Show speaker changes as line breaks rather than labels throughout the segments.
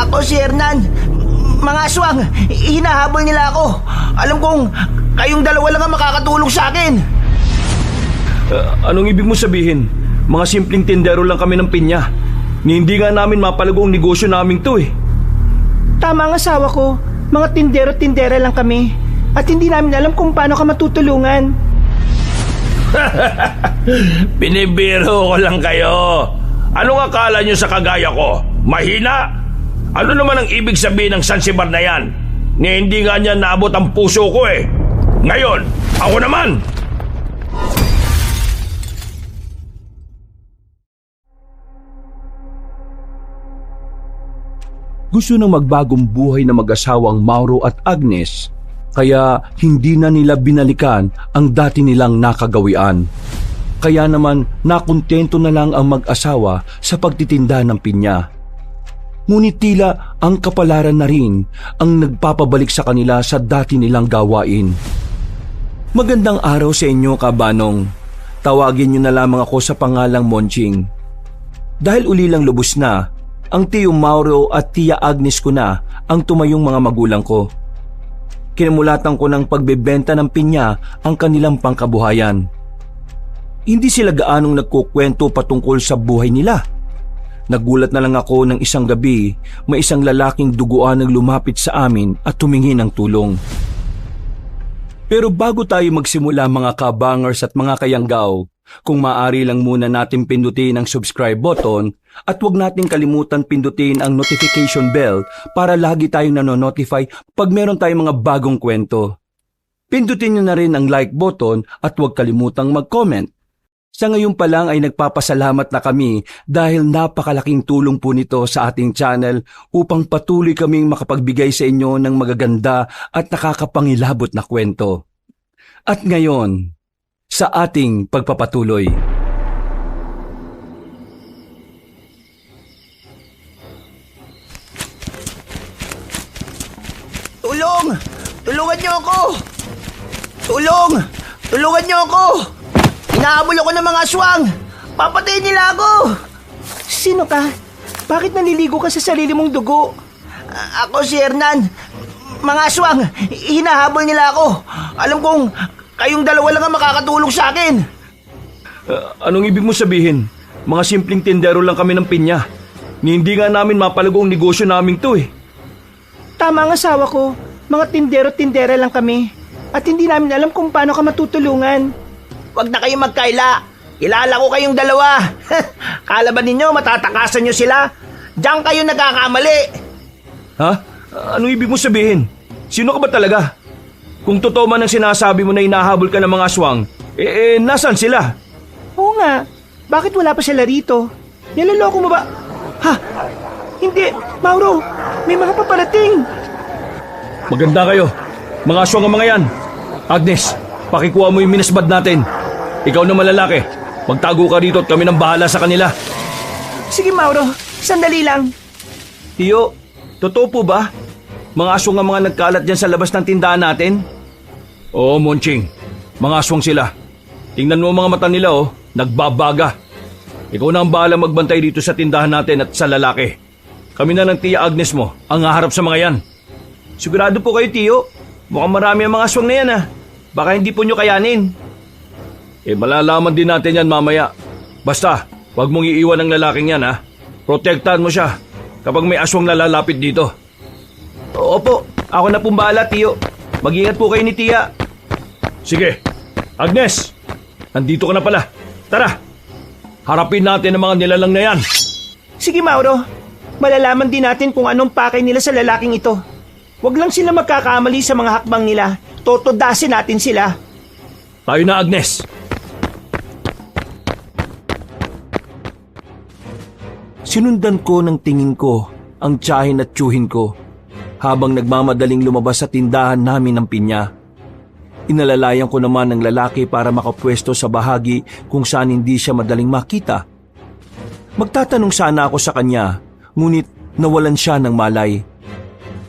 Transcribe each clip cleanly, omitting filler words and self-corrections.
Ako si Hernan. Mga aswang, hinahabol nila ako. Alam kong kayong dalawa lang ang makakatulong sa akin.
Anong ibig mo sabihin? Mga simpleng tindero lang kami ng pinya. Hindi nga namin mapalago ang negosyo naming to eh.
Tama ang asawa ko. Mga tindero-tindera lang kami. At hindi namin alam kung paano ka matutulungan.
Binibiro ko lang kayo. Anong akala nyo sa kagaya ko? Mahina? Ano naman ang ibig sabihin ng Zanzibar na yan? Ni hindi nga niya naabot ang puso ko eh. Ngayon, ako naman! Gusto nang magbagong buhay na mag-asawang Mauro at Agnes, kaya hindi na nila binalikan ang dati nilang nakagawian. Kaya naman nakontento na lang ang mag-asawa sa pagtitinda ng pinya. Ngunit tila ang kapalaran na rin ang nagpapabalik sa kanila sa dati nilang gawain. Magandang araw sa inyo, kabanong. Tawagin niyo na lamang ako sa pangalang Monching. Dahil ulilang lubos na, ang tiyo Mauro at tiya Agnes ko na ang tumayong mga magulang ko. Kinamulatan ko ng pagbebenta ng pinya ang kanilang pangkabuhayan. Hindi sila gaanong nagkukwento patungkol sa buhay nila. Nagulat na lang ako ng isang gabi, may isang lalaking duguan ang lumapit sa amin at humingi ng tulong. Pero bago tayo magsimula mga kabangers at mga kayanggaw, kung maaari lang muna natin pindutin ang subscribe button at huwag natin kalimutan pindutin ang notification bell para lagi tayong nanonotify pag meron tayong mga bagong kwento. Pindutin nyo na rin ang like button at huwag kalimutang mag-comment. Sa ngayon pa lang ay nagpapasalamat na kami dahil napakalaking tulong po nito sa ating channel upang patuloy kaming makapagbigay sa inyo ng magaganda at nakakapangilabot na kwento. At ngayon, sa ating pagpapatuloy.
Tulong! Tulungan niyo ako! Tulong! Tulungan niyo ako! Hinahabol ako ng mga aswang! Papatayin nila ako! Sino ka? Bakit naliligo ka sa sarili mong dugo? Ako si Hernan. Mga aswang, hinahabol nila ako. Alam kong kayong dalawa lang ang makakatulong sa akin.
Anong ibig mo sabihin? Mga simpleng tindero lang kami ng pinya. Hindi nga namin mapalago ang negosyo naming to eh.
Tama ang asawa ko. Mga tindero-tindera lang kami. At hindi namin alam kung paano ka matutulungan. Huwag na kayong magkaila. Kilala ko kayong dalawa. Kala ba ninyo matatakasan nyo sila? Diyan kayo nagkakamali.
Ha? Anong ibig mo sabihin? Sino ka ba talaga? Kung totoo man ang sinasabi mo na hinahabol ka ng mga aswang, nasaan sila?
Oo nga. Bakit wala pa sila rito? Niloloko mo ba? Ha? Hindi. Mauro, may mga paparating.
Maganda kayo. Mga aswang ang mga yan. Agnes, pakikuha mo yung minasbad natin. Ikaw na malalaki. Magtago ka rito at kami nang bahala sa kanila.
Sige Mauro, sandali lang.
Tiyo, totoo po ba? Mga aswang ang mga nagkalat dyan sa labas ng tindahan natin? Oo, Monching. Mga aswang sila. Tingnan mo mga mata nila nagbabaga. Ikaw na ang bahala magbantay dito sa tindahan natin at sa lalaki. Kami na ng tiya Agnes mo ang haharap sa mga yan. Sigurado po kayo, Tiyo. Mukhang marami ang mga aswang na yan Baka hindi po nyo kayanin. Malalaman din natin yan mamaya. Basta, huwag mong iiwan ang lalaking yan Protektahan mo siya kapag may aswang nalalapit dito.
Opo, ako na pong bahala, Tiyo. Mag-ingat po kayo ni Tiya.
Sige, Agnes, nandito ka na pala. Tara, harapin natin ang mga nilalang na yan.
Sige Mauro, malalaman din natin kung anong pakay nila sa lalaking ito. Huwag lang sila magkakamali sa mga hakbang nila. Totodasin natin sila.
Tayo na, Agnes. Sinundan ko ng tingin ko ang tiyahin at tiyuhin ko habang nagmamadaling lumabas sa tindahan namin ng pinya. Inalalayan ko naman ang lalaki para makapwesto sa bahagi kung saan hindi siya madaling makita. Magtatanong sana ako sa kanya, ngunit nawalan siya ng malay.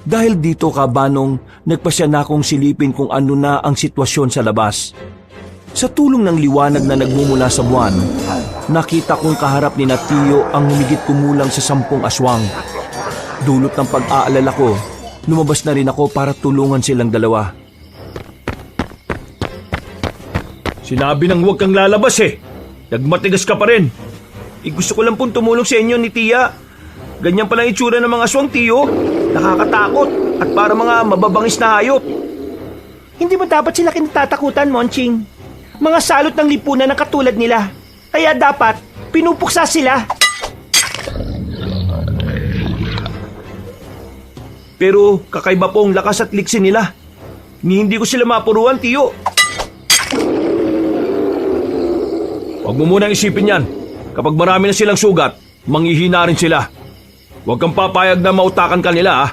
Dahil dito, kabanong, nagpasya na akong silipin kung ano na ang sitwasyon sa labas. Sa tulong ng liwanag na nagmumula sa buwan, nakita kong kaharap ni Tiyo ang humigit kumulang sa 10 aswang. Dulot ng pag-aalala ko, lumabas na rin ako para tulungan silang dalawa.
Sinabi nang huwag kang lalabas eh. Nagmatigas ka pa rin. Gusto ko lang pong tumulong sa inyo ni Tia. Ganyan pala itsura ng mga aswang, Tiyo. Nakakatakot at para mga mababangis na hayop.
Hindi mo dapat sila kinatatakutan, Monching. Mga salot ng lipunan na katulad nila. Kaya dapat pinupuksa sila.
Pero kakaiba po ang lakas at liksi nila. Hindi ko sila mapuruan, Tiyo. Huwag mo munang isipin yan. Kapag marami na silang sugat, manghihina rin sila. Huwag kang papayag na mautakan ka nila, ha?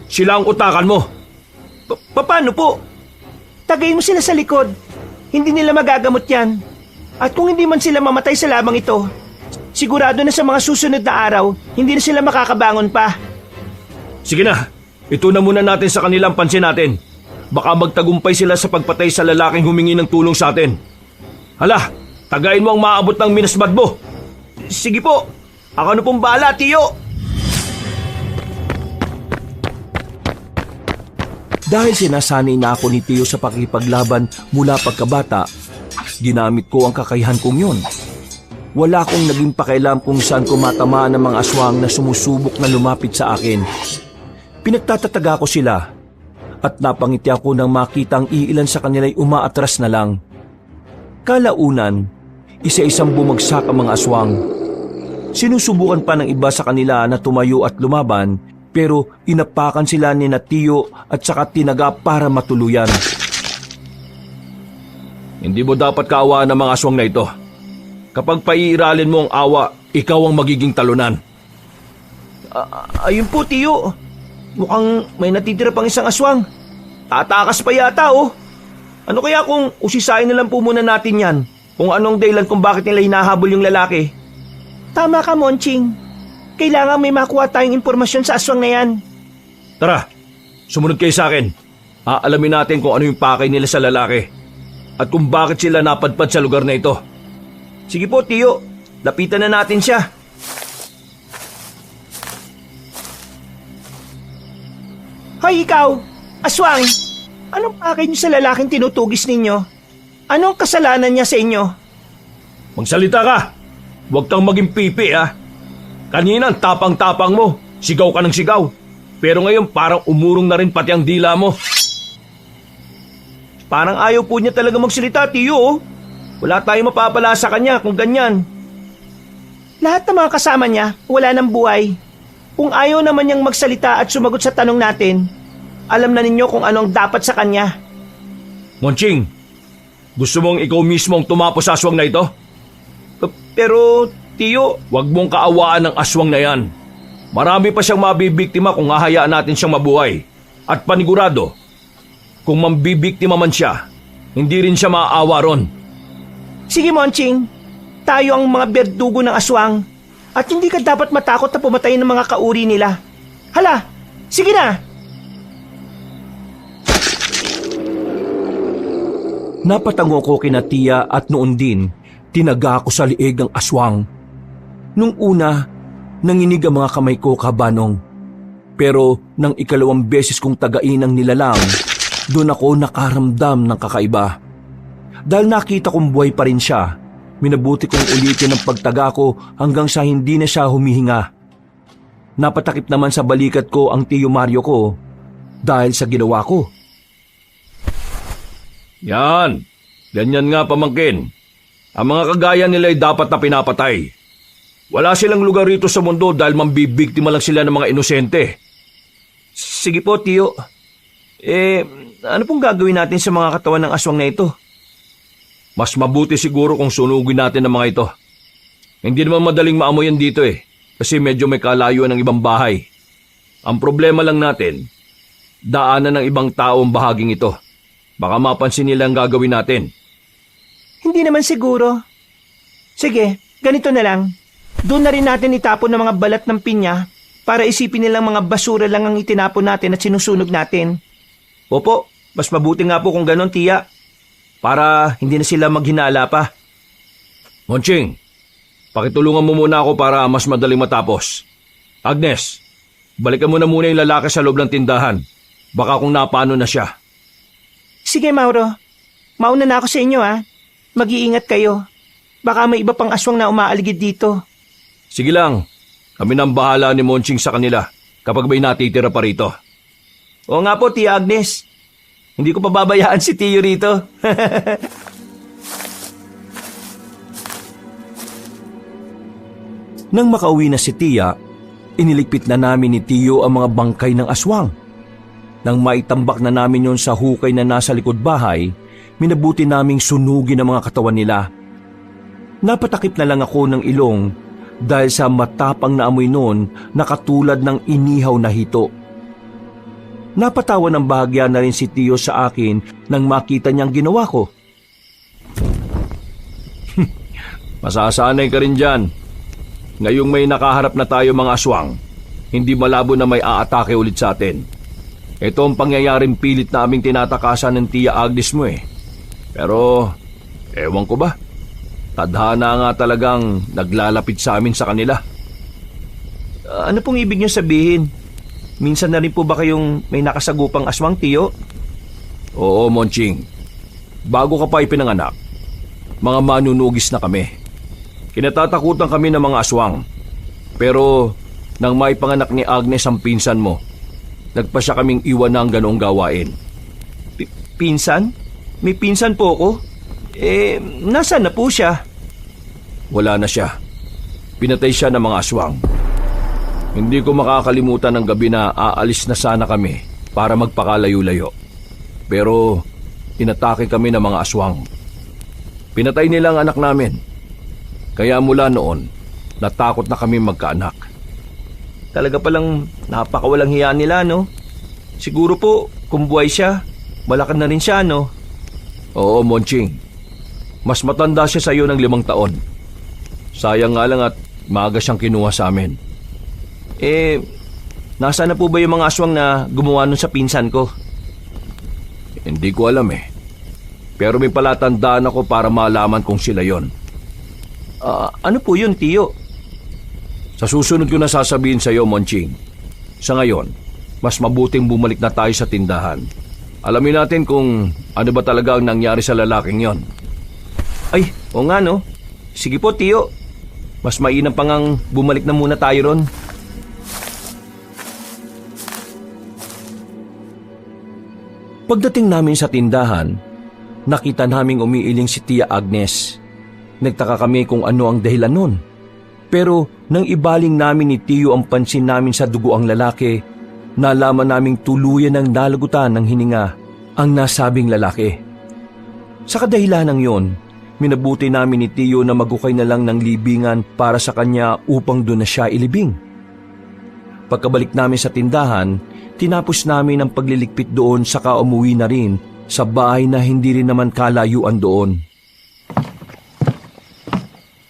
Sila ang utakan mo.
Paano po? Tagayin mo sila sa likod. Hindi nila magagamot yan. At kung hindi man sila mamatay sa lamang ito, sigurado na sa mga susunod na araw, hindi na sila makakabangon pa.
Sige na, ito na muna natin sa kanilang pansin natin. Baka magtagumpay sila sa pagpatay sa lalaking humingi ng tulong sa atin. Hala, tagayin mo ang maabot ng minasbad mo. Sige po, ako na pong bahala, Tiyo.
Dahil sinasanay na ako ni Tio sa pakipaglaban mula pagkabata, ginamit ko ang kakayahan kong yun. Wala akong naging pakialam kung saan ko matamaan ng mga aswang na sumusubok na lumapit sa akin. Pinagtatataga ko sila at napangiti ako nang makita ang iilan sa kanila'y umaatras na lang. Kalaunan, isa-isang bumagsak ang mga aswang. Sinusubukan pa ng iba sa kanila na tumayo at lumaban, pero inapakan sila ni Tio at saka tinaga para matuluyan.
Hindi mo dapat kaawaan ng mga aswang na ito. Kapag paiiralin mo ang awa, ikaw ang magiging talunan.
Ayun po, Tiyo. Mukhang may natitira pang isang aswang. Tatakas pa yata, oh. Ano kaya kung usisain na lang po muna natin yan? Kung anong dahilan kung bakit nila hinahabol yung lalaki? Tama ka, Monching. Kailangan may makuha tayong impormasyon sa aswang na yan.
Tara, sumunod kayo sa akin. Aalamin natin kung ano yung pakay nila sa lalaki at kung bakit sila napadpad sa lugar na ito.
Sige po, Tiyo. Lapitan na natin siya. Hoy, ikaw! Aswang! Anong pakay niyo sa lalaking tinutugis ninyo? Anong kasalanan niya sa inyo?
Magsalita ka! Huwag kang maging pipi, ha? Kanina ang tapang-tapang mo. Sigaw ka ng sigaw. Pero ngayon parang umurong na rin pati ang dila mo.
Parang ayaw po niya talaga magsalita, Tiyo, oh. Wala tayong mapapala sa kanya kung ganyan. Lahat ng mga kasama niya, wala ng buhay. Kung ayaw naman niyang magsalita at sumagot sa tanong natin, alam na ninyo kung anong dapat sa kanya.
Monching, gusto mong ikaw mismo ang tumapos sa aswang na ito?
Pero, Tiyo,
huwag mong kaawaan ng aswang na yan. Marami pa siyang mabibiktima kung hahayaan natin siyang mabuhay. At panigurado, kung mambibiktima man siya, hindi rin siya maaawa ron.
Sige, Monching. Tayo ang mga berdugo ng aswang. At hindi ka dapat matakot na pumatay ng mga kauri nila. Hala, sige na!
Napatango ko kina Tia at noon din, tinaga ako sa liig ng aswang. Nung una, nanginig ang mga kamay ko, Kabanong. Pero nang ikalawang beses kong tagain ang nilalang, doon ako nakaramdam ng kakaiba. Dahil nakita kong buhay pa rin siya, minabuti kong ulitin ang pagtaga ko hanggang sa hindi na siya humihinga. Napatakip naman sa balikat ko ang Tiyo Mario ko dahil sa ginawa ko.
Yan, ganyan nga pamangkin. Ang mga kagaya nila ay dapat na pinapatay. Wala silang lugar rito sa mundo dahil mambibiktima lang sila ng mga inosente.
Sige po, Tiyo. Ano pong gagawin natin sa mga katawan ng aswang na ito?
Mas mabuti siguro kung sunugin natin ang mga ito. Hindi naman madaling maamoy yan dito kasi medyo may kalayuan ng ibang bahay. Ang problema lang natin, daanan ng ibang tao ang bahaging ito. Baka mapansin nila ang gagawin natin.
Hindi naman siguro. Sige, ganito na lang. Doon na rin natin itapon ng mga balat ng pinya para isipin nilang mga basura lang ang itinapon natin at sinusunog natin. Opo, mas mabuti nga po kung ganon, Tia. Para hindi na sila maghinala pa.
Monching, pakitulungan mo muna ako para mas madaling matapos. Agnes, balikan mo na muna yung lalaki sa loob ng tindahan. Baka kung napano na siya.
Sige, Mauro. Mauna na ako sa inyo, ha. Mag-iingat kayo. Baka may iba pang aswang na umaaligid dito.
Sige lang, kami nang bahala ni Monching sa kanila kapag may natitira pa rito.
Oo nga po, Tia Agnes. Hindi ko pababayaan si Tiyo rito.
Nang makauwi na si Tia, iniligpit na namin ni Tiyo ang mga bangkay ng aswang. Nang maitambak na namin yon sa hukay na nasa likod bahay, minabuti naming sunugin ang mga katawan nila. Napatakip na lang ako ng ilong dahil sa matapang na amoy noon na katulad ng inihaw na hito. Napatawa ng bahagya na rin si Tiyo sa akin nang makita niyang ginawa ko.
Masasanay ka rin dyan. Ngayong may nakaharap na tayo mga aswang, hindi malabo na may aatake ulit sa atin. Ito ang pangyayaring pilit na aming tinatakasan ng Tia Agnes mo eh. Pero, ewan ko ba? Tadhana nga talagang naglalapit sa amin sa kanila.
Ano pong ibig niyo sabihin? Minsan na rin po ba kayong may nakasagupang aswang, Tiyo?
Oo, Monching. Bago ka pa ipinanganak, mga manunugis na kami. Kinatatakutan kami ng mga aswang. Pero, nang maipanganak ni Agnes ang pinsan mo, nagpa siya kaming iwan ng ganoong gawain.
Pinsan? May pinsan po ako? Nasaan na po siya?
Wala na siya. Pinatay siya ng mga aswang. Hindi ko makakalimutan ang gabi na aalis na sana kami para magpakalayo-layo. Pero inatake kami ng mga aswang. Pinatay nila ang anak namin. Kaya mula noon, natakot na kami magkaanak.
Talaga palang napakawalang hiya nila, no? Siguro po, kung buhay siya, malaki na rin siya, no?
Oo, Monching. Mas matanda siya sa iyo ng 5 taon. Sayang nga lang at maaga siyang kinuha sa amin.
Nasaan na po ba yung mga aswang na gumawa nun sa pinsan ko?
Hindi ko alam eh. Pero may palatandaan ako para malaman kung sila yon.
Ano po yun, Tiyo?
Sa susunod ko na sasabihin sa iyo, Monching. Sa ngayon, mas mabuting bumalik na tayo sa tindahan. Alamin natin kung ano ba talaga ang nangyari sa lalaking yon.
Ay, o nga no. Sige po, Tiyo. Mas mainam pa ngang bumalik na muna tayo ron.
Pagdating namin sa tindahan, nakita naming umiiling si Tia Agnes. Nagtaka kami kung ano ang dahilan nun. Pero nang ibaling namin ni Tiyo ang pansin namin sa dugo ang lalaki, nalaman naming tuluyan ng nalagutan ng hininga ang nasabing lalaki. Sa kadahilanang yon, minabuti namin ni Tiyo na magukay na lang ng libingan para sa kanya upang doon na siya ilibing. Pagkabalik namin sa tindahan, tinapos namin ang pagliligpit doon saka umuwi na rin sa bahay na hindi rin naman kalayuan doon.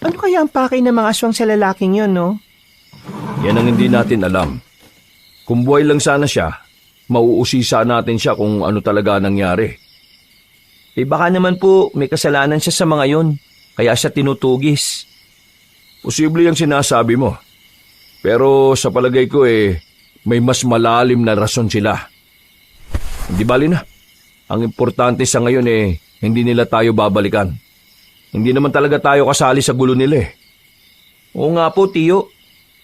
Ano kaya ang pakay ng mga aswang sa lalaking yon, no?
Yan ang hindi natin alam. Kung buhay lang sana siya, mauusisa natin siya kung ano talaga nangyari.
Baka naman po may kasalanan siya sa mga yon, kaya siya tinutugis.
Posible yung sinasabi mo. Pero sa palagay ko may mas malalim na rason sila. Hindi bali na. Ang importante sa ngayon hindi nila tayo babalikan. Hindi naman talaga tayo kasali sa gulo nila.
Oo nga po, Tiyo.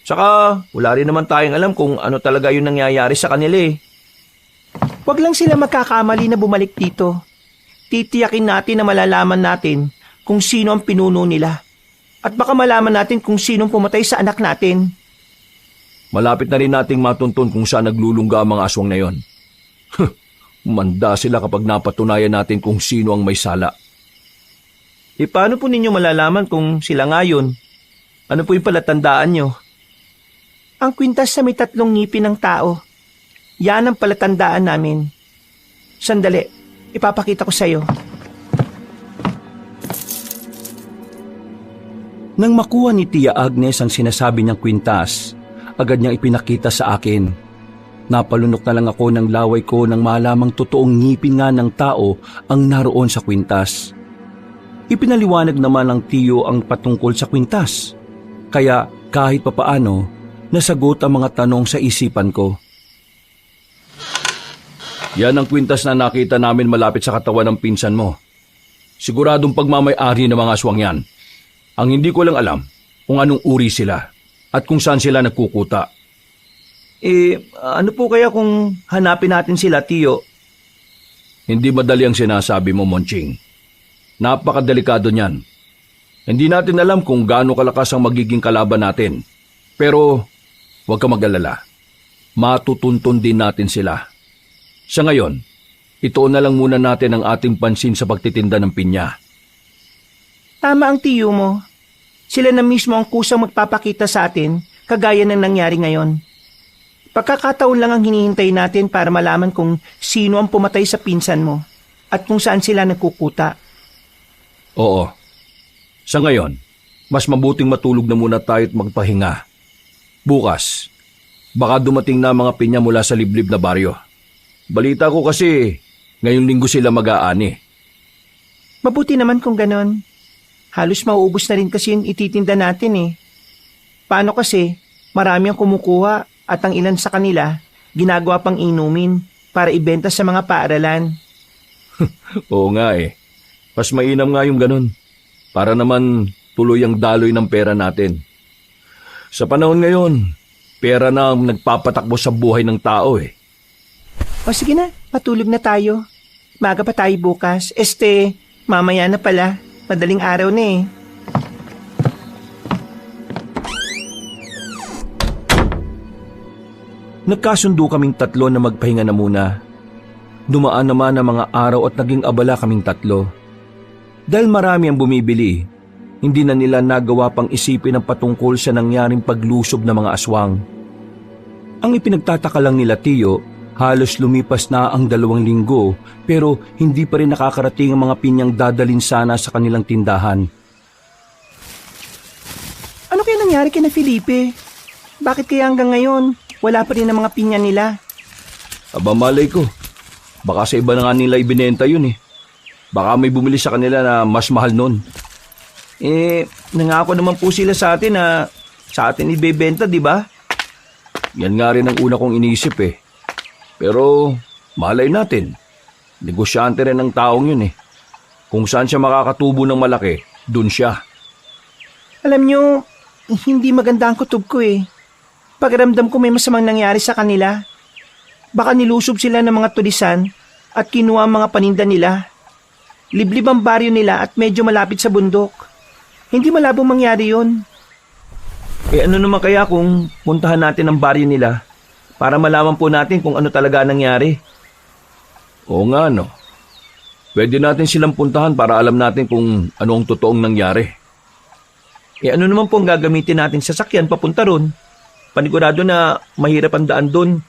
Tsaka wala rin naman tayong alam kung ano talaga yung nangyayari sa kanila Huwag lang sila magkakamali na bumalik dito. Titiyakin natin na malalaman natin kung sino ang pinuno nila. At baka malaman natin kung sinong pumatay sa anak natin.
Malapit na rin nating matuntun kung saan naglulungga ang mga aswang na yon. Manda sila kapag napatunayan natin kung sino ang may sala.
Paano po ninyo malalaman kung sila nga yun? Ano po yung palatandaan nyo? Ang kwintas sa may 3 ngipin ng tao. Yan ang palatandaan namin. Sandali, ipapakita ko sa'yo.
Nang makuha ni Tia Agnes ang sinasabi niyang kwintas, agad niyang ipinakita sa akin. Napalunok na lang ako ng laway ko nang malamang totoong ngipin nga ng tao ang naroon sa kwintas. Ipinaliwanag naman ng Tiyo ang patungkol sa kwintas. Kaya kahit papaano, nasagot ang mga tanong sa isipan ko.
Yan ang kwintas na nakita namin malapit sa katawan ng pinsan mo. Siguradong pagmamay-ari ng mga aswang yan. Ang hindi ko lang alam kung anong uri sila at kung saan sila nagkukuta.
Ano po kaya kung hanapin natin sila, Tiyo?
Hindi madali ang sinasabi mo, Monching. Napakadelikado niyan. Hindi natin alam kung gaano kalakas ang magiging kalaban natin. Pero huwag ka mag-alala. Matutuntun din natin sila. Sa ngayon, ituon na lang muna natin ang ating pansin sa pagtitinda ng pinya.
Tama ang tiyo mo. Sila na mismo ang kusang magpapakita sa atin, kagaya ng nangyari ngayon. Pagkakataon lang ang hinihintay natin para malaman kung sino ang pumatay sa pinsan mo at kung saan sila nagkukuta.
Oo. Sa ngayon, mas mabuting matulog na muna tayo at magpahinga. Bukas, baka dumating na mga pinya mula sa liblib na baryo. Balita ko kasi, ngayong linggo sila mag-aani.
Mabuti naman kung ganon. Halos mauubos na rin kasi yung ititinda natin eh. Paano kasi, marami ang kumukuha at ang ilan sa kanila, ginagawa pang inumin para ibenta sa mga paaralan.
Oo nga eh. Mas mainam nga yung ganun. Para naman tuloy ang daloy ng pera natin. Sa panahon ngayon, pera na ang nagpapatakbo sa buhay ng tao eh.
O sige na, matulog na tayo. Maga pa tayo bukas. Mamaya na pala. Madaling araw na eh.
Nagkasundo kaming tatlo na magpahinga na muna. Dumaan naman ang mga araw at naging abala kaming tatlo. Dahil marami ang bumibili, hindi na nila nagawa pang isipin ang patungkol sa nangyaring paglusob ng mga aswang. Ang ipinagtataka lang nila, Tiyo, halos lumipas na ang 2 linggo pero hindi pa rin nakakarating ang mga pinyang dadalin sana sa kanilang tindahan.
Ano kaya nangyari kina Felipe? Bakit kaya hanggang ngayon wala pa rin ang mga pinya nila?
Aba malay ko, baka sa iba na nga nila ibinenta yun eh. Baka may bumili sa kanila na mas mahal nun.
Nangako naman po sila sa atin na sa atin ibebenta, di ba?
Yan nga rin ang una kong inisip eh. Pero malay natin, negosyante rin ang taong yun eh. Kung saan siya makakatubo ng malaki, dun siya.
Alam nyo, hindi maganda ang kutob ko eh. Pakiramdam ko may masamang nangyari sa kanila. Baka nilusob sila ng mga tulisan at kinuha ang mga paninda nila. Liblib ang baryo nila at medyo malapit sa bundok. Hindi malabong mangyari yun. Ano naman kaya kung puntahan natin ang baryo nila para malaman po natin kung ano talaga nangyari?
Oo nga no. Pwede natin silang puntahan para alam natin kung ano ang totoong nangyari.
Ano naman po ang gagamitin natin sa sakyan papunta ron? Panigurado na mahirap ang daan doon.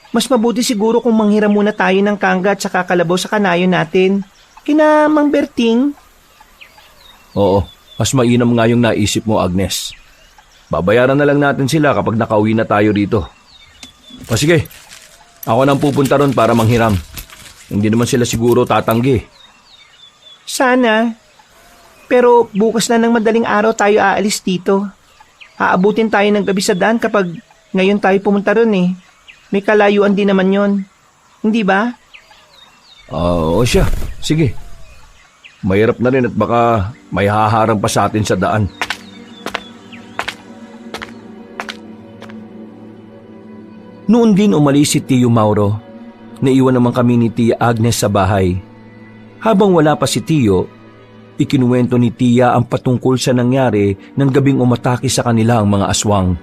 Mas mabuti siguro kung manghiram muna tayo ng kangga at saka kalabaw sa kanayo natin. Kina Mang Berting.
Oo, mas mainam nga yung naisip mo, Agnes. Babayaran na lang natin sila kapag nakauwi na tayo rito. O sige, ako nang pupunta ron para manghiram. Hindi naman sila siguro tatanggi.
Sana. Pero bukas na ng madaling araw tayo aalis dito. Aabutin tayo ng gabi sa daan kapag ngayon tayo pumunta ron eh. May kalayuan din naman yon. Hindi ba?
Oo siya. Sige. Mahirap na rin at baka may haharang pa sa atin sa daan.
Noon din umalis si Tiyo Mauro. Naiwan naman kami ni Tia Agnes sa bahay. Habang wala pa si Tiyo, ikinuwento ni Tia ang patungkol sa nangyari ng gabing umatake sa kanila ang mga aswang.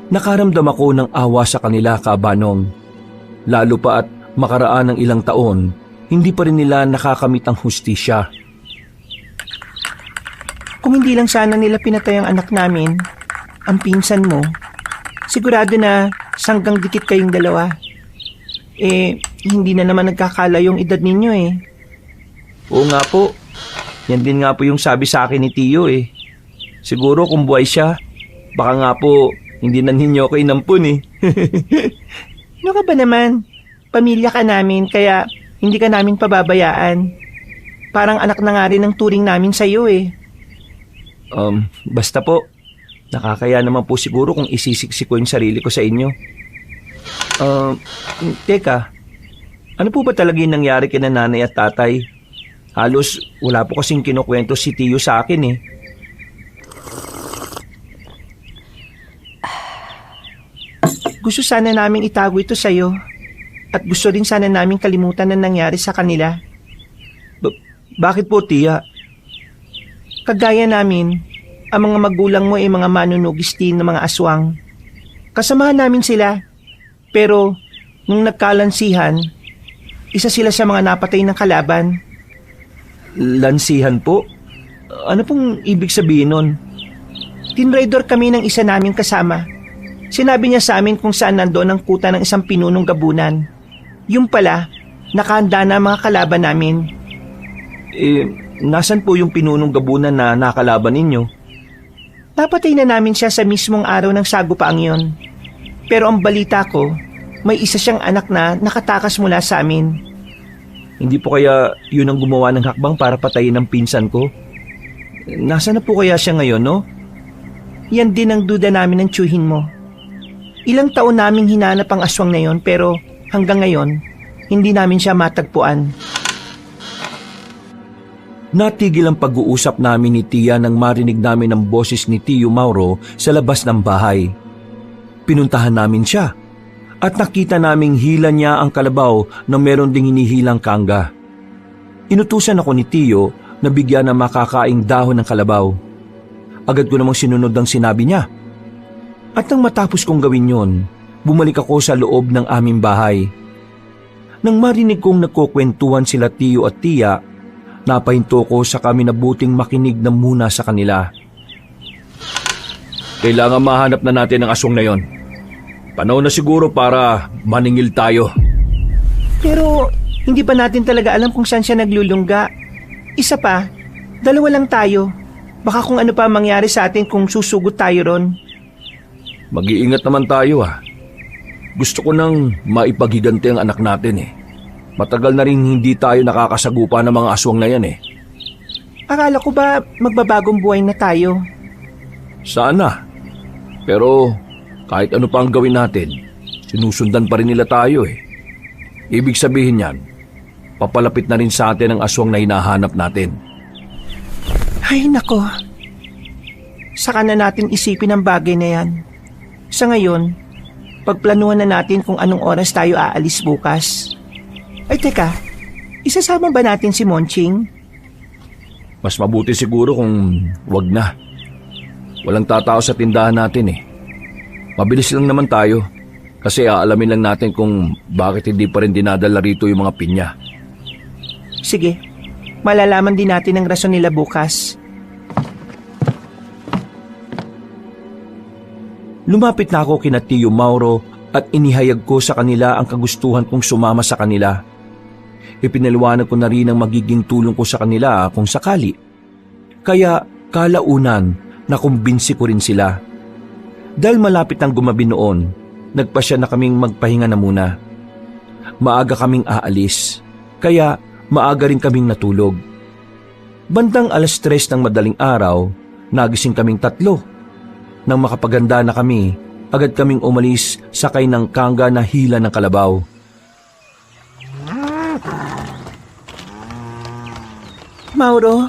Nakaramdam ako ng awa sa kanila, Kabanong. Lalo pa at makaraan ng ilang taon, hindi pa rin nila nakakamit ang hustisya.
Kung hindi lang sana nila pinatay ang anak namin, ang pinsan mo, sigurado na sanggang dikit kayong dalawa. Hindi na naman nagkakala yung edad ninyo eh. Oo nga po. Yan din nga po yung sabi sa akin ni Tiyo eh. Siguro kung buhay siya, baka nga po hindi na ninyo ako inampun eh. Ano ka ba naman? Pamilya ka namin kaya hindi ka namin pababayaan. Parang anak na nga rin ang turing namin sa iyo eh. Basta po,
Nakakaya naman po siguro kung isisiksik ko yung sarili ko sa inyo. Teka, ano po ba talaga yung nangyari kina nanay at tatay? Halos wala po kasing kinukwento si Tiyo sa akin eh.
Gusto sana namin itago ito sa'yo. At gusto rin sana namin kalimutan ang nangyari sa kanila.
Bakit po, Tia?
Kagaya namin, ang mga magulang mo ay mga manunugistin ng mga aswang. Kasamahan namin sila. Pero, nung nagkalansihan, isa sila sa mga napatay ng kalaban.
Lansihan po? Ano pong ibig sabihin nun?
Tinraidor kami ng isa naming kasama. Sinabi niya sa amin kung saan nandoon ang kuta ng isang pinunong gabunan. Yung pala, nakahanda na ang mga kalaban namin.
Nasan po yung pinunong gabunan na nakalaban ninyo?
Napatay na namin siya sa mismong araw ng sagupaang yon. Pero ang balita ko, may isa siyang anak na nakatakas mula sa amin.
Hindi po kaya yun ang gumawa ng hakbang para patayin ang pinsan ko? Nasaan na po kaya siya ngayon, no?
Yan din ang duda namin ng tiyuhin mo. Ilang taon naming hinanap ang aswang na yon pero hanggang ngayon, hindi namin siya matagpuan.
Natigil ang pag-uusap namin ni Tia nang marinig namin ang boses ni Tio Mauro sa labas ng bahay. Pinuntahan namin siya at nakita naming hila niya ang kalabaw na meron ding hinihilang kangga. Inutusan ako ni Tio na bigyan ng makakaing dahon ng kalabaw. Agad ko namang sinunod ang sinabi niya. At nang matapos kong gawin yon, bumalik ako sa loob ng aming bahay. Nang marinig kong nagkukwentuhan sila Tio at Tia, napahinto ko sa kami na buting makinig na muna sa kanila.
Kailangan mahanap na natin ang aswang na yon. Panahon na siguro para maningil tayo.
Pero hindi pa natin talaga alam kung saan siya naglulungga. Isa pa, dalawa lang tayo. Baka kung ano pa mangyari sa atin kung susugot tayo ron.
Mag-iingat naman tayo Gusto ko nang maipaghiganti ang anak natin Matagal na rin hindi tayo nakakasagupa ng mga aswang na yan
Akala ko ba magbabagong buhay na tayo?
Sana. Pero kahit ano pa ang gawin natin, sinusundan pa rin nila tayo Ibig sabihin yan, papalapit na rin sa atin ang aswang na hinahanap natin.
Ay nako. Saka na natin isipin ang bagay na yan. Sa ngayon, pagplanuhan na natin kung anong oras tayo aalis bukas. Ay teka, isasama ba natin si Monching?
Mas mabuti siguro kung wag na. Walang tatao sa tindahan natin Mabilis lang naman tayo kasi aalamin lang natin kung bakit hindi pa rin dinadala rito yung mga pinya.
Sige, malalaman din natin ang rason nila bukas.
Lumapit na ako kina Tio Mauro at inihayag ko sa kanila ang kagustuhan kong sumama sa kanila. Ipinaliwanag ko na rin ang magiging tulong ko sa kanila kung sakali. Kaya kalaunan nakumbinsi ko rin sila. Dahil malapit ang gumabi noon, nagpasya na kaming magpahinga na muna. Maaga kaming aalis, kaya maaga rin kaming natulog. Bandang 3:00 ng madaling araw, nagising kaming 3. Nang makapaganda na kami, agad kaming umalis sakay ng kangga na hila ng kalabaw.
Mauro,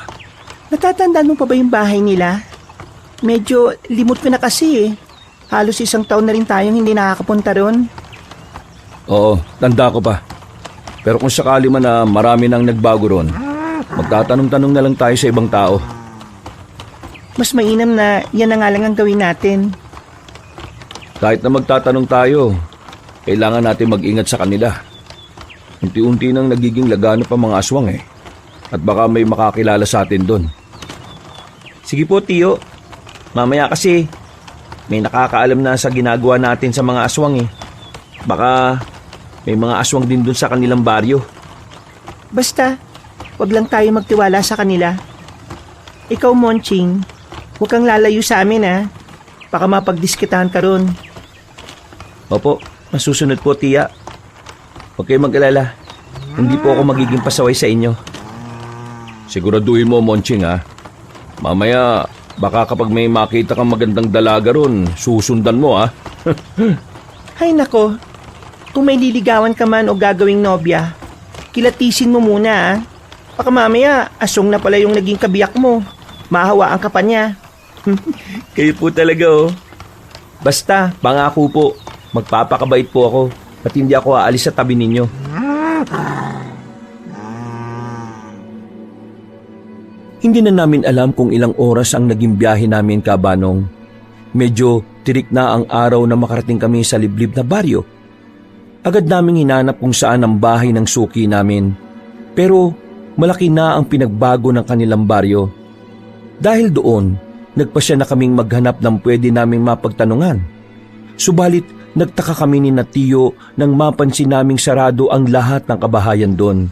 natatandaan mo pa ba yung bahay nila? Medyo limot ko na kasi Halos 1 taon na rin tayong hindi nakakapunta ron.
Oo, tanda ko pa. Pero kung sakali man na marami nang nagbago ron, magtatanong-tanong na lang tayo sa ibang tao.
Mas mainam na yan na nga lang ang gawin natin.
Kahit na magtatanong tayo, kailangan natin mag-ingat sa kanila. Unti-unti nang nagiging laganap ang mga aswang At baka may makakilala sa atin doon.
Sige po, Tio. Mamaya kasi may nakakaalam na sa ginagawa natin sa mga aswang Baka may mga aswang din doon sa kanilang baryo.
Basta, wag lang tayo magtiwala sa kanila. Ikaw, Monching, huwag kang lalayo sa amin Baka mapagdiskitahan ka ron.
Opo, masusunod po, Tia. Huwag kayong mag-alala. Hindi po ako magiging pasaway sa inyo.
Siguraduhin mo, Monching Mamaya, Baka kapag may makita kang magandang dalaga ron, susundan mo ah.
Hay nako, kung may liligawan ka man o gagawing nobya, kilatisin mo muna ah. Baka mamaya, aswang na pala yung naging kabiyak mo. Mahawaan ka pa niya. Kayo po talaga oh. Basta, pangako po, magpapakabait po ako at hindi ako aalis sa tabi ninyo.
Hindi na namin alam kung ilang oras ang naging biyahe namin, Kabanong. Medyo tirik na ang araw na makarating kami sa liblib na baryo. Agad naming hinanap kung saan ang bahay ng suki namin. Pero malaki na ang pinagbago ng kanilang baryo. Dahil doon, nagpasya na kaming maghanap ng pwede naming mapagtanungan. Subalit, nagtaka kami ni Tiyo nang mapansin naming sarado ang lahat ng kabahayan doon.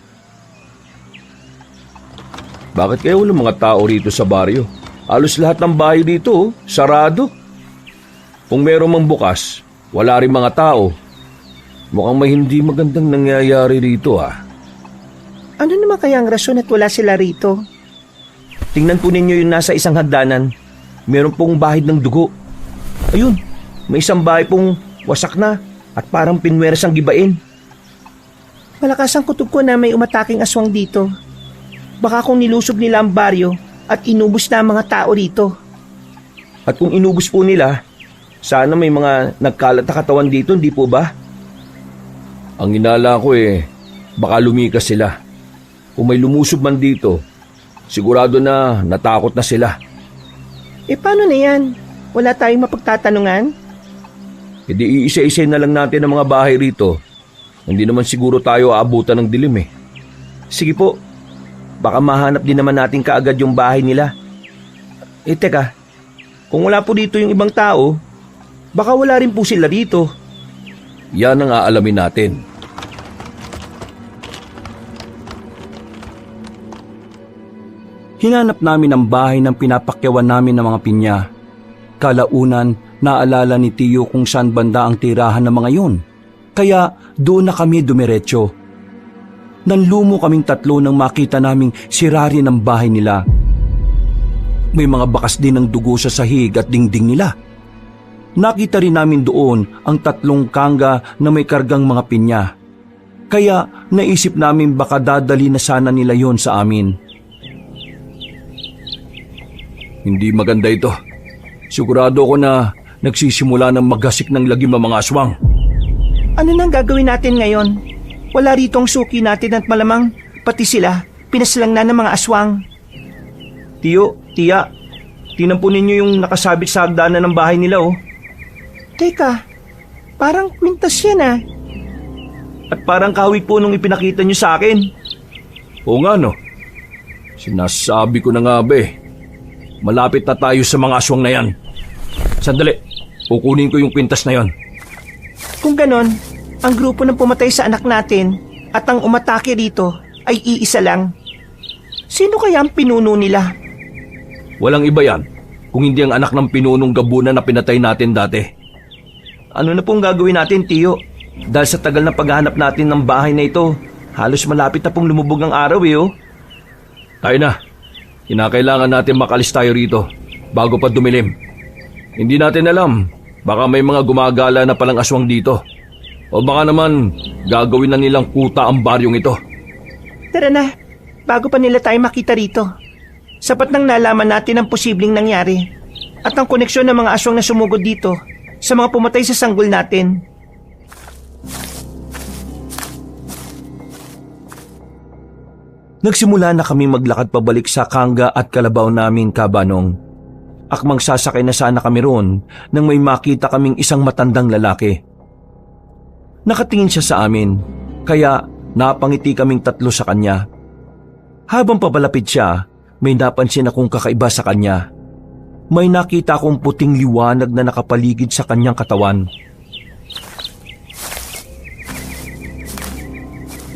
Bakit kaya walang mga tao rito sa baryo? Halos lahat ng bahay dito, sarado. Kung meron mang bukas, wala rin mga tao. Mukhang may hindi magandang nangyayari rito ah.
Ano naman kaya ang rason at wala sila rito? Tingnan po ninyo yung nasa isang hagdanan. Meron pong bahid ng dugo. Ayun, may isang bahay pong wasak na at parang pinweras ang gibain. Malakas ang kutob ko na may umataking aswang dito. Baka kung nilusob nila ang baryo at inubos na ang mga tao rito. At kung inubos po nila, sana may mga nagkalat na katawan dito, hindi po ba?
Ang inala ko baka lumikas sila. Kung may lumusob man dito, sigurado na natakot na sila.
Paano na yan? Wala tayong mapagtatanungan?
Hindi iisa-isa na lang natin ang mga bahay rito. Hindi naman siguro tayo aabutan ng dilim
Sige po. Baka mahanap din naman natin kaagad yung bahay nila. Teka, kung wala po dito yung ibang tao, baka wala rin po sila dito.
Yan ang aalamin natin.
Hinanap namin ang bahay ng pinapakyawan namin ng mga pinya. Kalaunan, naalala ni Tiyo kung saan banda ang tirahan ng mga yun. Kaya doon na kami dumiretso. Nanlumo kaming tatlo nang makita naming sira rin ang bahay nila. May mga bakas din ng dugo sa sahig at dingding nila. Nakita rin namin doon ang 3 kangga na may kargang mga pinya. Kaya naisip namin baka dadali na sana nila yon sa amin.
Hindi maganda ito. Sigurado ako na nagsisimula ng maggasik ng lagim ang mga aswang.
Ano nang gagawin natin ngayon? Wala rito ang suki natin at malamang pati sila pinaslang na ng mga aswang. Tiyo, Tiya, tinan po ninyo yung nakasabit sa hagdanan ng bahay nila Teka, parang kwintas yan At parang kawig po nung ipinakita nyo sa akin.
Oo nga no. Sinasabi ko na nga malapit na tayo sa mga aswang na yan. Sandali, kukunin ko yung kwintas na yon.
Kung ganon, ang grupo ng pumatay sa anak natin at ang umatake rito ay iisa lang. Sino kaya ang pinuno nila?
Walang iba yan kung hindi ang anak ng pinunong gabunan na pinatay natin dati.
Ano na pong gagawin natin, Tiyo? Dahil sa tagal na paghahanap natin ng bahay na ito, halos malapit na pong lumubog ang araw
Tayo na. Kinakailangan natin makalis tayo rito bago pa dumilim. Hindi natin alam, baka may mga gumagala na palang aswang dito. O baka naman gagawin na nilang kuta ang baryong ito.
Tara na, bago pa nila tayo makita rito. Sapat nang nalaman natin ang posibleng nangyari at ang koneksyon ng mga aswang na sumugod dito sa mga pumatay sa sanggol natin.
Nagsimula na kami maglakad pabalik sa kangga at kalabaw namin, Kabanong. Akmang sasakay na sana kami roon nang may makita kaming isang matandang lalaki. Nakatingin siya sa amin, kaya napangiti kaming 3 sa kanya. Habang papalapit siya, may napansin akong kakaiba sa kanya. May nakita akong puting liwanag na nakapaligid sa kanyang katawan.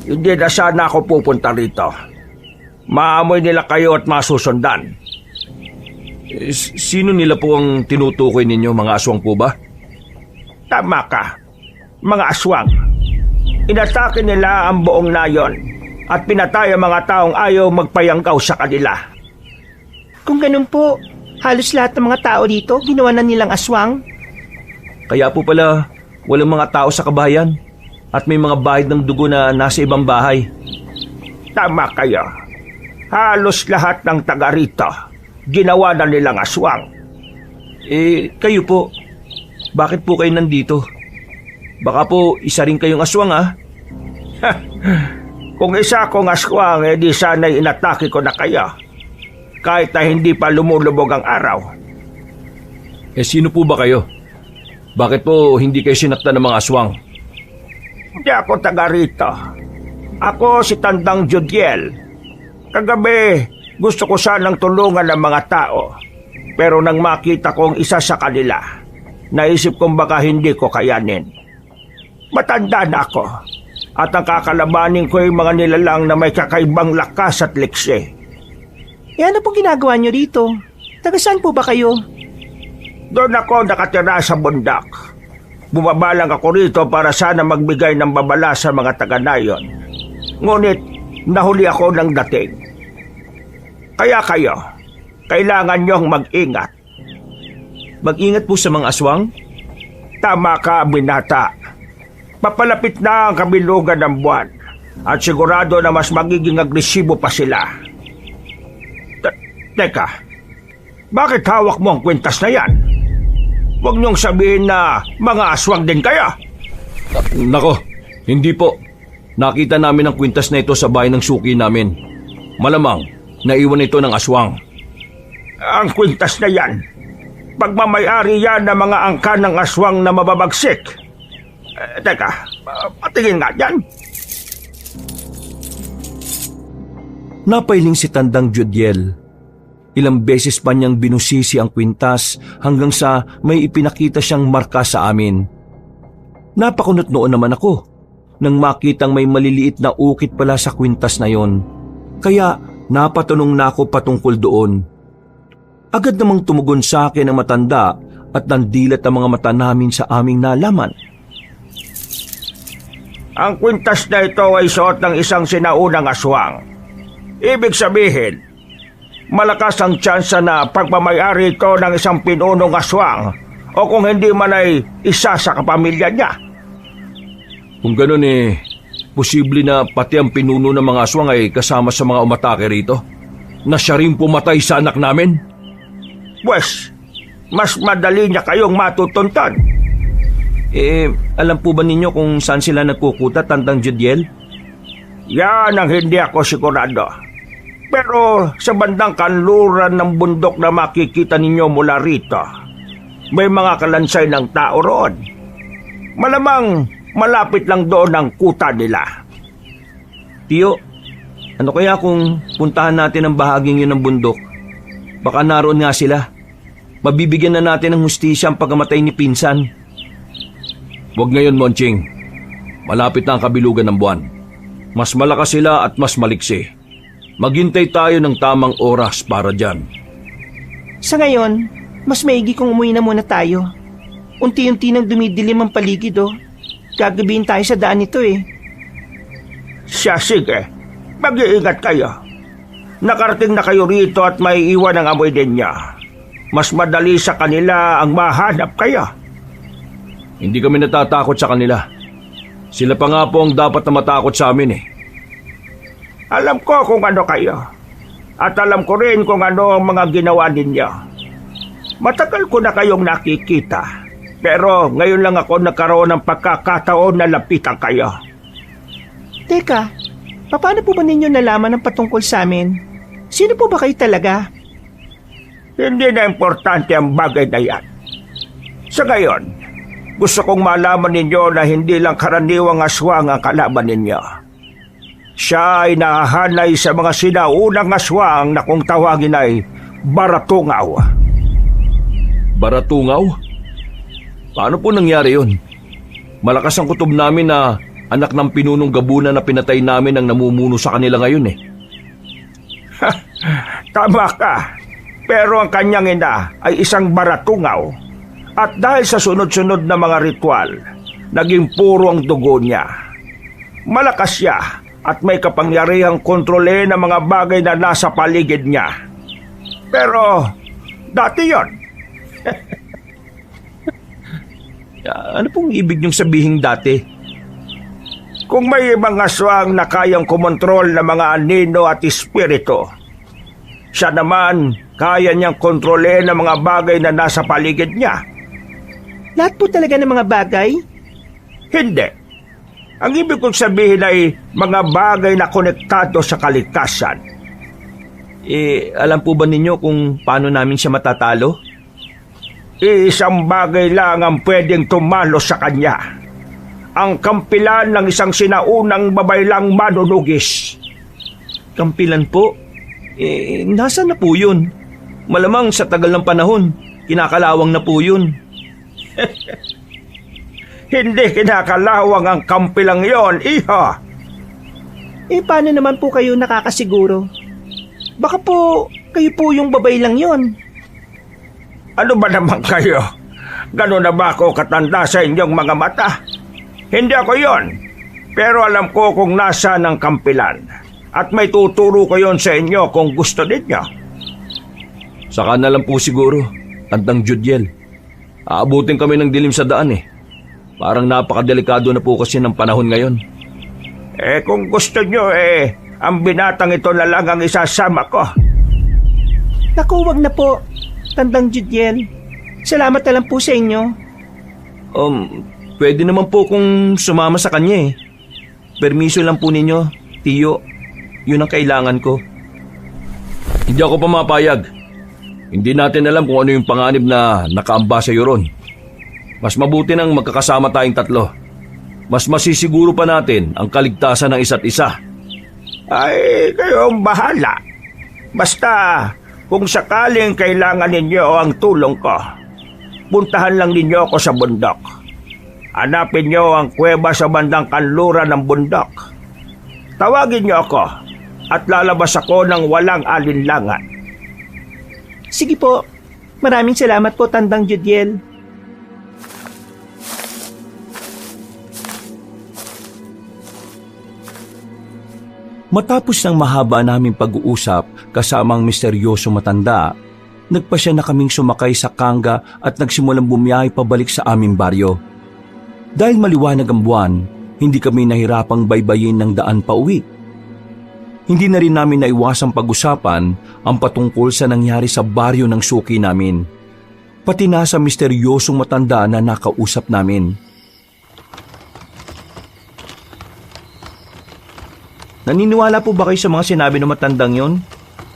Hindi na sana ako pupunta rito. Maamoy nila kayo at masusundan. Sino nila po ang tinutukoy ninyo, mga aswang po ba?
Tama ka, mga aswang. Inatake nila ang buong nayon at pinatay ang mga taong ayaw magpayanggaw sa kanila.
Kung ganun po, Halos lahat ng mga tao dito ginawa na nilang aswang.
Kaya po pala walang mga tao sa kabahayan at may mga bahid ng dugo na nasa ibang bahay.
Tama kayo. Halos lahat ng taga rito ginawa na nilang aswang.
Kayo po, bakit po kayo nandito? Baka po isa rin kayong aswang
Kung isa akong aswang, di sana'y inatake ko na kayo. Kahit na hindi pa lumulubog ang araw.
Sino po ba kayo? Bakit po hindi kayo sinaktan ng mga aswang?
Hindi ako taga rito. Ako si Tandang Judiel. Kagabi, gusto ko sanang tulungan ng mga tao. Pero nang makita kong isa sa kanila, naisip kong baka hindi ko kayanin. Matanda na ako. At ang kakalabanin ko ay mga nilalang na may kakaibang lakas at liksi.
Ano pong ginagawa niyo rito? Taga saan po ba kayo?
Doon ako nakatira sa bundak. Bumaba lang ako rito para sana magbigay ng babala sa mga taga-nayon. Ngunit nahuli ako ng dating. Kaya kayo, kailangan niyong mag-ingat.
Mag-ingat po sa mga aswang?
Tama ka, binata. Papalapit na ang kabilugan ng buwan at sigurado na mas magiging agresibo pa sila. Teka, bakit hawak mo ang kwintas na yan? Huwag niyong sabihin na mga aswang din kaya.
Nako, hindi po. Nakita namin ang kwintas na ito sa bahay ng suki namin. Malamang, naiwan ito ng aswang.
Ang kwintas na yan, pagmamayari yan ng mga angka ng aswang na mababagsik. Teka, patingin nga dyan.
Napailing si Tandang Judiel. Ilang beses pa niyang binusisi ang kwintas hanggang sa may ipinakita siyang marka sa amin. Napakunot noon naman ako nang makitang may maliliit na ukit pala sa kwintas na yon. Kaya napatanong na ako patungkol doon. Agad namang tumugon sa akin ang matanda at nandilat ang mga mata namin sa aming nalaman.
Ang kwintas na ito ay suot ng isang sinaunang aswang. Ibig sabihin, malakas ang tsansa na pagmamayari ito ng isang pinunong aswang o kung hindi man ay isa sa kapamilya niya.
Kung ganun posible na pati ang pinuno ng mga aswang ay kasama sa mga umatake rito? Na siya rin pumatay sa anak namin?
Pwes, mas madali niya kayong matutuntan.
Alam po ba ninyo kung saan sila nagkukuta, Tandang Judiel?
Yan ang hindi ako sigurado. Pero sa bandang kanluran ng bundok na makikita ninyo mula rito, may mga kalansay ng tao roon. Malamang malapit lang doon ang kuta nila.
Tiyo, ano kaya kung puntahan natin ang bahaging yun ng bundok? Baka naroon nga sila. Mabibigyan na natin ng hustisya ang pagkamatay ni Pinsan. Huwag ngayon, Monching. Malapit na ang kabilugan ng buwan. Mas malakas sila at mas maliksi. Maghintay tayo ng tamang oras para dyan.
Sa ngayon, mas maigi kung umuwi na muna tayo. Unti-unti nang dumidilim ang paligid Gagabihin tayo sa daan nito
Siya, sige. Mag-iingat kayo. Nakarating na kayo rito at may iwan ang amoy din niya. Mas madali sa kanila ang mahanap kayo.
Hindi kami natatakot sa kanila. Sila pa nga po ang dapat na matakot sa amin
Alam ko kung ano kayo. At alam ko rin kung ano ang mga ginawa ninyo. Matagal ko na kayong nakikita. Pero ngayon lang ako nagkaroon ng pagkakataon na lapitan kayo.
Teka, paano po ba ninyo nalaman ang patungkol sa amin? Sino po ba kayo talaga?
Hindi na importante ang bagay na yan. Sa ngayon, gusto kong malaman ninyo na hindi lang karaniwang aswang ang kalaban ninyo. Siya ay nahahanay sa mga sinaunang aswang na kung tawagin ay Baratungaw.
Baratungaw? Paano po nangyari yun? Malakas ang kutob namin na anak ng pinunong gabunan na pinatay namin ang namumuno sa kanila ngayon
Tama ka. Pero ang kanyang ina ay isang Baratungaw. At dahil sa sunod-sunod na mga ritual, naging puro ang dugo niya. Malakas siya at may kapangyarihang kontrole ng mga bagay na nasa paligid niya. Pero Dati yon.
Ano pong ibig niyong sabihin dati?
Kung may mga aswang na kayang kumontrol ng mga anino at espiritu, siya naman kaya niyang kontrolin ang mga bagay na nasa paligid niya.
Lahat po talaga ng mga bagay?
Hindi. Ang ibig kong sabihin ay mga bagay na konektado sa kaligtasan.
Alam po ba ninyo kung paano namin siya matatalo?
Isang bagay lang ang pwedeng tumalo sa kanya. Ang kampilan ng isang sinaunang babaylang manunugis.
Kampilan po? Nasaan na po yun? Malamang sa tagal ng panahon, kinakalawang na po yun.
Hindi kinakalawang ang kampilang yon, iha.
Paano naman po kayo nakakasiguro? Baka po, kayo po yung babay lang yon.
Ano ba naman kayo? Gano'n na ba ako katanda sa inyong mga mata? Hindi ako yon. Pero alam ko kung nasaan ang kampilan. At may tuturo ko yon sa inyo kung gusto ninyo.
Saka na lang po siguro, Tandang Judiel. Aabutin kami ng dilim sa daan eh. Parang napakadelikado na po kasi ng panahon ngayon.
Kung gusto nyo ang binatang ito na lang ang isasama ko.
Naku, wag na po. Tandang Judiel. Salamat na lang po sa inyo.
Pwede naman po kung sumama sa kanya eh. Permiso lang po ninyo, Tiyo. Yun ang kailangan ko. Hindi ako pumapayag. Hindi natin alam kung ano yung panganib na nakaamba sa iyo ron. Mas mabuti nang magkakasama tayong tatlo. Mas masisiguro pa natin ang kaligtasan ng isa't isa.
Ay, kayong bahala. Basta, kung sakaling kailangan ninyo ang tulong ko, puntahan lang ninyo ako sa bundok. Hanapin nyo ang kuweba sa bandang kanluran ng bundok. Tawagin nyo ako at lalabas ako ng walang alinlangan.
Sige po. Maraming salamat po, Tandang Judiel.
Matapos ng mahaba naming pag-uusap kasama ang misteryosong matanda, nagpasya na kaming sumakay sa kangga at nagsimulang bumiyahe pabalik sa aming baryo. Dahil maliwanag ang buwan, hindi kami nahirapang baybayin ng daan pa uwi. Hindi na rin namin naiwasang pag-usapan ang patungkol sa nangyari sa baryo ng suki namin, pati na sa misteryosong matanda na nakausap namin. Naniniwala po ba kayo sa mga sinabi ng matandang yon?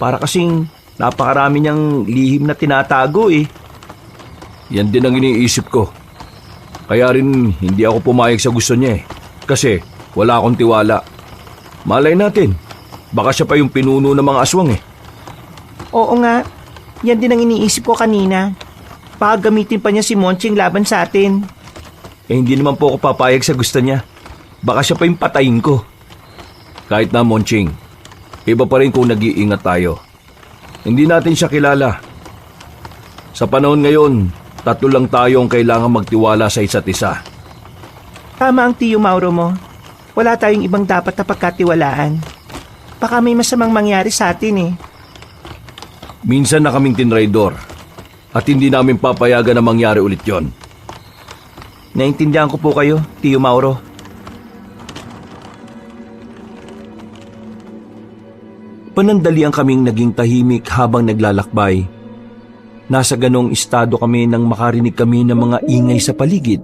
Para kasing napakarami niyang lihim na tinatago eh.
Yan din ang iniisip ko. Kaya rin hindi ako pumayag sa gusto niya eh. Kasi wala akong tiwala. Malay natin, baka siya pa yung pinuno ng mga aswang eh.
Oo nga. Yan din ang iniisip ko kanina. Baka gamitin pa niya si Monching laban sa atin.
Hindi naman po ako papayag sa gusto niya. Baka siya pa yung patayin ko. Kahit na, Monching, iba pa rin kung nag-iingat tayo. Hindi natin siya kilala. Sa panahon ngayon, tatlo lang tayo ang kailangan magtiwala sa isa't isa.
Tama ang Tiyo Mauro mo. Wala tayong ibang dapat na pagkatiwalaan. Baka may masamang mangyari sa atin eh.
Minsan na kaming tinraidor at hindi namin papayagan na mangyari ulit yon.
Naintindihan ko po kayo, Tiyo Mauro.
Panandalian kaming naging tahimik habang naglalakbay. Nasa ganong estado kami nang makarinig kami ng mga ingay sa paligid.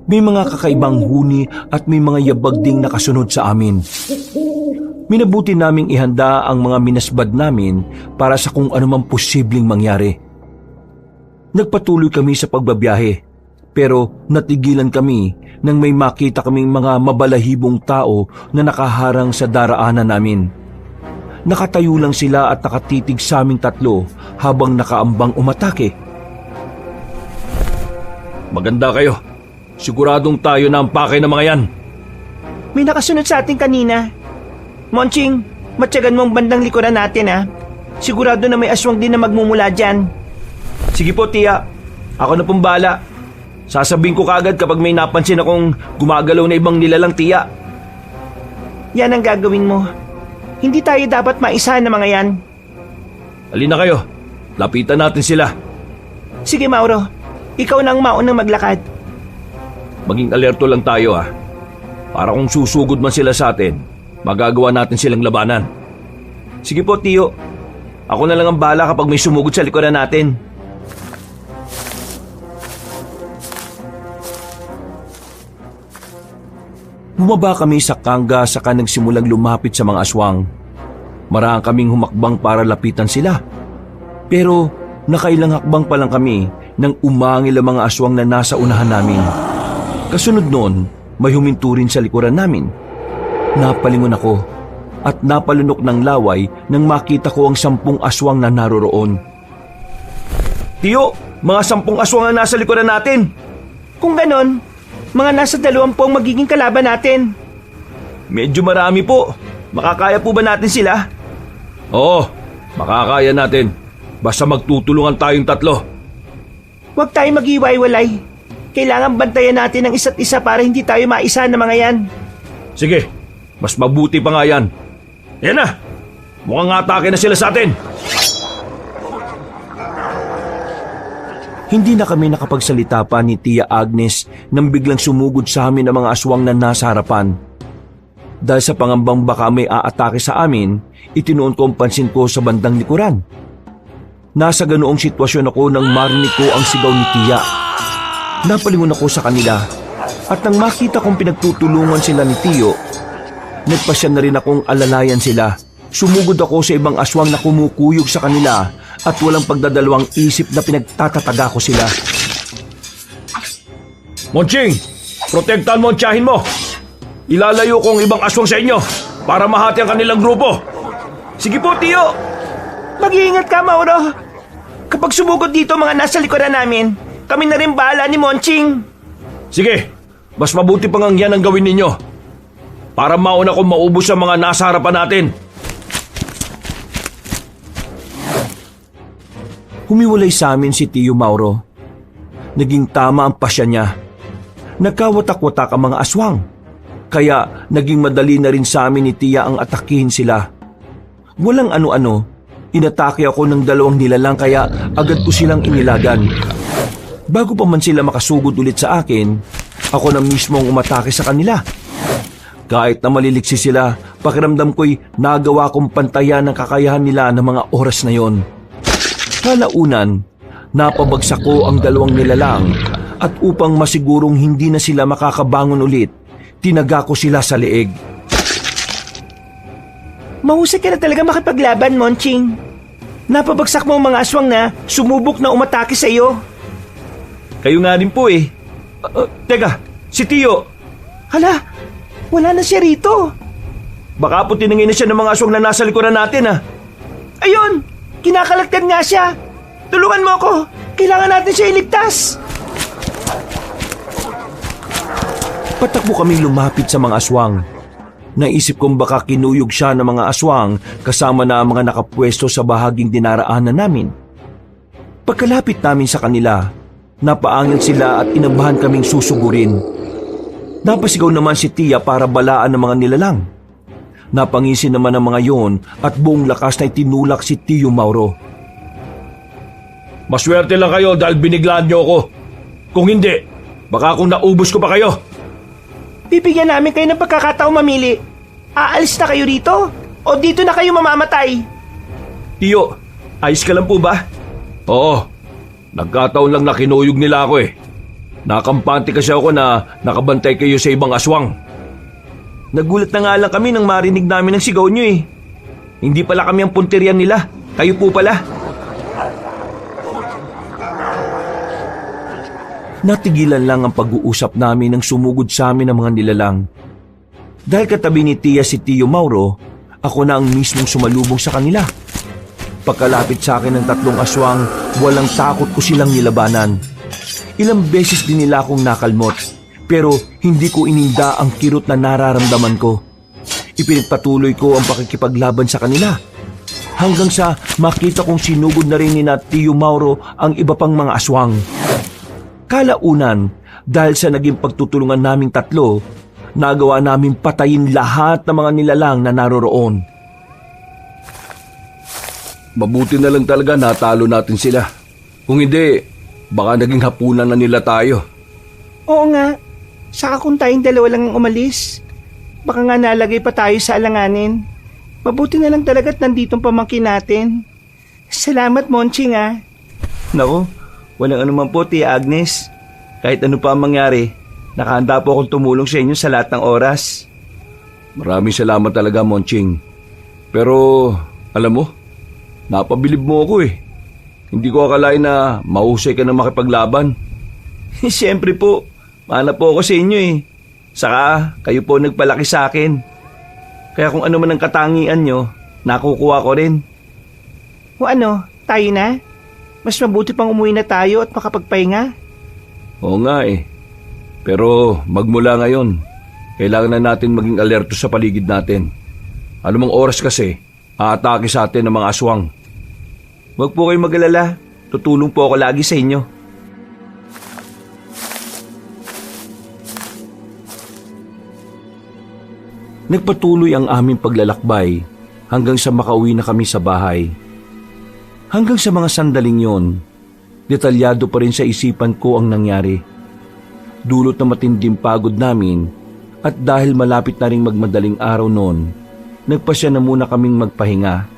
May mga kakaibang huni at may mga yabag ding nakasunod sa amin. Minabuti naming ihanda ang mga minasbad namin para sa kung anumang posibleng mangyari. Nagpatuloy kami sa pagbabiyahe, pero natigilan kami nang may makita kaming mga mabalahibong tao na nakaharang sa daraanan namin. Nakatayo lang sila at nakatitig sa aming tatlo habang nakaambang umatake.
Maganda kayo. Siguradong tayo na ang pakay ng mga yan.
May nakasunod sa atin kanina. Monching, matyagan mo ang bandang likuran natin ha. Sigurado na may aswang din na magmumula dyan.
Sige po, Tia. Ako na pong bala. Sasabihin ko kagad kapag may napansin akong gumagalaw na ibang nilalang, Tia.
Yan ang gagawin mo. Hindi tayo dapat maisahan ng mga yan.
Halina kayo. lapitan natin sila.
Sige, Mauro. Ikaw na ang maunang maglakad.
Maging alerto lang tayo ha. Para kung susugod man sila sa atin, magagawa natin silang labanan.
Sige po, Tiyo. Ako na lang ang bahala kapag may sumugod sa likuran natin.
Bumaba kami sa kangga saka nagsimulang lumapit sa mga aswang. Maraan kaming humakbang para lapitan sila. Pero nakailang hakbang pa lang kami nang umangil ang mga aswang na nasa unahan namin. Kasunod noon, may huminto rin sa likuran namin. Napalingon ako at napalunok ng laway nang makita ko ang 10 aswang na naroroon.
Tiyo, mga 10 aswang na nasa likuran natin. Kung ganon, mga nasa 20 ang magiging kalaban natin. Medyo marami po. Makakaya po ba natin sila?
Oo, makakaya natin. Basta magtutulungan tayong 3.
Huwag tayo mag-iwaiwalay. Kailangan bantayan natin ang isa't isa para hindi tayo maisa na mga yan.
Sige, mas mabuti pa nga yan. Yan na! Mukhang atake na sila sa atin.
Hindi na kami nakapagsalita pa ni Tia Agnes nang biglang sumugod sa amin ang mga aswang na nasa harapan. Dahil sa pangambang baka may aatake sa amin, itinuon ko ang pansin ko sa bandang likuran. Nasa ganoong sitwasyon ako nang marinig ko ang sigaw ni Tia. Napalingon ako sa kanila at nang makita kong pinagtutulungan sila ni Tiyo, nagpasya na rin akong alalayan sila. Sumugod ako sa ibang aswang na kumukuyog sa kanila at walang pagdadalawang isip na pinagtatataga ko sila.
Monching, protektahan mo ang tiyahin mo. Ilalayo ko ang ibang aswang sa inyo para mahati ang kanilang grupo.
Sige po, Tiyo. Mag-iingat ka, Mauro. Kapag sumugod dito mga nasa likuran namin, kami na rin bahala ni Monching.
Sige, mas mabuti pang ang yan ang gawin ninyo para mauna kong maubos ang mga nasa harapan natin.
Humiwalay sa amin si Tiyo Mauro. Naging tama ang pasya niya. Nagkawatak-watak ang mga aswang. Kaya naging madali na rin sa amin ni Tia ang atakihin sila. Walang ano-ano, inatake ako ng 2 nilalang kaya agad ko silang inilagan. Bago pa man sila makasugod ulit sa akin, ako na mismo ang umatake sa kanila. Kahit na maliliksi sila, pakiramdam ko'y nagawa kong pantayan ng kakayahan nila ng mga oras na yon. Kalaunan, napabagsak ko ang 2 nilalang at upang masigurong hindi na sila makakabangon ulit, tinaga ko sila sa leeg.
Mahusay ka na talaga makipaglaban, Monching. Napabagsak mo ang mga aswang na sumubok na umatake sa iyo. Kayo nga rin po eh. Teka, si Tiyo. Hala, wala na siya rito. Baka po tinangin na siya ng mga aswang na nasa likuran natin ah. Ayun! Kinakalagkan nga siya. Tulungan mo ako. Kailangan natin siya iligtas.
Patakbo kaming lumapit sa mga aswang. Naisip kong baka kinuyog siya ng mga aswang kasama na ang mga nakapwesto sa bahaging dinaraanan namin. Pagkalapit namin sa kanila, napaangil sila at inabahan kaming susugurin. Napasigaw naman si Tia para balaan ng mga nilalang. Napangisin naman ang mga yon at buong lakas na itinulak si Tiyo Mauro.
Maswerte lang kayo dahil biniglaan niyo ako. Kung hindi, baka kung naubos ko pa kayo.
Bibigyan namin kayo ng pagkakataong mamili. Aalis na kayo rito o dito na kayo mamamatay?
Tiyo, ayos ka lang po ba? Oo, nagkataon lang na kinuyog nila ako eh. Nakampante kasi ako na nakabantay kayo sa ibang aswang.
Nagulat na nga lang kami nang marinig namin ang sigaw nyo eh. Hindi pala kami ang punterian nila. Kayo po pala.
Natigilan lang ang pag-uusap namin nang sumugod sa amin ang mga nilalang. Dahil katabi ni Tia si Tiyo Mauro, ako na ang mismong sumalubong sa kanila. Pagkalapit sa akin ng 3 aswang, walang takot ko silang nilabanan. Ilang beses din nila akong nakalmot, pero hindi ko ininda ang kirot na nararamdaman ko. Ipinagpatuloy ko ang pakikipaglaban sa kanila. Hanggang sa makita kong sinugod na rin ni Tiyo Mauro ang iba pang mga aswang. Kalaunan, dahil sa naging pagtutulungan naming 3, nagawa namin patayin lahat ng mga nilalang na naroroon.
Mabuti na lang talaga natalo natin sila. Kung hindi, baka naging hapunan na nila tayo.
Oo nga. Saka kung tayong dalawa lang ang umalis, baka nga nalagay pa tayo sa alanganin. Mabuti na lang talaga at nanditong pamangkin natin. Salamat, Monching ah. Nako, walang anuman po, Tia Agnes. Kahit ano pa ang mangyari, nakahanda po akong tumulong sa inyo sa lahat ng oras.
Maraming salamat talaga, Monching. Pero, alam mo, napabilib mo ako eh. Hindi ko akalain na mahusay ka na makipaglaban.
Siyempre po, mana po ako sa inyo eh. Saka, kayo po nagpalaki sa akin. Kaya kung ano man ang katangian nyo, nakukuha ko rin. O ano, tayo na? Mas mabuti pang umuwi na tayo at makapagpahinga.
Oo nga eh. Pero magmula ngayon, kailangan na natin maging alerto sa paligid natin. Anumang oras kasi, aatake sa atin ng mga aswang.
Huwag po kayong mag-alala. Tutulong po ako lagi sa inyo.
Nagpatuloy ang aming paglalakbay hanggang sa makauwi na kami sa bahay. Hanggang sa mga sandaling yon, detalyado pa rin sa isipan ko ang nangyari. Dulot na matinding pagod namin at dahil malapit na ring magmadaling araw noon, nagpasya na muna kaming magpahinga.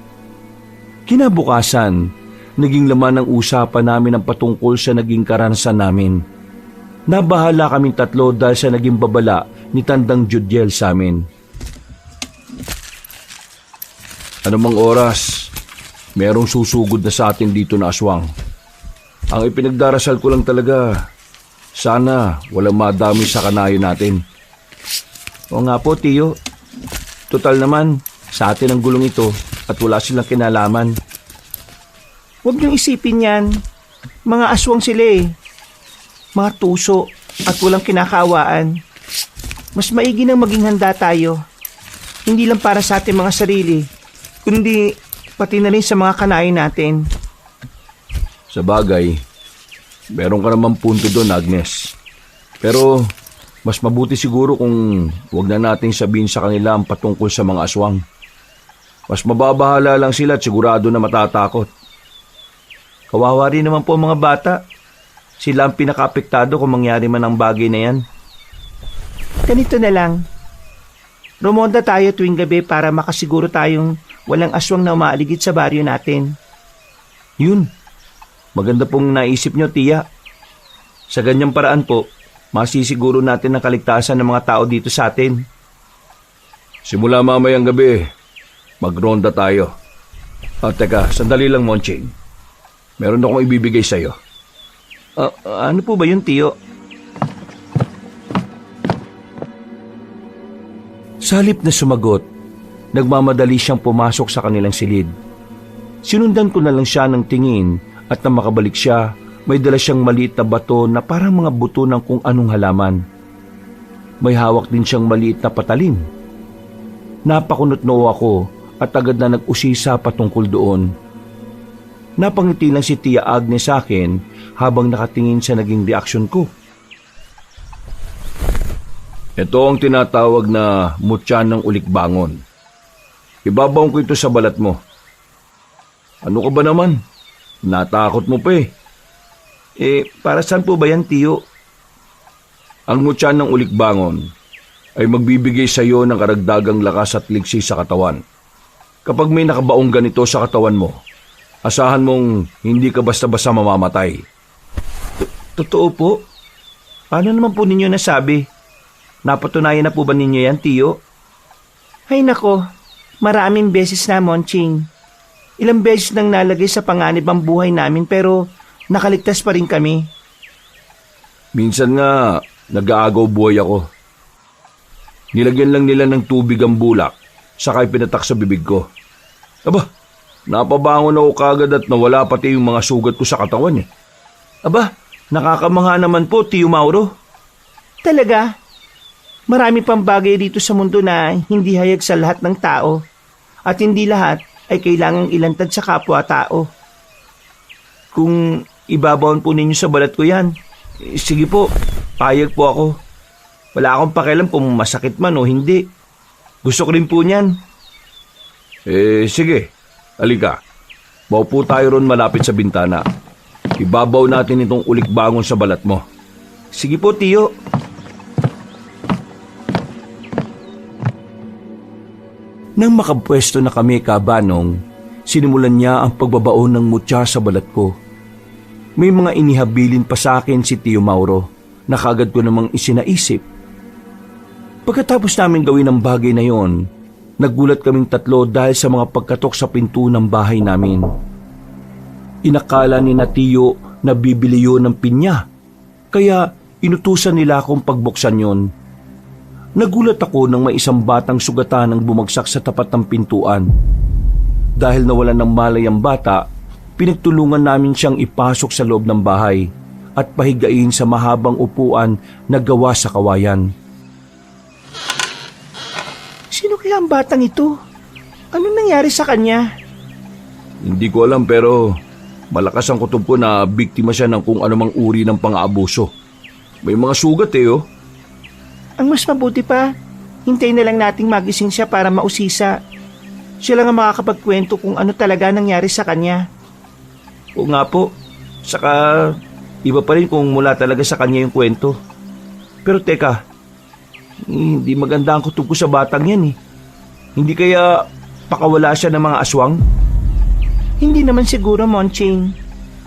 Kinabukasan, naging laman ng usapan namin ang patungkol sa naging karanasan namin. Nabahala kaming tatlo dahil sa naging babala ni Tandang Judiel sa amin.
Anumang oras, merong susugod na sa atin dito na aswang. Ang ipinagdarasal ko lang talaga, sana walang madami sa kanayo natin.
O nga po, Tiyo. Total naman, sa atin ang gulong ito at wala silang kinalaman. Huwag niyong isipin yan. Mga aswang sila eh. Mga tuso at walang kinakaawaan. Mas maigi nang maging handa tayo. Hindi lang para sa ating mga sarili, kundi pati na rin sa mga kanayo natin.
Sa bagay, meron ka naman punto doon, Agnes. Pero mas mabuti siguro kung wag na nating sabihin sa kanila ang patungkol sa mga aswang. Mas mababahala lang sila at sigurado na matatakot.
Kawawa rin naman po ang mga bata. Sila ang pinaka-apektado kung mangyari man ang bagay na yan. Ganito na lang. Rumonda tayo tuwing gabi para makasiguro tayong walang aswang na umaaligid sa baryo natin.
Yun, maganda pong naisip nyo, Tia. Sa ganyang paraan po, masisiguro natin ang kaligtasan ng mga tao dito sa atin.
Simula mamayang gabi, magronda tayo. Teka, sandali lang, Monching. Meron akong ibibigay sa'yo.
Ano po ba yun, Tiyo?
Sa halip na sumagot, nagmamadali siyang pumasok sa kanilang silid. Sinundan ko na lang siya ng tingin at nang makabalik siya, may dala siyang maliit na bato na parang mga buto ng kung anong halaman. May hawak din siyang maliit na patalim. Napakunot-noo ako at agad na nag-usisa patungkol doon. Napangiti lang si Tia Agnes sa akin habang nakatingin sa naging reaksyon ko.
Ito ang tinatawag na mutyan ng ulikbangon. Ibabaon ko ito sa balat mo. Ano ka ba naman? Natakot mo pa eh.
Para saan po ba yan, Tiyo?
Ang mutyan ng ulikbangon ay magbibigay sa iyo ng karagdagang lakas at ligsi sa katawan. Kapag may nakabaong ganito sa katawan mo, asahan mong hindi ka basta-basta mamamatay.
Totoo po? Paano naman po ninyo nasabi? Napatunayan na po ba ninyo yan, Tiyo? Ay nako, maraming beses na, Monching. Ilang beses nang nalagay sa panganib ang buhay namin pero nakaligtas pa rin kami.
Minsan nga, nag-aagaw buhay ako. Nilagyan lang nila ng tubig ang bulak, saka ipinatak sa bibig ko. Aba, napabangon ako kagad at nawala pati yung mga sugat ko sa katawan eh.
Aba, nakakamangha naman po, Tiyo Mauro. Talaga? Marami pang bagay dito sa mundo na hindi hayag sa lahat ng tao at hindi lahat ay kailangang ilantad sa kapwa-tao. Kung ibabaon po ninyo sa balat ko yan, sige po, payag po ako. Wala akong pakialam kung masakit man o hindi. Gusto ko rin po niyan.
Sige, halika. Maupo tayo ron malapit sa bintana. Ibabaw natin itong ulik-bangon sa balat mo.
Sige po, tiyo.
Nang makapwesto na kami kabanong, sinimulan niya ang pagbabaon ng mutya sa balat ko. May mga inihabilin pa sa akin si Tio Mauro na kaagad ko namang isinaisip. Pagkatapos namin gawin ang bagay na yon, nagulat kaming tatlo dahil sa mga pagkatok sa pinto ng bahay namin. Inakala ni na Tio na bibili yun ng pinya, kaya inutusan nila akong pagbuksan yon. Nagulat ako nang may isang batang sugatan ang bumagsak sa tapat ng pintuan. Dahil nawalan ng malay ang bata, pinagtulungan namin siyang ipasok sa loob ng bahay at pahigain sa mahabang upuan na gawa sa kawayan.
Sino kaya ang batang ito? Ano nangyari sa kanya?
Hindi ko alam pero malakas ang kutob ko na biktima siya ng kung anumang uri ng pang-aabuso. May mga sugat oh.
Ang mas mabuti pa, hintayin na lang nating magising siya para mausisa. Siya lang ang makakapagkwento kung ano talaga nangyari sa kanya.
O nga po, saka iba pa rin kung mula talaga sa kanya yung kwento. Pero teka, hindi maganda ang kutob ko sa batang yan eh. Hindi kaya pakawala siya ng mga aswang?
Hindi naman siguro, Monching.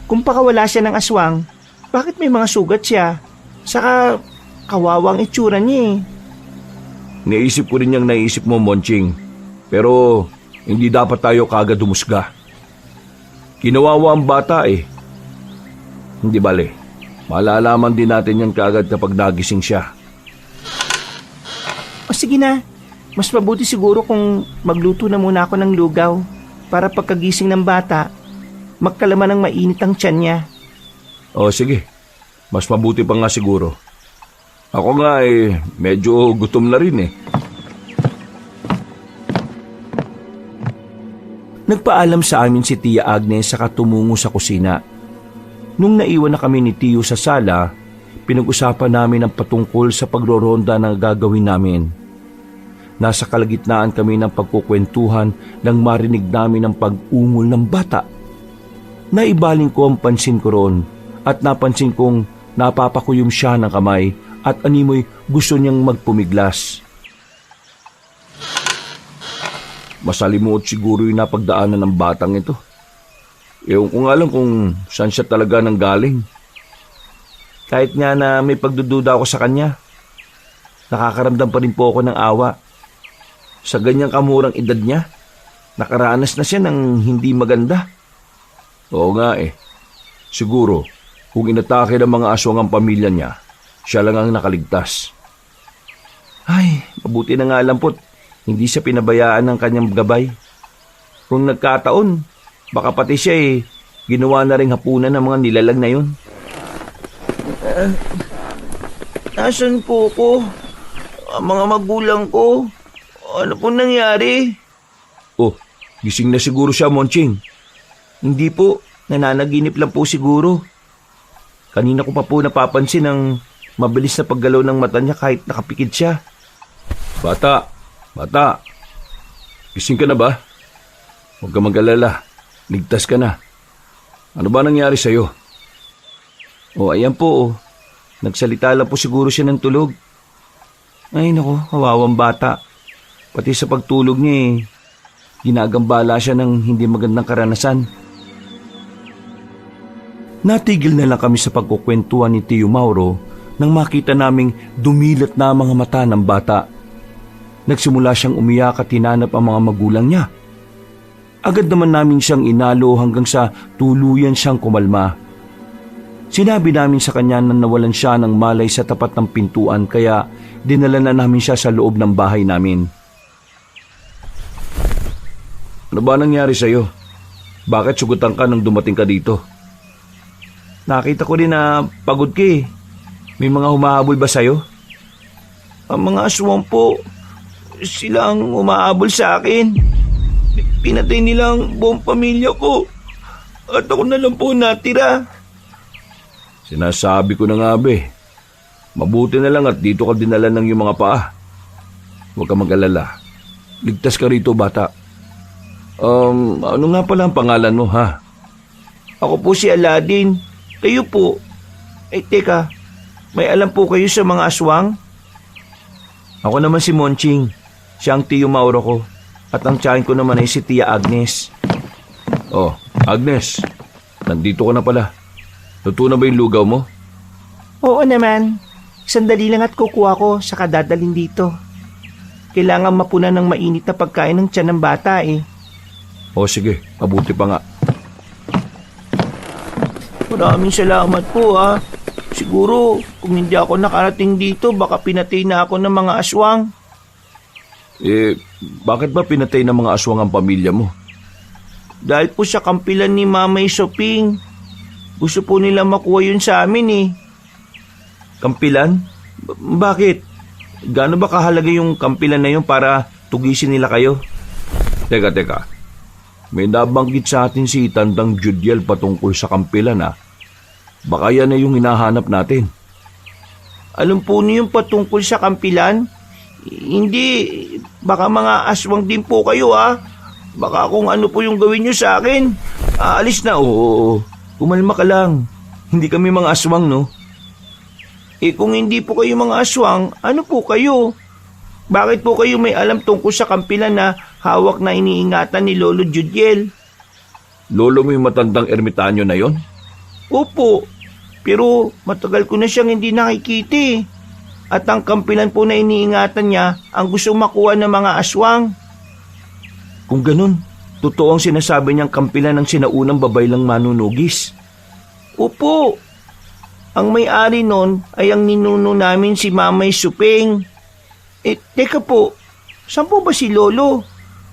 Kung pakawala siya ng aswang, bakit may mga sugat siya? Saka kawawang itsura niya eh.
Naisip ko rin yung naisip mo, Monching. Pero hindi dapat tayo kaagad humusga. Kinawawa ang bata eh. Hindi bale, malalaman din natin yan kaagad kapag nagising siya.
O sige na, mas mabuti siguro kung magluto na muna ako ng lugaw para pagkagising ng bata, magkalaman ng mainit ang tiyan niya.
O sige, mas mabuti pa nga siguro. Ako nga medyo gutom na rin eh.
Nagpaalam sa amin si Tia Agnes saka tumungo sa kusina. Nung naiwan na kami ni Tio sa sala, pinag-usapan namin ang patungkol sa pagroronda na gagawin namin. Nasa kalagitnaan kami ng pagkukwentuhan nang marinig namin ang pag-ungol ng bata. Naibaling ko ang pansin ko ron at napansin kong napapakuyom siya ng kamay at animoy gusto niyang magpumiglas. Masalimuot siguro yung napagdaanan ng batang ito. Ewan ko nga lang kung saan siya talaga nanggaling. Kahit nga na may pagdududa ako sa kanya, nakakaramdam pa rin po ako ng awa. Sa ganyang kamurang edad niya, nakaranas na siya ng hindi maganda. Oo nga siguro kung inatake ng mga aswang ang pamilya niya, siya lang ang nakaligtas. Ay, mabuti na nga lang po't hindi siya pinabayaan ng kanyang gabay. Kung nagkataon, baka pati siya ginawa na rin hapunan ng mga nilalang na yun.
Nasaan po ko? Ang mga magulang ko? Ano po nangyari?
Oh, gising na siguro siya, Monching.
Hindi po, nananaginip lang po siguro. Kanina ko pa po napapansin ang mabilis na paggalaw ng mata niya kahit nakapikit siya.
Bata, gising ka na ba? Huwag ka mag-alala, ligtas ka na. Ano ba nangyari sa'yo?
Ayan po. Nagsalita lang po siguro siya ng tulog. Ay nako, kawawang bata. Pati sa pagtulog niya ginagambala siya ng hindi magandang karanasan.
Natigil na lang kami sa pagkukwentuhan ni Tio Mauro nang makita naming dumilat na mga mata ng bata. Nagsimula siyang umiyak at hinanap ang mga magulang niya. Agad naman namin siyang inalo hanggang sa tuluyan siyang kumalma. Sinabi namin sa kanya na nawalan siya ng malay sa tapat ng pintuan kaya dinala na namin siya sa loob ng bahay namin.
Ano ba nangyari sa'yo? Bakit sugutan ka nang dumating ka dito?
Nakita ko din na pagod ka May mga humahabol ba sa'yo? Ang mga aswang po. Sila ang umahabol sa akin. Pinatay nila ang buong pamilya ko. At ako na lang po natira.
Sinasabi ko na nga mabuti na lang at dito ka dinala ng iyong mga paa. Huwag ka mag-alala. Ligtas ka rito, bata. Ano nga pala ang pangalan mo, ha?
Ako po si Aladdin. Kayo po. Teka, may alam po kayo sa mga aswang?
Ako naman si Monching. Siya ang Tiyo Mauro ko. At ang tiyahin ko naman ay si Tia Agnes. Oh, Agnes. Nandito ka na pala. Luto na ba yung lugaw mo?
Oo naman. Sandali lang at kukuha ko sa kadadalhin dito. Kailangan mapunan ng mainit na pagkain ng tiyan ng bata eh.
O sige, mabuti pa nga.
Maraming salamat po ha. Siguro kung hindi ako nakarating dito baka pinatay na ako ng mga aswang.
Bakit ba pinatay ng mga aswang ang pamilya mo?
Dahil po sa kampilan ni Mamay Soping. Gusto po nila makuha yun sa amin eh.
Kampilan? Bakit? Gaano ba kahalaga yung kampilan na yun para tugisin nila kayo? Teka. May nabanggit sa atin si Tandang Judiel patungkol sa kampilan ha. Baka yan na yung hinahanap natin.
Alam po niyo yung patungkol sa kampilan? Hindi, baka mga aswang din po kayo ha. Baka kung ano po yung gawin niyo sa akin.
Aalis na, oo. Kumalma ka lang. Hindi kami mga aswang, no?
Kung hindi po kayo mga aswang, ano po kayo? Bakit po kayo may alam tungkol sa kampilan na hawak na iniingatan ni Lolo Judiel?
Lolo mo yung matandang ermitanyo na yon?
Opo, pero matagal ko na siyang hindi nakikita eh. At ang kampilan po na iniingatan niya ang gusto makuha ng mga aswang.
Kung ganun, totoo ang sinasabi niyang kampilan ng sinaunang babaylang manunugis.
Opo, ang may-ari nun ay ang ninuno namin si Mamay Suping. Teka po, saan po ba si Lolo?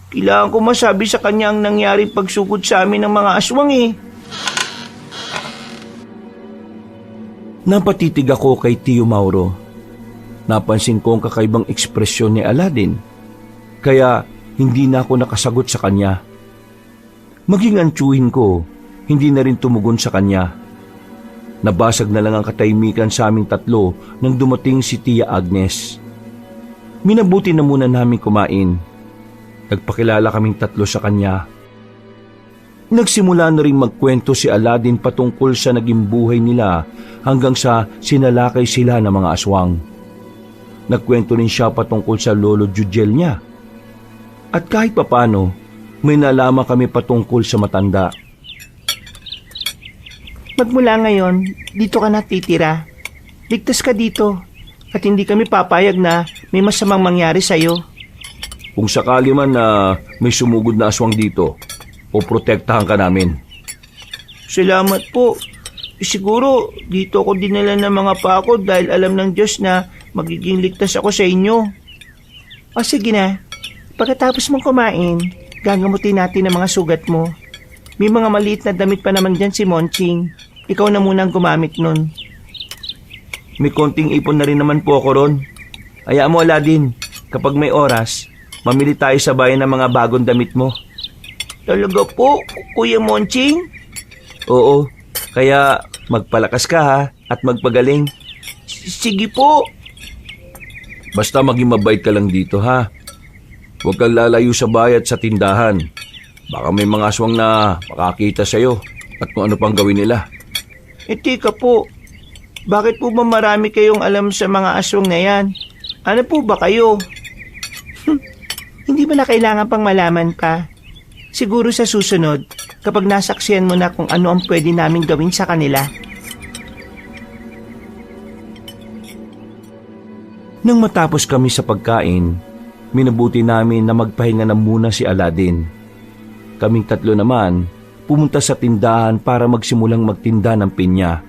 Kailangan ko masabi sa kanya ang nangyaring pagsugod sa amin ng mga aswang eh.
Napatitig ako kay Tiyo Mauro. Napansin ko ang kakaibang ekspresyon ni Aladdin. Kaya hindi na ako nakasagot sa kanya. Maging ang tiyuhin ko, hindi na rin tumugon sa kanya. Nabasag na lang ang katahimikan sa aming tatlo nang dumating si Tia Agnes. Minabuti na muna namin kumain. Nagpakilala kaming tatlo sa kanya. Nagsimula na rin magkwento si Aladdin patungkol sa naging buhay nila hanggang sa sinalakay sila ng mga aswang. Nagkwento rin siya patungkol sa Lolo Judiel niya. At kahit papano, may nalaman kami patungkol sa matanda.
Magmula ngayon, dito ka natitira. Ligtas ka dito at hindi kami papayag na may masamang mangyari sa'yo.
Kung sakali man na may sumugod na aswang dito, o protektahan ka namin.
Salamat po. Siguro dito ako dinala ng mga pako dahil alam ng Diyos na magiging ligtas ako sa inyo. O sige na, pagkatapos mong kumain, gagamutin natin ang mga sugat mo. May mga maliit na damit pa naman dyan si Monching. Ikaw na muna ang gumamit nun.
May konting ipon na rin naman po ako ron. Hayaan mo, Aladdin, kapag may oras, mamili tayo sa bayan ng mga bagong damit mo.
Talaga po, Kuya Monching?
Oo, kaya magpalakas ka ha at magpagaling.
Sige po.
Basta maging mabait ka lang dito ha. Huwag kang lalayo sa bayat sa tindahan. Baka may mga aswang na makakita sa'yo at kung ano pang gawin nila.
Teka po, bakit po ba marami kayong alam sa mga aswang na yan? Ano po ba kayo? Hindi ba na kailangan pang malaman pa? Siguro sa susunod, kapag nasaksihan mo na kung ano ang pwede namin gawin sa kanila.
Nang matapos kami sa pagkain, minabuti namin na magpahinga na muna si Aladdin. Kaming tatlo naman, pumunta sa tindahan para magsimulang magtinda ng pinya.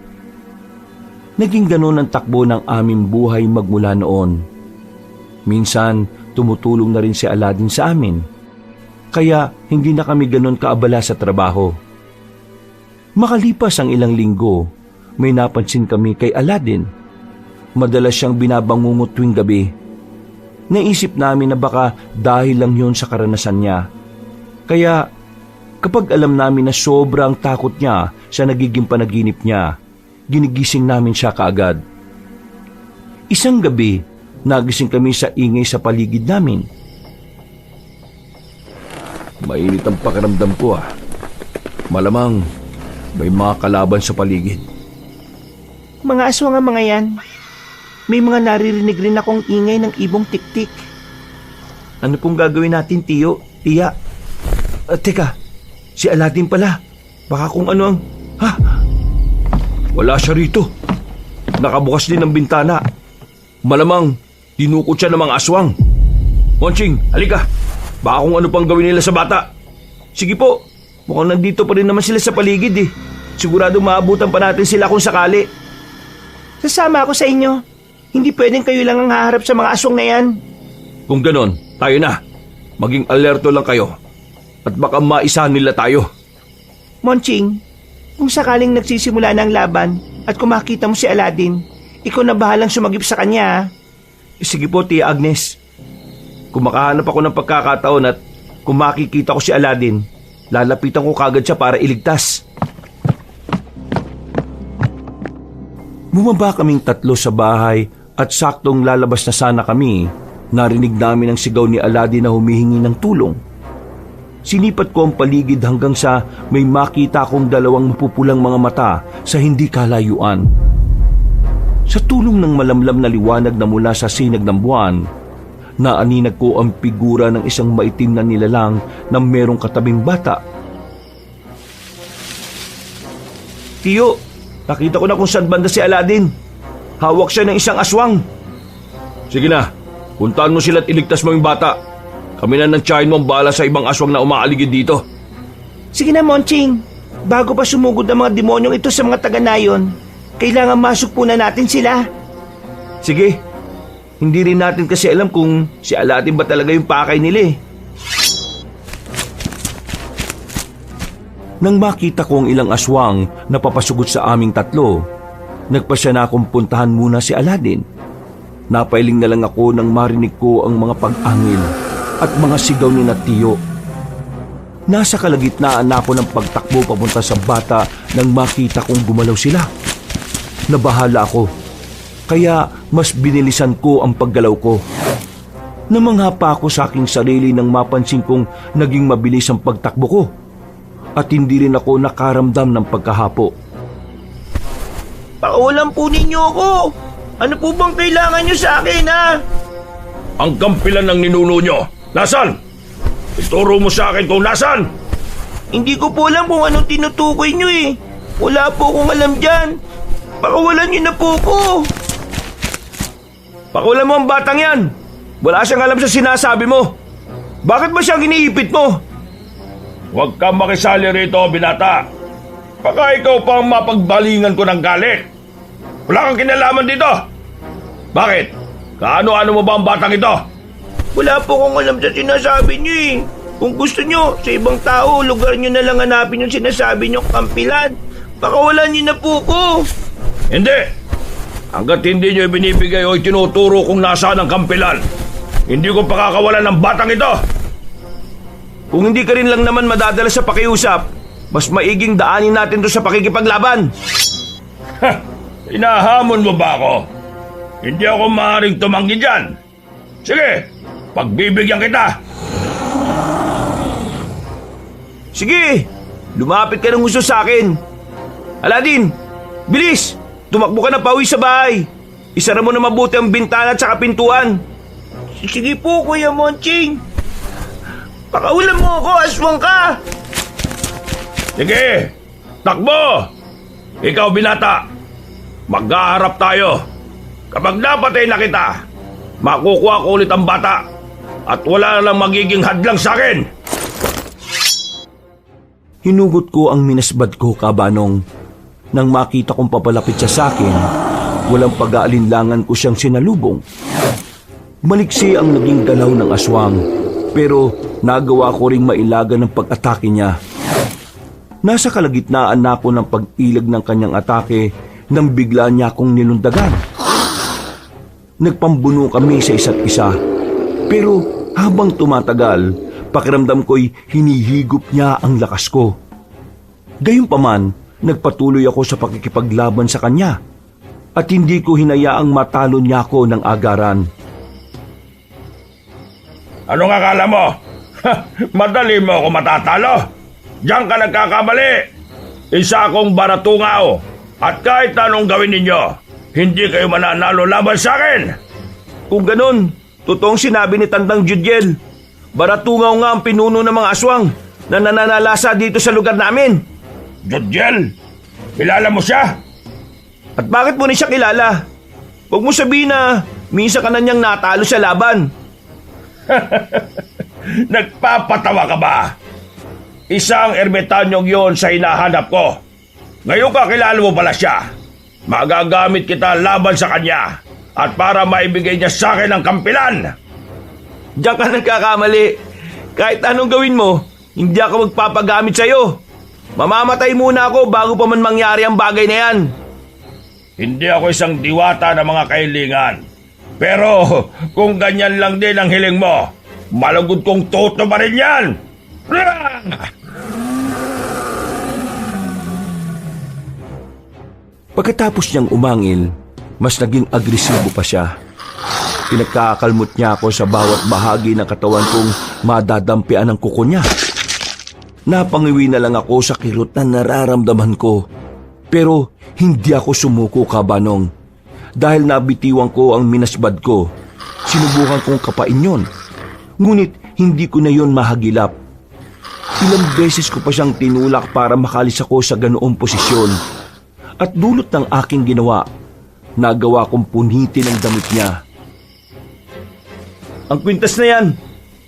Naging ganun ang takbo ng aming buhay magmula noon. Minsan, tumutulong na rin si Aladdin sa amin. Kaya hindi na kami ganun kaabala sa trabaho. Makalipas ang ilang linggo, may napansin kami kay Aladdin. Madalas siyang binabangungot tuwing gabi. Naisip namin na baka dahil lang yun sa karanasan niya. Kaya kapag alam namin na sobrang takot niya sa nagiging panaginip niya, ginigising namin siya kaagad. Isang gabi, nagising kami sa ingay sa paligid namin.
Mainit ang pakiramdam ko ah. Malamang may mga kalaban sa paligid.
Mga aswang ang mga yan. May mga naririnig rin akong ingay ng ibong tiktik. Ano pong gagawin natin, Tiyo? Tiya? Teka, si Aladdin pala. Baka kung ano ang... Ha?
Wala siya rito. Nakabukas din ang bintana. Malamang tinukot siya ng mga aswang. Monching, halika. Baka kung ano pang gawin nila sa bata.
Sige po, mukhang nandito pa rin naman sila sa paligid eh. Sigurado maabutan pa natin sila kung sakali. Sasama ako sa inyo. Hindi pwedeng kayo lang ang haharap sa mga aswang na yan.
Kung ganon, tayo na. Maging alerto lang kayo. At baka maisahan nila tayo.
Monching, kung sakaling nagsisimula ng laban at kung makita mo si Aladdin, ikaw na bahalang sumagip sa kanya. Sige po, Tia Agnes. Kung makahanap ako ng pagkakataon at kung makikita ko si Aladdin, lalapitan ko kagad siya para iligtas.
Bumaba kaming tatlo sa bahay at saktong lalabas na sana kami, narinig namin ang sigaw ni Aladdin na humihingi ng tulong. Sinipat ko ang paligid hanggang sa may makita akong dalawang mapupulang mga mata sa hindi kalayuan. Sa tulong ng malamlam na liwanag na mula sa sinag ng buwan, naaninag ko ang figura ng isang maitim na nilalang na merong katabing bata.
Tiyo, nakita ko na kung saan banda si Aladdin. Hawak siya ng isang aswang.
Sige na, puntaan mo sila at iligtas mo yung bata. Kami na ng tiyahin mo ang bahala sa ibang aswang na umaaligid dito.
Sige na, Monching. Bago pa sumugod ang mga demonyong ito sa mga taga-nayon, kailangan masok po na natin sila. Sige. Hindi rin natin kasi alam kung si Aladdin ba talaga yung pakay nila eh.
Nang makita ko ang ilang aswang na papasugot sa aming tatlo, nagpasya na akong puntahan muna si Aladdin. Napailing na lang ako nang marinig ko ang mga pag-angil at mga sigaw ni Tiyo. Nasa kalagitnaan na ako ng pagtakbo papunta sa bata nang makita kong gumalaw sila. Nabahala ako, kaya mas binilisan ko ang paggalaw ko. Namangha pa ako sa aking sarili nang mapansin kong naging mabilis ang pagtakbo ko at hindi rin ako nakaramdam ng pagkahapo.
Pakawalan po ninyo ako. Ano po bang kailangan nyo sa akin, ha?
Ang kampilan ng ninuno nyo, nasan? Ituro mo sa akin kung nasan.
Hindi ko po alam kung anong tinutukoy nyo eh. Wala po akong alam dyan. Pakawalan nyo na po ko.
Pakawalan mo ang batang yan. Wala siyang alam sa sinasabi mo. Bakit ba siyang iniipit mo? Huwag kang makisali rito, binata. Baka ikaw pa ang mapagbalingan ko ng galit. Wala kang kinalaman dito. Bakit? Kaano-ano mo ba ang batang ito?
Wala po akong alam sa sinasabi nyo eh. Kung gusto nyo, sa ibang tao, lugar nyo na lang hanapin yung sinasabi nyo kampilan. Pakawalan nyo na po ko.
Hindi. Hanggat hindi nyo ibinibigay o itinuturo kung nasaan ang kampilan, hindi ko pakakawalan ng batang ito.
Kung hindi ka rin lang naman madadala sa pakiusap, mas maiging daanin natin to sa pakikipaglaban.
Ha! Inahamon mo ba ako? Hindi ako maaaring tumanggi dyan. Sige, pagbibigyan kita.
Sige, lumapit ka ng gusto sa akin. Aladdin, bilis! Tumakbo ka na pauwi sa bahay. Isara mo na mabuti ang bintana at saka pintuan. Sige po, Kuya Monching. Pakawalan mo ako, aswang ka!
Sige, takbo! Ikaw, binata, maghaharap tayo. Kapag napatay na kita, makukuha ko ulit ang bata at wala na lang magiging hadlang sa akin.
Hinugot ko ang minasbad ko, Kabanong. Nang makita kong papalapit siya sa akin, walang pag-aalinlangan ko siyang sinalubong. Maliksi ang naging galaw ng aswang, pero nagawa ko ring mailagan ng pag-atake niya. Nasa kalagitnaan na ako ng pag-ilag ng kanyang atake nang bigla niya akong nilundagan. Nagpambuno kami sa isa't isa, pero habang tumatagal, pakiramdam ko'y hinihigop niya ang lakas ko. Gayunpaman, nagpatuloy ako sa pakikipaglaban sa kanya at hindi ko hinayaang matalo niya ako ng agaran.
Anong akala mo?
Madali mo ako matatalo. Diyan ka nagkakamali. Isa akong baratungao. At kahit anong gawin ninyo, hindi kayo mananalo laban sa akin.
Kung ganun, totoong sinabi ni Tandang Judiel. Baratungaw nga ang pinuno ng mga aswang na nananalasa dito sa lugar namin.
Judiel, kilala mo siya?
At bakit mo ni siya kilala? Huwag mo sabihin na minsan ka na niyang natalo sa laban.
Nagpapatawa ka ba? Isang ermitanyong yon sa hinahanap ko. Ngayon kakilala mo pala siya. Magagamit kita laban sa kanya at para maibigay niya sa akin ang kampilan.
Diyan ka nagkakamali. Kahit anong gawin mo, hindi ako magpapagamit sa'yo. Mamamatay muna ako bago pa man mangyari ang bagay na yan.
Hindi ako isang diwata ng mga kailingan. Pero kung ganyan lang din ang hiling mo, malugod kong toto pa rin yan.
Pagkatapos niyang umangil, mas naging agresibo pa siya. Pinagkakalmot niya ako sa bawat bahagi ng katawan kong madadampian ng kuko niya. Napangiwi na lang ako sa kirot na nararamdaman ko. Pero hindi ako sumuko, Kabanong. Dahil nabitiwan ko ang minasbad ko, sinubukan kong kapain yon. Ngunit hindi ko na yon mahagilap. Ilang beses ko pa siyang tinulak para makalis ako sa ganoong posisyon. At dulot ng aking ginawa, nagawa kong punitin ang damit niya.
Ang kwintas na yan.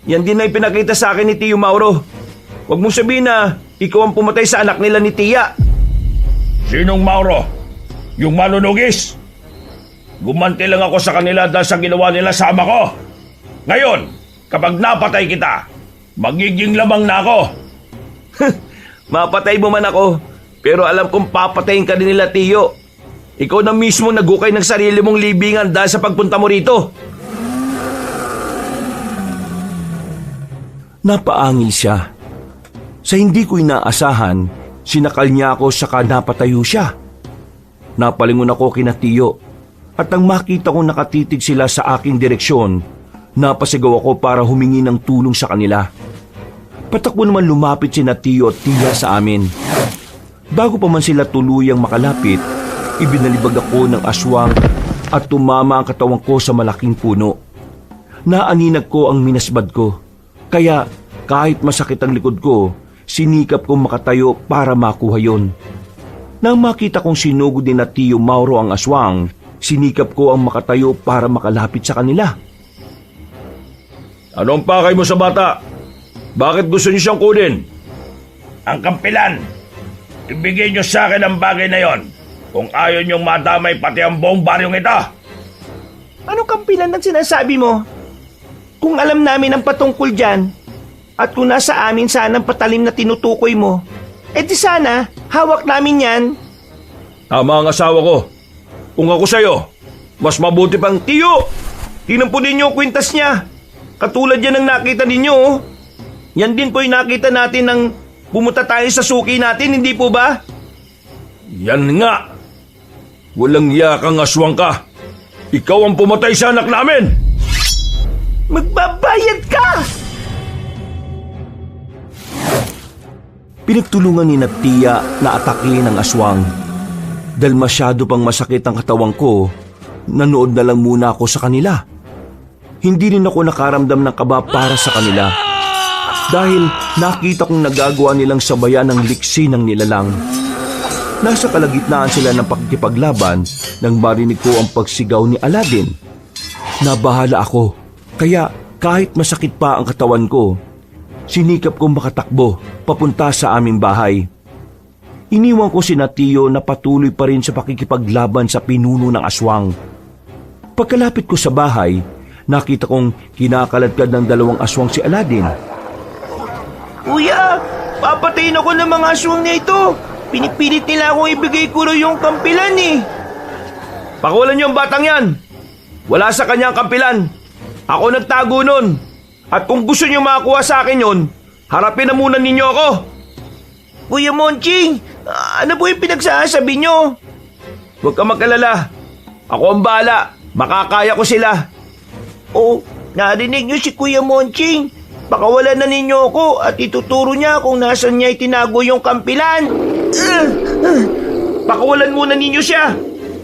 Yan din na ipinakita sa akin ni Tio Mauro. Huwag mong sabihin na ikaw ang pumatay sa anak nila ni Tia.
Sinong Mauro? Yung manunugis? Gumanti lang ako sa kanila dahil sa ginawa nila sa ama ko. Ngayon, kapag napatay kita, magiging lamang na ako.
Mapatay mo man ako, pero alam kong papatayin ka din nila, Tio. Ikaw na mismo nagukay ng sarili mong libingan dahil sa pagpunta mo rito.
Napaangil siya. Sa hindi ko inaasahan, sinakal niya ako saka napatayo siya. Napalingon ako kina Tiyo at nang makita kong nakatitig sila sa aking direksyon, napasigaw ako para humingi ng tulong sa kanila. Patakbo naman lumapit sina Tiyo at Tia sa amin. Bago pa man sila tuluyang makalapit, ibinalibag ako ng aswang at tumama ang katawan ko sa malaking puno. Naaninag ko ang minasbad ko, kaya kahit masakit ang likod ko, sinikap kong makatayo para makuha yon. Nang makita kong sinugod ni na Tio Mauro ang aswang, sinikap ko ang makatayo para makalapit sa kanila.
Anong pakay mo sa bata? Bakit gusto niyo siyang kunin?
Ang kampilan. Ibigay niyo sa akin ang bagay na yon. Kung ayaw niyong madamay pati ang buong baryong ito.
Anong kampilan ang sinasabi mo? Kung alam namin ang patungkol dyan, at kung nasa amin sana ang patalim na tinutukoy mo, di sana, hawak namin yan.
Tama ang asawa ko. Kung ako sa'yo, mas mabuti pang Tiyo. Tingnan po ninyo ang kwintas niya. Katulad yan ang nakita ninyo. Yan din po yung nakita natin nang pumunta tayo sa suki natin, hindi po ba?
Yan nga. Walang yakang aswang ka. Ikaw ang pumatay sa anak namin.
Magbabayad ka!
Pinagtulungan ni na Tia na atakin ang aswang. Dahil masyado pang masakit ang katawan ko, nanood na lang muna ako sa kanila. Hindi rin ako nakaramdam ng kaba para sa kanila. Dahil nakita kong nagagawa nilang sabayan ng liksi ng nilalang. Nasa kalagitnaan sila ng pakikipaglaban nang marinig ko ang pagsigaw ni Aladdin. Nabahala ako, kaya kahit masakit pa ang katawan ko, sinikap kong makatakbo papunta sa aming bahay. Iniwan ko si Tio na patuloy pa rin sa pakikipaglaban sa pinuno ng aswang. Pagkalapit ko sa bahay, nakita kong kinakaladkad ng dalawang aswang si Aladdin.
Kuya, papatayin ako ng mga aswang na ito. Pinipilit nila akong ibigay ko yung kampilan eh.
Pakulan niyo ang batang yan. Wala sa kanyang kampilan. Ako nagtago nun. At kung gusto niyo makakuha sa akin yon, harapin na muna ninyo ako.
Kuya Monching, ano po yung pinagsasabi nyo?
Huwag ka mag-alala. Ako ang bahala. Makakaya ko sila.
Oh, narinig nyo si Kuya Monching. Pakawalan na ninyo ako at ituturo niya kung nasan niya itinago yung kampilan.
Pakawalan muna ninyo siya!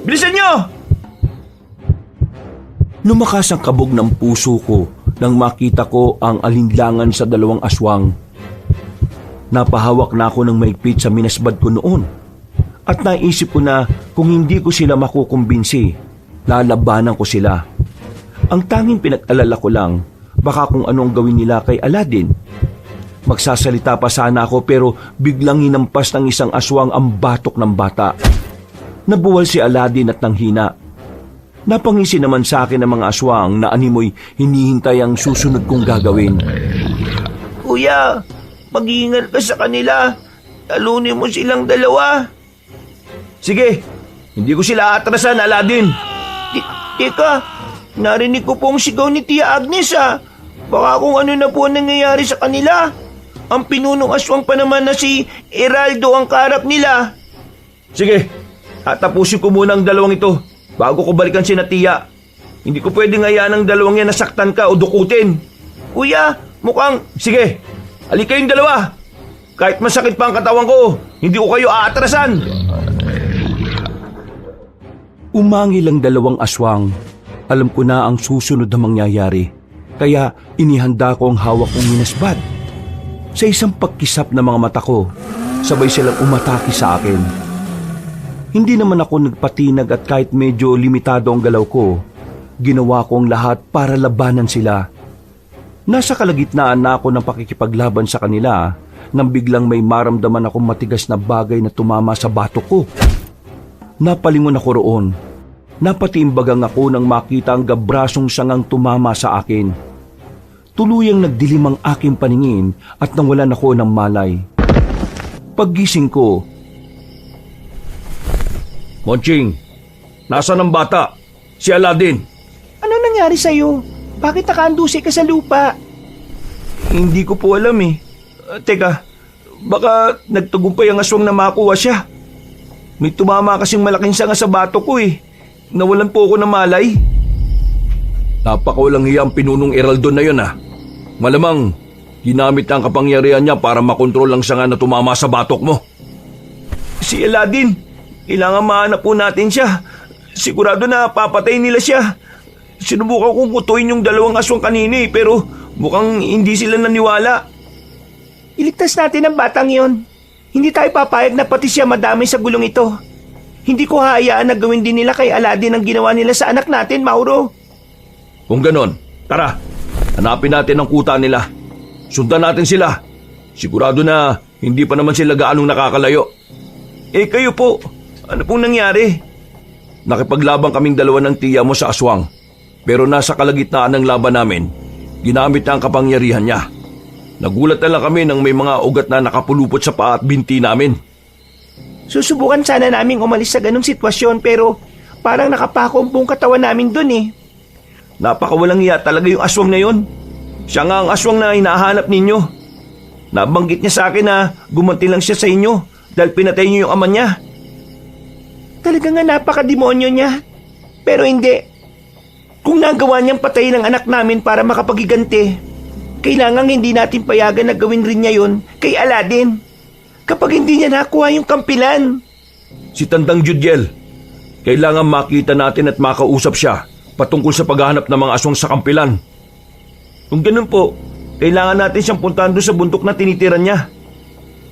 Bilisan nyo!
Lumakas ang kabog ng puso ko nang makita ko ang alinlangan sa dalawang aswang. Napahawak na ako ng maigpit sa minasbad ko noon. At naisip ko na kung hindi ko sila makukumbinsi, lalabanan ko sila. Ang tanging pinag-alala ko lang, baka kung anong gawin nila kay Aladdin. Magsasalita pa sana ako pero biglang hinampas ng isang aswang ang batok ng bata. Nabuwal si Aladdin at nanghina. Napangisi naman sa akin ng mga aswang na animoy hinihintay ang susunod kong gagawin.
Kuya, mag-iingat ka sa kanila. Talunin mo silang dalawa.
Sige, hindi ko sila atrasan, Aladdin.
Teka, narinig ko pong sigaw ni Tia Agnes Baka kung ano na po ang nangyayari sa kanila. Ang pinunong aswang pa naman na si Eraldo ang kaharap nila.
Sige, tapusin ko muna ang dalawang ito bago ko balikan si Tia. Hindi ko pwedeng hayaan ang dalawang yan nasaktan ka o dukutin.
Kuya, mukhang...
Sige, alik kayong dalawa. Kahit masakit pa ang katawan ko, hindi ko kayo aatrasan.
Umangil ang dalawang aswang. Alam ko na ang susunod na mangyayari. Kaya inihanda ko ang hawak kong minasbad. Sa isang pagkisap ng mga mata ko, sabay silang umatake sa akin. Hindi naman ako nagpatinag at kahit medyo limitado ang galaw ko, ginawa ko ang lahat para labanan sila. Nasa kalagitnaan na ako ng pakikipaglaban sa kanila nang biglang may maramdaman akong matigas na bagay na tumama sa batok ko. Napalingon ako roon. Napatimbagang ako nang makita ang gabrasong sangang tumama sa akin. Tuluyang nagdilim ang aking paningin at nawalan ako ng malay. Paggising ko,
Monching, nasaan ang bata? Si Aladdin.
Ano nangyari sa'yo? Bakit nakaandusi ka sa lupa?
Hindi ko po alam eh. Teka, baka nagtagumpay ang aswang na makuha siya. May tumama kasing malaking sanga sa batok ko eh. Nawalan po ako ng malay.
Napakawalang hiya ang pinunong Eraldo na yun Malamang, ginamit ang kapangyarihan niya para makontrol ang sanga na tumama sa batok mo.
Si Aladdin, kailangan mahanap po natin siya. Sigurado na papatay nila siya. Sinubukan kong kutuin yung dalawang aswang kanina pero mukhang hindi sila naniwala.
Iligtas natin ang batang yon. Hindi tayo papayag na pati siya madamay sa gulong ito. Hindi ko hayaan na gawin din nila kay Aladdin ang ginawa nila sa anak natin, Mauro.
Kung ganon, tara, hanapin natin ang kuta nila. Sundan natin sila. Sigurado na hindi pa naman sila gaanong nakakalayo.
Kayo po, ano pong nangyari?
Nakipaglaban kaming dalawa ng tiya mo sa aswang. Pero nasa kalagitnaan ng laban namin, ginamit na ang kapangyarihan niya. Nagulat na lang kami nang may mga ugat na nakapulupot sa paa at binti namin.
Susubukan sana naming umalis sa ganung sitwasyon pero parang nakapako ang buong katawan namin dun eh.
Napakawalang hiya talaga yung aswang na yon. Siya nga ang aswang na hinahanap ninyo. Nabanggit niya sa akin na gumanti lang siya sa inyo dahil pinatay niyo yung ama niya.
Talaga nga napakademonyo niya. Pero hindi. Kung nagawa niyang patayin ang anak namin para makapagiganti, kailangang hindi natin payagan na gawin rin niya yun kay Aladdin. Kapag hindi niya nakuha yung kampilan.
Si Tandang Judiel, kailangan makita natin at makausap siya patungkol sa paghahanap ng mga aswang sa kampilan.
Kung ganun po, kailangan natin siyang puntahan doon sa bundok na tinitiran niya.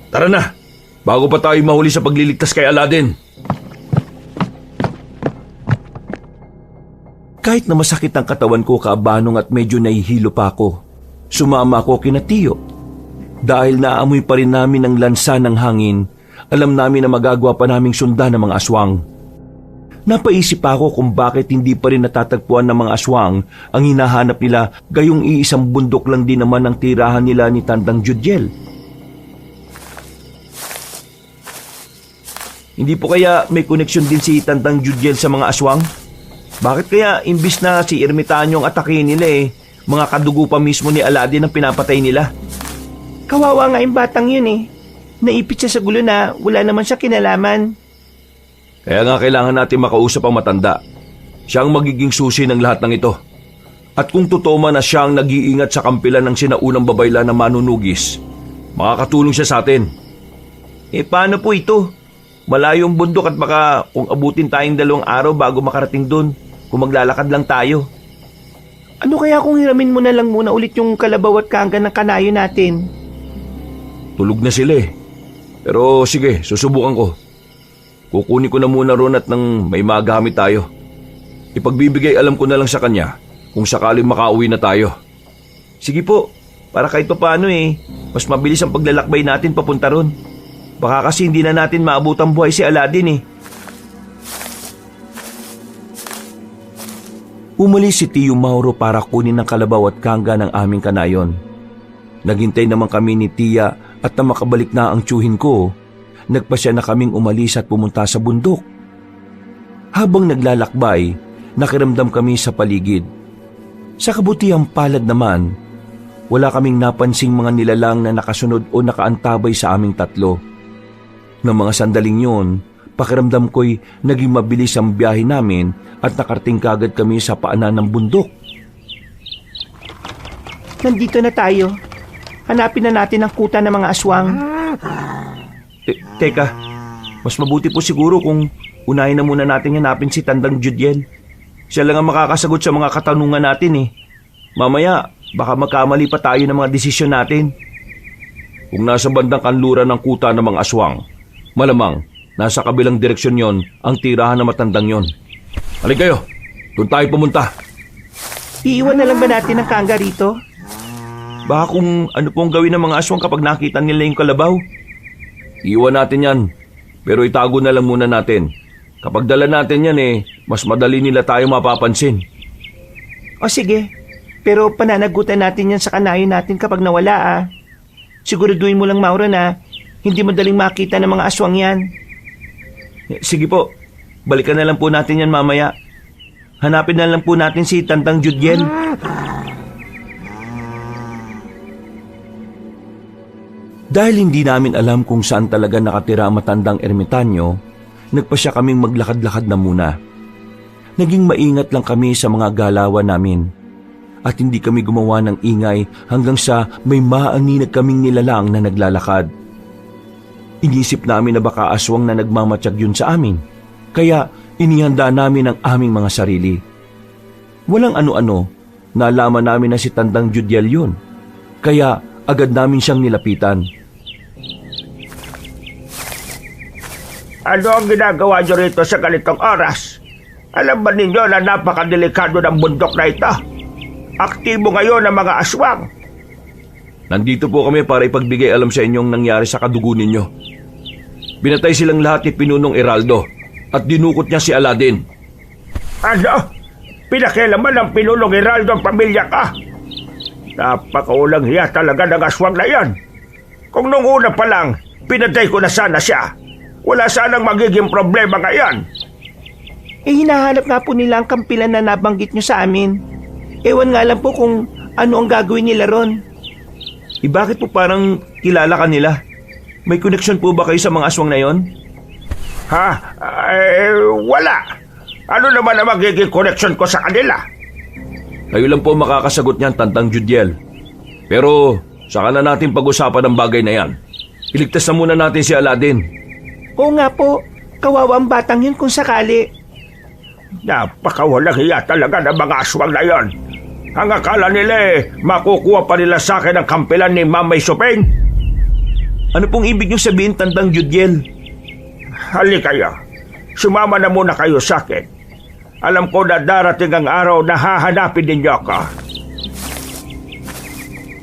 Tara na, bago pa tayo mahuli sa pagliligtas kay Aladdin.
kahit na masakit ang katawan ko kaabanong at medyo nahihilo pa ako, sumama ako kina Tiyo. Dahil naamoy pa rin namin ang lansa ng hangin, alam namin na magagawa pa naming sundan ng mga aswang. Napaisip ako kung bakit hindi pa rin natatagpuan ng mga aswang ang hinahanap nila, gayong iisang bundok lang din naman ang tirahan nila ni Tandang Judiel. Hindi po kaya may koneksyon din si Tandang Judiel sa mga aswang? Bakit kaya imbis na si Ermitanyo ang atakin nila mga kadugo pa mismo ni Aladdin ang pinapatay nila?
Kawawa nga yung batang yun Naipit siya sa gulo na wala naman siya kinalaman.
Kaya nga kailangan natin makausap ang matanda. Siya ang magiging susi ng lahat ng ito. At kung totoo man na siya ang nag-iingat sa kampilan ng sinaunang babayla na manunugis, makakatulong siya sa atin.
Paano po ito? Malayong bundok at baka kung abutin tayong 2 araw bago makarating doon kung maglalakad lang tayo. Ano kaya kung hiramin mo na lang muna ulit yung kalabaw at kangga ng kanayo natin?
Tulog na sila eh. Pero sige, susubukan ko. Kukunin ko na muna ron at nang may magamit tayo. Ipagbibigay alam ko na lang sa kanya kung sakaling makauwi na tayo.
Sige po, para kahit pa paano mas mabilis ang paglalakbay natin papunta ron. Baka kasi hindi na natin maabutang buhay si Aladdin
Umalis si Tio Mauro para kunin ang kalabaw at kangga ng aming kanayon. Naghintay naman kami ni Tia at na makabalik na ang tiyuhin ko, nagpasya na kaming umalis at pumunta sa bundok. Habang naglalakbay, nakiramdam kami sa paligid. Sa kabutihang palad naman, wala kaming napansing mga nilalang na nakasunod o nakaantabay sa aming tatlo. Ng mga sandaling yon, pakiramdam ko'y naging mabilis ang biyahe namin at nakarating kagad kami sa paanan ng bundok.
Nandito na tayo. Hanapin na natin ang kuta ng mga aswang.
Teka, mas mabuti po siguro kung unahin na muna natin hanapin si Tandang Judiel. Siya lang ang makakasagot sa mga katanungan natin Mamaya, baka magkamali pa tayo ng mga desisyon natin.
Kung nasa bandang kanluran ng kuta ng mga aswang, malamang nasa kabilang direksyon yon ang tirahan ng matandang yon. Halika kayo, doon tayo pumunta.
Iiwan na lang ba natin ang kangga rito?
Baka kung ano pong gawin ng mga aswang kapag nakita nila yung kalabaw.
Iwan natin yan, pero itago na lang muna natin. Kapag dala natin yan mas madali nila tayo mapapansin.
O sige, pero pananagutan natin yan sa kanayo natin kapag nawala Siguraduhin mo lang, Mauro, na hindi madaling makita ng mga aswang yan.
Sige po, balikan na lang po natin yan mamaya. Hanapin na lang po natin si Tandang Judiel. Dahil hindi namin alam kung saan talaga nakatira ang matandang ermitanyo, nagpasya kaming maglakad-lakad na muna. Naging maingat lang kami sa mga galawan namin. At hindi kami gumawa ng ingay hanggang sa may maaninag kaming nilalang na naglalakad. Inisip namin na baka aswang na nagmamatsyag yun sa amin. Kaya inihanda namin ang aming mga sarili. Walang ano-ano, nalaman namin na si Tandang Judiel yun. Kaya agad namin siyang nilapitan.
Ano ang ginagawa nyo rito sa ganitong oras? Alam ba ninyo na napakadelikado ng bundok na ito? Aktibo ngayon ang mga aswang.
Nandito po kami para ipagbigay alam sa inyong nangyari sa kadugo ninyo. Binatay silang lahat ni Pinunong Eraldo at dinukot niya si Aladdin.
Ano? Pinakialaman ng Pinunong Eraldo ang pamilya ka? Napakaulang hiya talaga ng aswang na yan. Kung nung una pa lang, pinatay ko na sana siya. Wala sanang magiging problema ngayon.
Hinahanap nga po nila ang kampilan na nabanggit nyo sa amin. Ewan nga lang po kung ano ang gagawin nila ron.
Bakit po parang kilala ka nila? May koneksyon po ba kayo sa mga aswang na yon?
Ha? Wala. Ano naman ang magiging connection ko sa kanila?
Kayo lang po makakasagot niyan, Tandang Judiel. Pero saka na natin pag-usapan ang bagay na yan. Iligtas na muna natin si Aladdin.
Oo nga po, kawawa ang batang yun kung sakali.
Napakawalang hiya talaga ng mga aswang na yon. Ang akala nila makukuha pa nila sa akin ang kampilan ni Mamay Suping.
Ano pong ibig niyo sabihin, Tandang Judiel?
Halika kayo. Sumama na muna kayo sa akin. Alam ko na darating ang araw na hahanapin ninyo ako.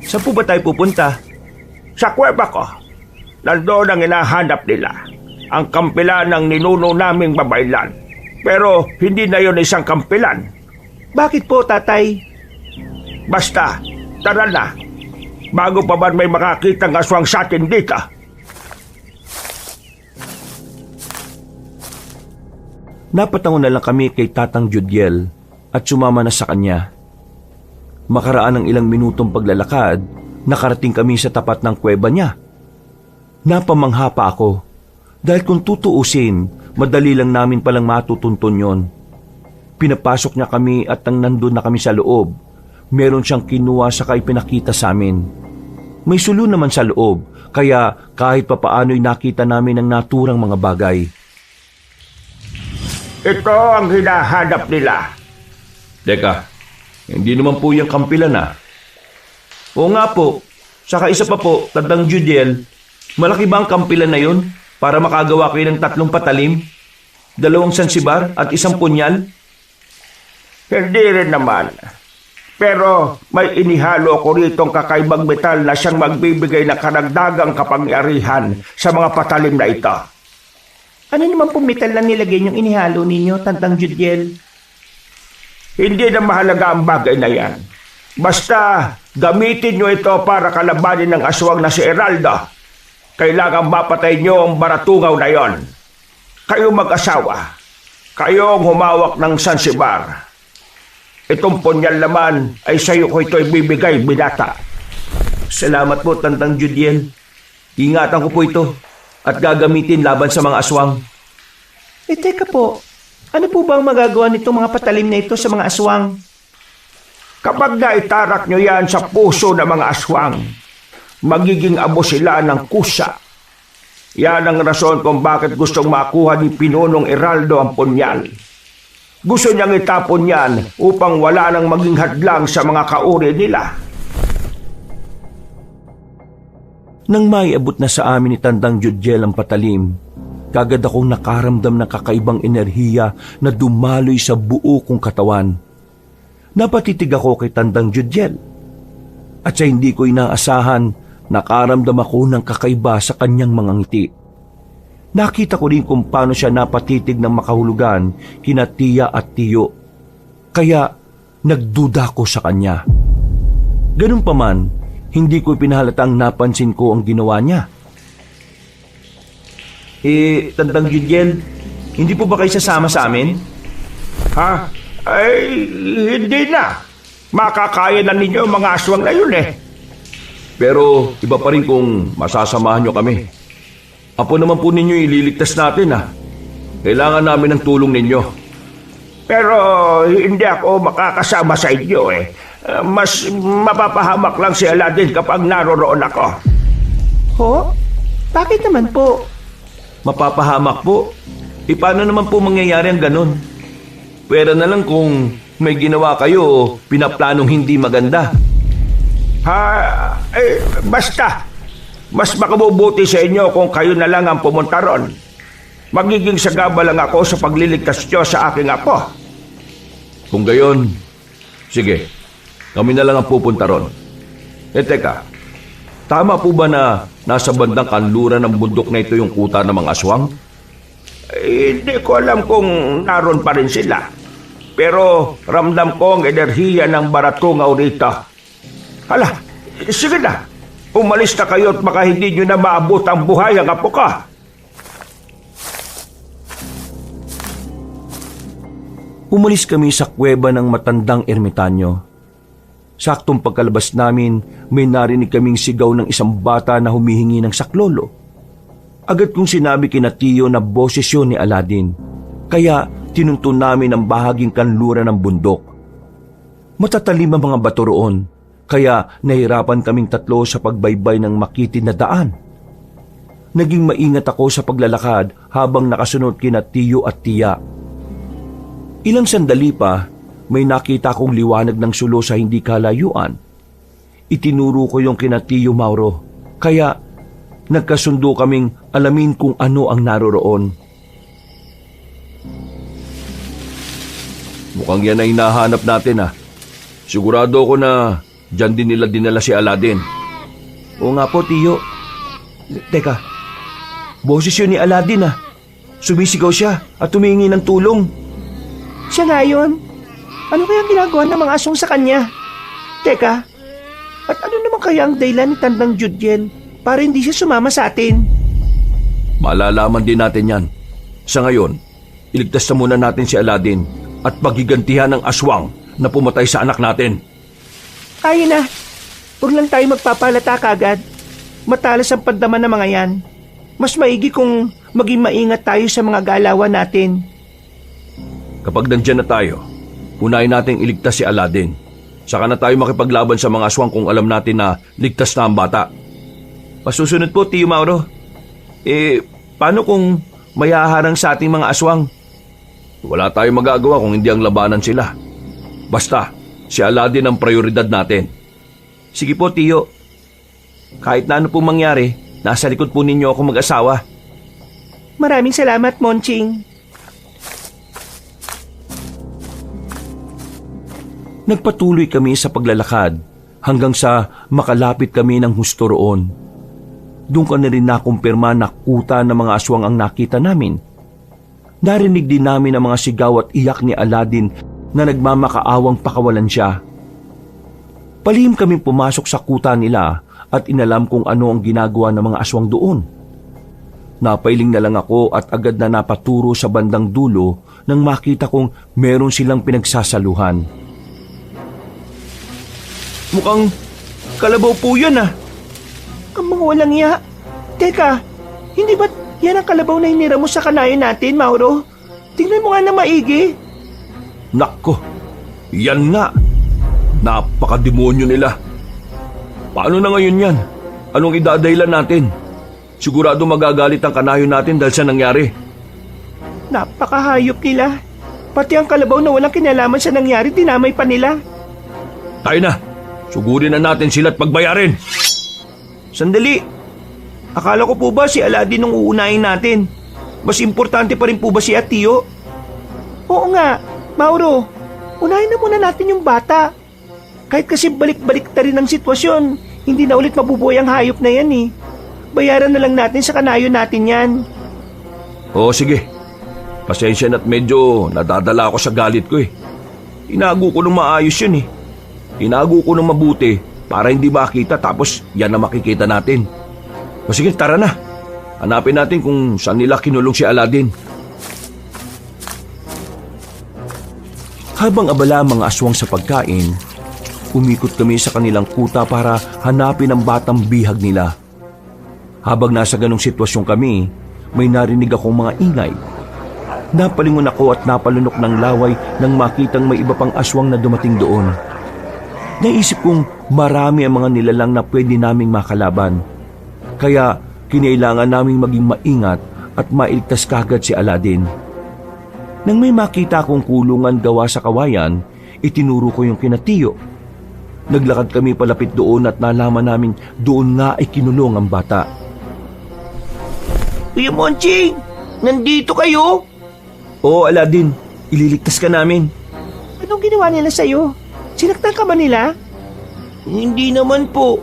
Saan po ba tayo pupunta?
Sa kuweba ko. Nandoon ang hinahanap nila. Ang kampilan ng ninuno naming babaylan. Pero hindi na yon isang kampilan.
Bakit po, tatay?
Basta, tara na. Bago pa ba may makakitang aswang sa atin dito?
Napatango na lang kami kay Tatang Judiel at sumama na sa kanya. Makaraan ng ilang minutong paglalakad, nakarating kami sa tapat ng kuweba niya. Napamangha pa ako dahil kung tutuusin, madali lang namin palang matutuntun yon. Pinapasok niya kami at nang nandun na kami sa loob, meron siyang kinuha sa ipinakita sa amin. May sulo naman sa loob, kaya kahit papaano'y nakita namin ang naturang mga bagay.
Ito ang hinahanap nila.
Teka, hindi naman po yung kampilan ah.
Oo nga po, saka isa pa po, Tandang Judiel, malaki ba ang kampilan na yun para makagawa kayo ng 3 patalim, 2 sansibar at 1 punyal?
Hindi rin naman. Pero may inihalo ko ritong kakaibang metal na siyang magbibigay ng karagdagang kapangyarihan sa mga patalim na ito.
Ano naman pong metal na nilagay niyong inihalo ninyo, Tandang Judiel?
Hindi na mahalaga ang bagay na yan. Basta gamitin nyo ito para kalabanin ng aswang na si Eraldo. Kailangan mapatay nyo ang baratungaw na yon. Kayo mag-asawa. Kayong humawak ng sansibar. Itong punyal naman ay sa'yo ko ito ibibigay, binata.
Salamat po, Tandang Judiel. Ingatan ko po ito at gagamitin laban sa mga aswang.
Teka po, ano po ba ang magagawa nitong mga patalim na ito sa mga aswang?
Kapag naitarak nyo yan sa puso ng mga aswang, magiging abo sila ng kusa. Yan ang rason kung bakit gustong makuha ni Pinunong Eraldo ang punyal. Gusto niyang itapon yan upang wala nang maging hadlang sa mga kauri nila.
Nang maiabot na sa amin ni Tandang Judiel ang patalim, kagad akong nakaramdam ng kakaibang enerhiya na dumaloy sa buo kong katawan. Napatitig ako kay Tandang Judiel. At sa hindi ko inaasahan, nakaramdam ako ng kakaiba sa kanyang mga ngiti. Nakita ko rin kung paano siya napatitig ng makahulugan kina tiya at tiyo. Kaya nagduda ko sa kanya. Ganun pa man, hindi ko pinahalatang napansin ko ang ginawa niya. Tandang Judiel, hindi po ba kayo sasama sa amin?
Ha? Ay, hindi na. Makakaya na ninyo ang mga aswang na yun eh.
Pero iba pa rin kung masasamahan nyo kami. Apo naman po ninyo ililigtas natin ah. Kailangan namin ng tulong ninyo.
Pero hindi ako makakasama sa inyo eh. Mas mapapahamak lang si Aladdin kapag naroroon ako.
Ho? Bakit naman po?
Mapapahamak po. Paano naman po mangyayari ang ganun? Pwera na lang kung may ginawa kayo o pinaplanong hindi maganda.
Basta. Mas makabubuti sa inyo kung kayo na lang ang pumunta ron. Magiging sagaba lang ako sa pagliligtas nyo sa aking apo.
Kung gayon, sige, kami na lang ang pupunta ron. Teka, tama po ba na nasa bandang kanluran ng bundok na ito yung kuta ng mga aswang?
Hindi ko alam kung naroon pa rin sila. Pero ramdam ko ang enerhiya ng baratungaw rito. Hala, sige na. Umalis na kayo at baka hindi nyo na maabot ang buhay ang apo ko.
Umalis kami sa kuweba ng matandang ermitanyo. Saktong pagkalabas namin, may narinig kaming sigaw ng isang bata na humihingi ng saklolo. Agad kong sinabi kina Tiyo na boses yun ni Aladdin, kaya tinuntun namin ang bahaging kanluran ng bundok. Matatalim ang mga bato roon, kaya nahirapan kaming 3 sa pagbaybay ng makitid na daan. Naging maingat ako sa paglalakad habang nakasunod kina Tiyo at Tiya. Ilang sandali pa, may nakita kong liwanag ng sulo sa hindi kalayuan. Itinuro ko yung kina Tiyo Mauro, kaya nagkasundo kaming alamin kung ano ang naroroon.
Mukhang yan ay hinahanap natin ah. Sigurado ako na diyan din nila dinala si Aladdin.
Oo nga po, Tiyo. Teka, boses yun ni Aladdin ah. Sumisigaw siya at humingi ng tulong.
Siya nga yun. Ano kaya ginagawa ng mga aswang sa kanya? Teka, at ano naman kaya ang dahilan ni Tandang Judiel para hindi siya sumama sa atin?
Malalaman din natin yan. Sa ngayon, iligtas na muna natin si Aladdin at pagigantihan ng aswang na pumatay sa anak natin.
Kaya na. Huwag lang tayo magpapalata kagad. Matalas ang pandaman ng mga yan. Mas maigi kung maging maingat tayo sa mga galawan natin.
Kapag nandyan na tayo, unahin nating iligtas si Aladdin. Saka na tayo makipaglaban sa mga aswang kung alam natin na ligtas na ang bata. Pasusunod po, Tio Mauro. Paano kung may haharang sa ating mga aswang? Wala tayong magagawa kung hindi ang labanan sila. Basta, si Aladdin ang prioridad natin. Sige po, Tio. Kahit na ano pong mangyari, nasa likod po ninyo ako mag-asawa.
Maraming salamat, Monching.
Nagpatuloy kami sa paglalakad hanggang sa makalapit kami ng husto roon. Doon ka na rin nakumpirma na kuta ng mga aswang ang nakita namin. Narinig din namin ang mga sigaw at iyak ni Aladdin na nagmamakaawang pakawalan siya. Palihim kaming pumasok sa kuta nila at inalam kung ano ang ginagawa ng mga aswang doon. Napailing na lang ako at agad na napaturo sa bandang dulo nang makita kong meron silang pinagsasaluhan.
Mukhang kalabaw po yan ah.
Ang mga walang iya. Teka, hindi ba't yan ang kalabaw na hinira mo sa kanayo natin, Mauro? Tingnan mo nga na maigi.
Nako, yan nga. Napakademonyo nila. Paano na ngayon yan? Anong idadaylan natin? Sigurado magagalit ang kanayo natin dahil sa nangyari.
Napakahayop nila. Pati ang kalabaw na walang kinalaman sa nangyari, dinamay pa nila.
Tayo na. Sugurin na natin sila at pagbayarin.
Sandali. Akala ko po ba si Aladdin ang uunahin natin? Mas importante pa rin po ba si Tio? Oo nga, Mauro. Unahin na muna natin yung bata. Kahit kasi balik-balik na rin ang sitwasyon, hindi na ulit mabubuhay ang hayop na yan eh. Bayaran na lang natin sa kanayo natin yan.
Oo, sige. Pasensya na't medyo nadadala ako sa galit ko eh. Inago ko ng maayos yun eh. Inago ko ng mabuti para hindi makita tapos yan na makikita natin. O sige, tara na. Hanapin natin kung saan nila kinulong si Aladdin.
Habang abala ang mga aswang sa pagkain, umikot kami sa kanilang kuta para hanapin ang batang bihag nila. Habang nasa ganong sitwasyon kami, may narinig akong mga ingay. Napalingon ako at napalunok ng laway nang makitang may iba pang aswang na dumating doon. Naisip kong marami ang mga nilalang na pwede naming makalaban. Kaya kinailangan naming maging maingat at mailigtas kagad si Aladdin. Nang may makita akong kulungan gawa sa kawayan, itinuro ko yung kina Tio. Naglakad kami palapit doon at nalaman namin doon nga ay kinulong ang bata.
Kuya Monching, nandito kayo?
Oo, Aladdin, ililigtas ka namin.
Anong ginawa nila sa'yo? Sinaktan ka ba nila? Hindi naman po.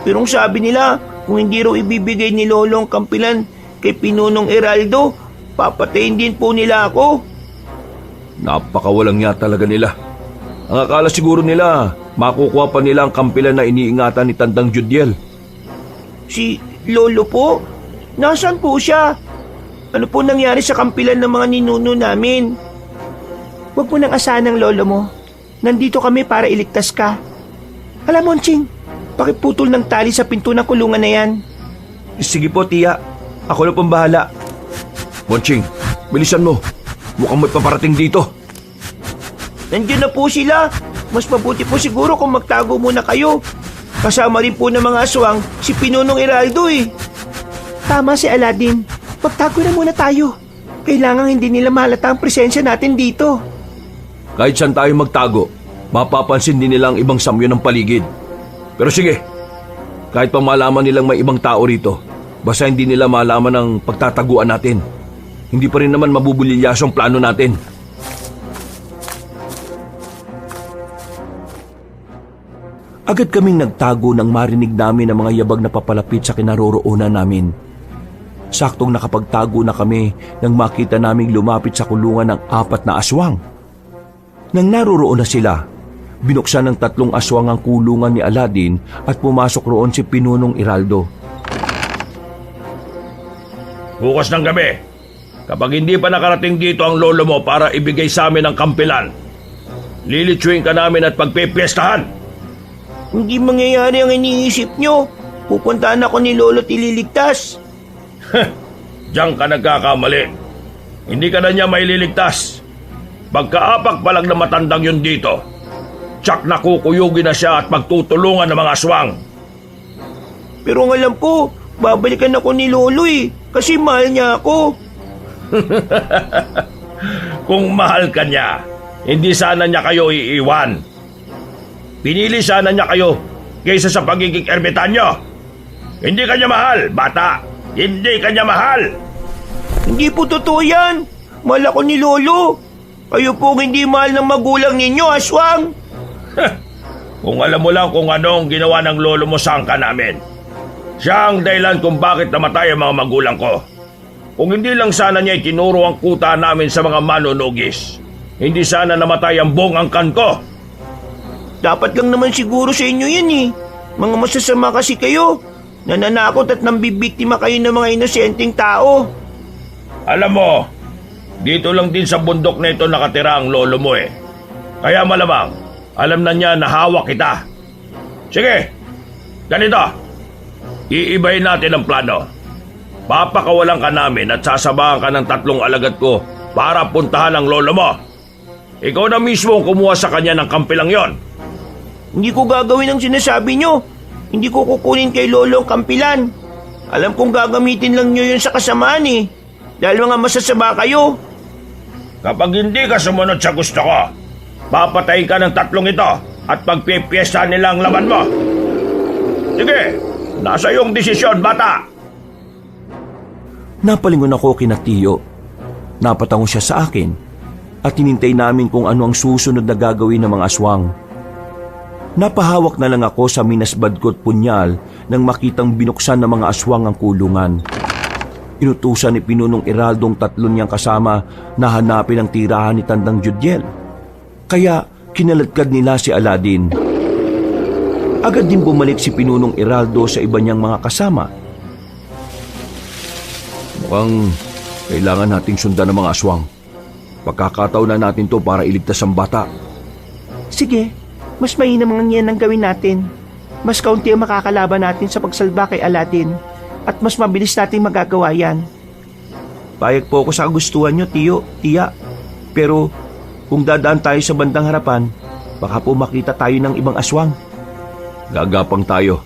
Pero sabi nila, kung hindi raw ibibigay ni Lolo ang kampilan kay Pinunong Eraldo, papatayin din po nila ako.
Napakawalang nga talaga nila. Ang akala siguro nila, makukuha pa nila ang kampilan na iniingatan ni Tandang Judiel.
Si Lolo po? Nasaan po siya? Ano po nangyari sa kampilan ng mga ninuno namin? Huwag mo nang asahan ng lolo mo. Nandito kami para iligtas ka. Alam mo, Ching, pakiputol ng tali sa pinto ng kulungan na yan.
Sige po, tiya. Ako na pong bahala. Monching, bilisan mo. Mukhang may paparating dito.
Nandiyan na po sila. Mas mabuti po siguro kung magtago muna kayo. Kasama rin po ng mga aswang si Pinunong Eraldo eh. Tama si Aladdin. Magtago na muna tayo. Kailangan hindi nila mahalata ang presensya natin dito.
Kahit saan tayo magtago, mapapansin din nila ang ibang samyo ng paligid. Pero sige, kahit pa malaman nilang may ibang tao rito, basta hindi nila malaman ang pagtataguan natin. Hindi pa rin naman mabubulilyaso ang plano natin.
Agad kaming nagtago nang marinig namin ang mga yabag na papalapit sa kinaroroonan namin. Saktong nakapagtago na kami nang makita naming lumapit sa kulungan ng 4 na aswang. Nang naroroon na sila, binuksan ng 3 aswang ang kulungan ni Aladdin at pumasok roon si Pinunong Eraldo.
Bukas ng gabi, kapag hindi pa nakarating dito ang lolo mo para ibigay sa amin ang kampilan, lilitsuin ka namin at pagpipiestahan.
Hindi mangyayari ang iniisip nyo. Pupuntahan ako ni Lolo at ililigtas.
Diyan ka nagkakamali. Hindi ka na niya maililigtas. Pagkaapak pa lang na matandang yun dito,
tsak na kukuyugin na siya at magtutulungan ng mga aswang.
Pero ang alam ko, babalikan ako ni Lolo kasi mahal niya ako.
Kung mahal ka niya, hindi sana niya kayo iiwan. Pinili sana niya kayo kaysa sa pagiging ermitanyo. Hindi ka niya mahal, bata. Hindi ka niya mahal.
Hindi po totoo yan. Mahal ako ni Lolo. Kayo po hindi mahal ng magulang ninyo, aswang.
Kung alam mo lang kung anong ginawa ng lolo mo sa angka namin. Siya ang dahilan kung bakit namatay ang mga magulang ko. Kung hindi lang sana niya itinuro ang kuta namin sa mga manunugis, hindi sana namatay ang buong angkan ko.
Dapat lang naman siguro sa inyo yan Mga masasama kasi kayo. Nananakot at nambibiktima kayo ng mga inosenteng tao.
Alam mo, dito lang din sa bundok na ito nakatira ang lolo mo Kaya malamang, alam na niya na hawak kita. Sige, ganito. Iibahin natin ang plano. Papakawalan ka namin at sasabahan ka ng 3 alagad ko para puntahan ang lolo mo. Ikaw na mismo ang kumuha sa kanya ng kampilang yon.
Hindi ko gagawin ang sinasabi nyo. Hindi ko kukunin kay Lolo ang kampilan. Alam kong gagamitin lang nyo yun sa kasamaan Dahil mga masasama kayo.
Kapag hindi ka sumunod sa gusto ko, papatayin ka ng 3 ito at pagpipiesta nila ang laman mo. Sige, nasa iyong desisyon, bata.
Napalingon ako kina Tiyo. Napatango siya sa akin at hinintay namin kung ano ang susunod na gagawin ng mga aswang. Napahawak na lang ako sa minasbad ko't punyal nang makitang binuksan ng mga aswang ang kulungan. Inutusan ni Pinunong Eraldong 3 niyang kasama na hanapin ang tirahan ni Tandang Judiel. Kaya kinaladkad nila si Aladin. Agad din bumalik si Pinunong Eraldo sa iba niyang mga kasama. Mukhang kailangan nating sundan ng mga aswang. Pagkakataon na natin to para iligtas ang bata.
Sige, mas mainam ang yan ang gawin natin. Mas kaunti ang makakalaban natin sa pagsalba kay Aladin at mas mabilis natin magagawa yan. Payag po ako sa kagustuhan nyo, Tiyo, Tiya. Pero kung dadaan tayo sa bandang harapan, baka po makita tayo ng ibang aswang.
Gagapang tayo.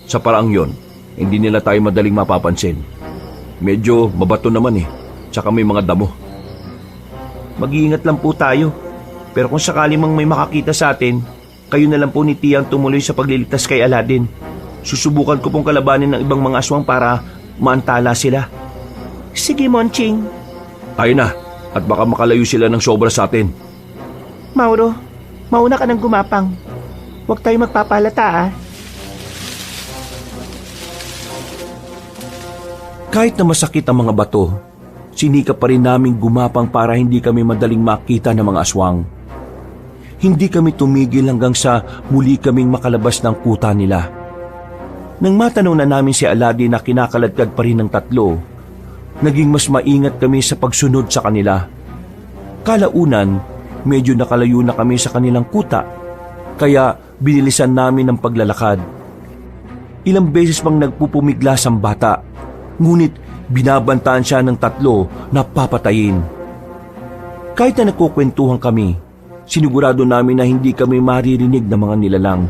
Sa paraang yon, hindi nila tayo madaling mapapansin. Medyo mabato naman tsaka may mga damo.
Mag-iingat lang po tayo. Pero kung sakali mang may makakita sa atin, kayo na lang po ni Tiyang tumuloy sa pagliligtas kay Aladin. Susubukan ko pong kalabanin ng ibang mga aswang para maantala sila. Sige, Monching.
Tayo na, at baka makalayo sila ng sobra sa atin.
Mauro, mauna ka ng gumapang. Huwag tayo magpapalata
Kahit na masakit ang mga bato, sinikap pa rin namin gumapang para hindi kami madaling makita ng mga aswang. Hindi kami tumigil hanggang sa muli kaming makalabas ng kuta nila. Nang matanong na namin si Aladin na kinakaladkad pa rin ng 3, naging mas maingat kami sa pagsunod sa kanila. Kalaunan, medyo nakalayo na kami sa kanilang kuta, kaya binilisan namin ang paglalakad. Ilang beses pang nagpupumiglas ang bata, ngunit binabantaan siya ng 3 na papatayin. Kahit na nagkukwentuhan kami, sinigurado namin na hindi kami maririnig ng mga nilalang.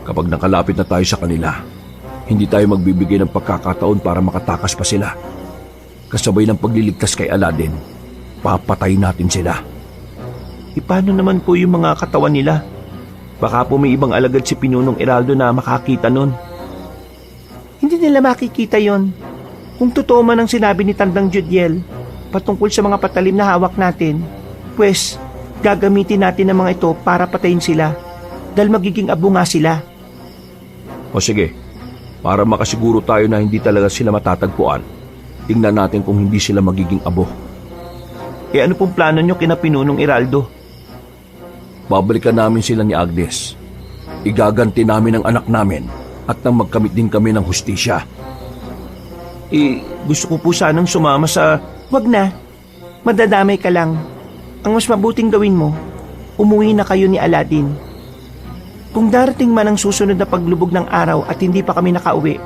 Kapag nakalapit na tayo sa kanila, hindi tayo magbibigay ng pagkakataon para makatakas pa sila. Kasabay ng pagliligtas kay Aladin, papatayin natin sila.
Paano naman po yung mga katawan nila? Baka po may ibang alagad si Pinunong Eraldo na makakita nun. Hindi nila makikita yon. Kung totoo man ang sinabi ni Tandang Judiel patungkol sa mga patalim na hawak natin, pues gagamitin natin ang mga ito para patayin sila dahil magiging abo nga sila.
O sige, para makasiguro tayo na hindi talaga sila matatagpuan, tingnan natin kung hindi sila magiging abo.
Ano pong plano nyo kina Pinunong Eraldo?
Babalikan namin sila ni Agnes. Igaganti namin ang anak namin at nang magkamit din kami ng hustisya.
Gusto ko po sanang sumama sa... Wag na. Madadamay ka lang. Ang mas mabuting gawin mo, umuwi na kayo ni Aladin. Kung darating man ang susunod na paglubog ng araw at hindi pa kami nakauwi,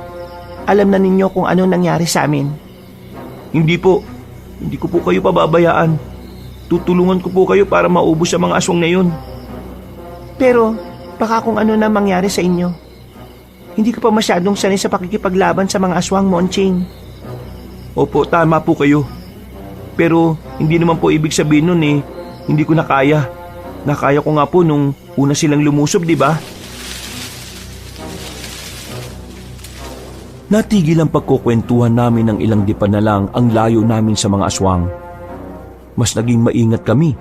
alam na ninyo kung ano nangyari sa amin. Hindi po. Hindi ko po kayo pababayaan. Tutulungan ko po kayo para maubos ang mga aswang na yun. Pero baka kung ano na mangyari sa inyo. Hindi ka pa masyadong sanay sa pakikipaglaban sa mga aswang, Monching.
Opo, tama po kayo. Pero hindi naman po ibig sabihin nun hindi ko na kaya. Nakaya ko nga po nung una silang lumusob, di ba? Natigil ang pagkukwentuhan namin ng ilang dipa na lang ang layo namin sa mga aswang. Mas naging maingat kami.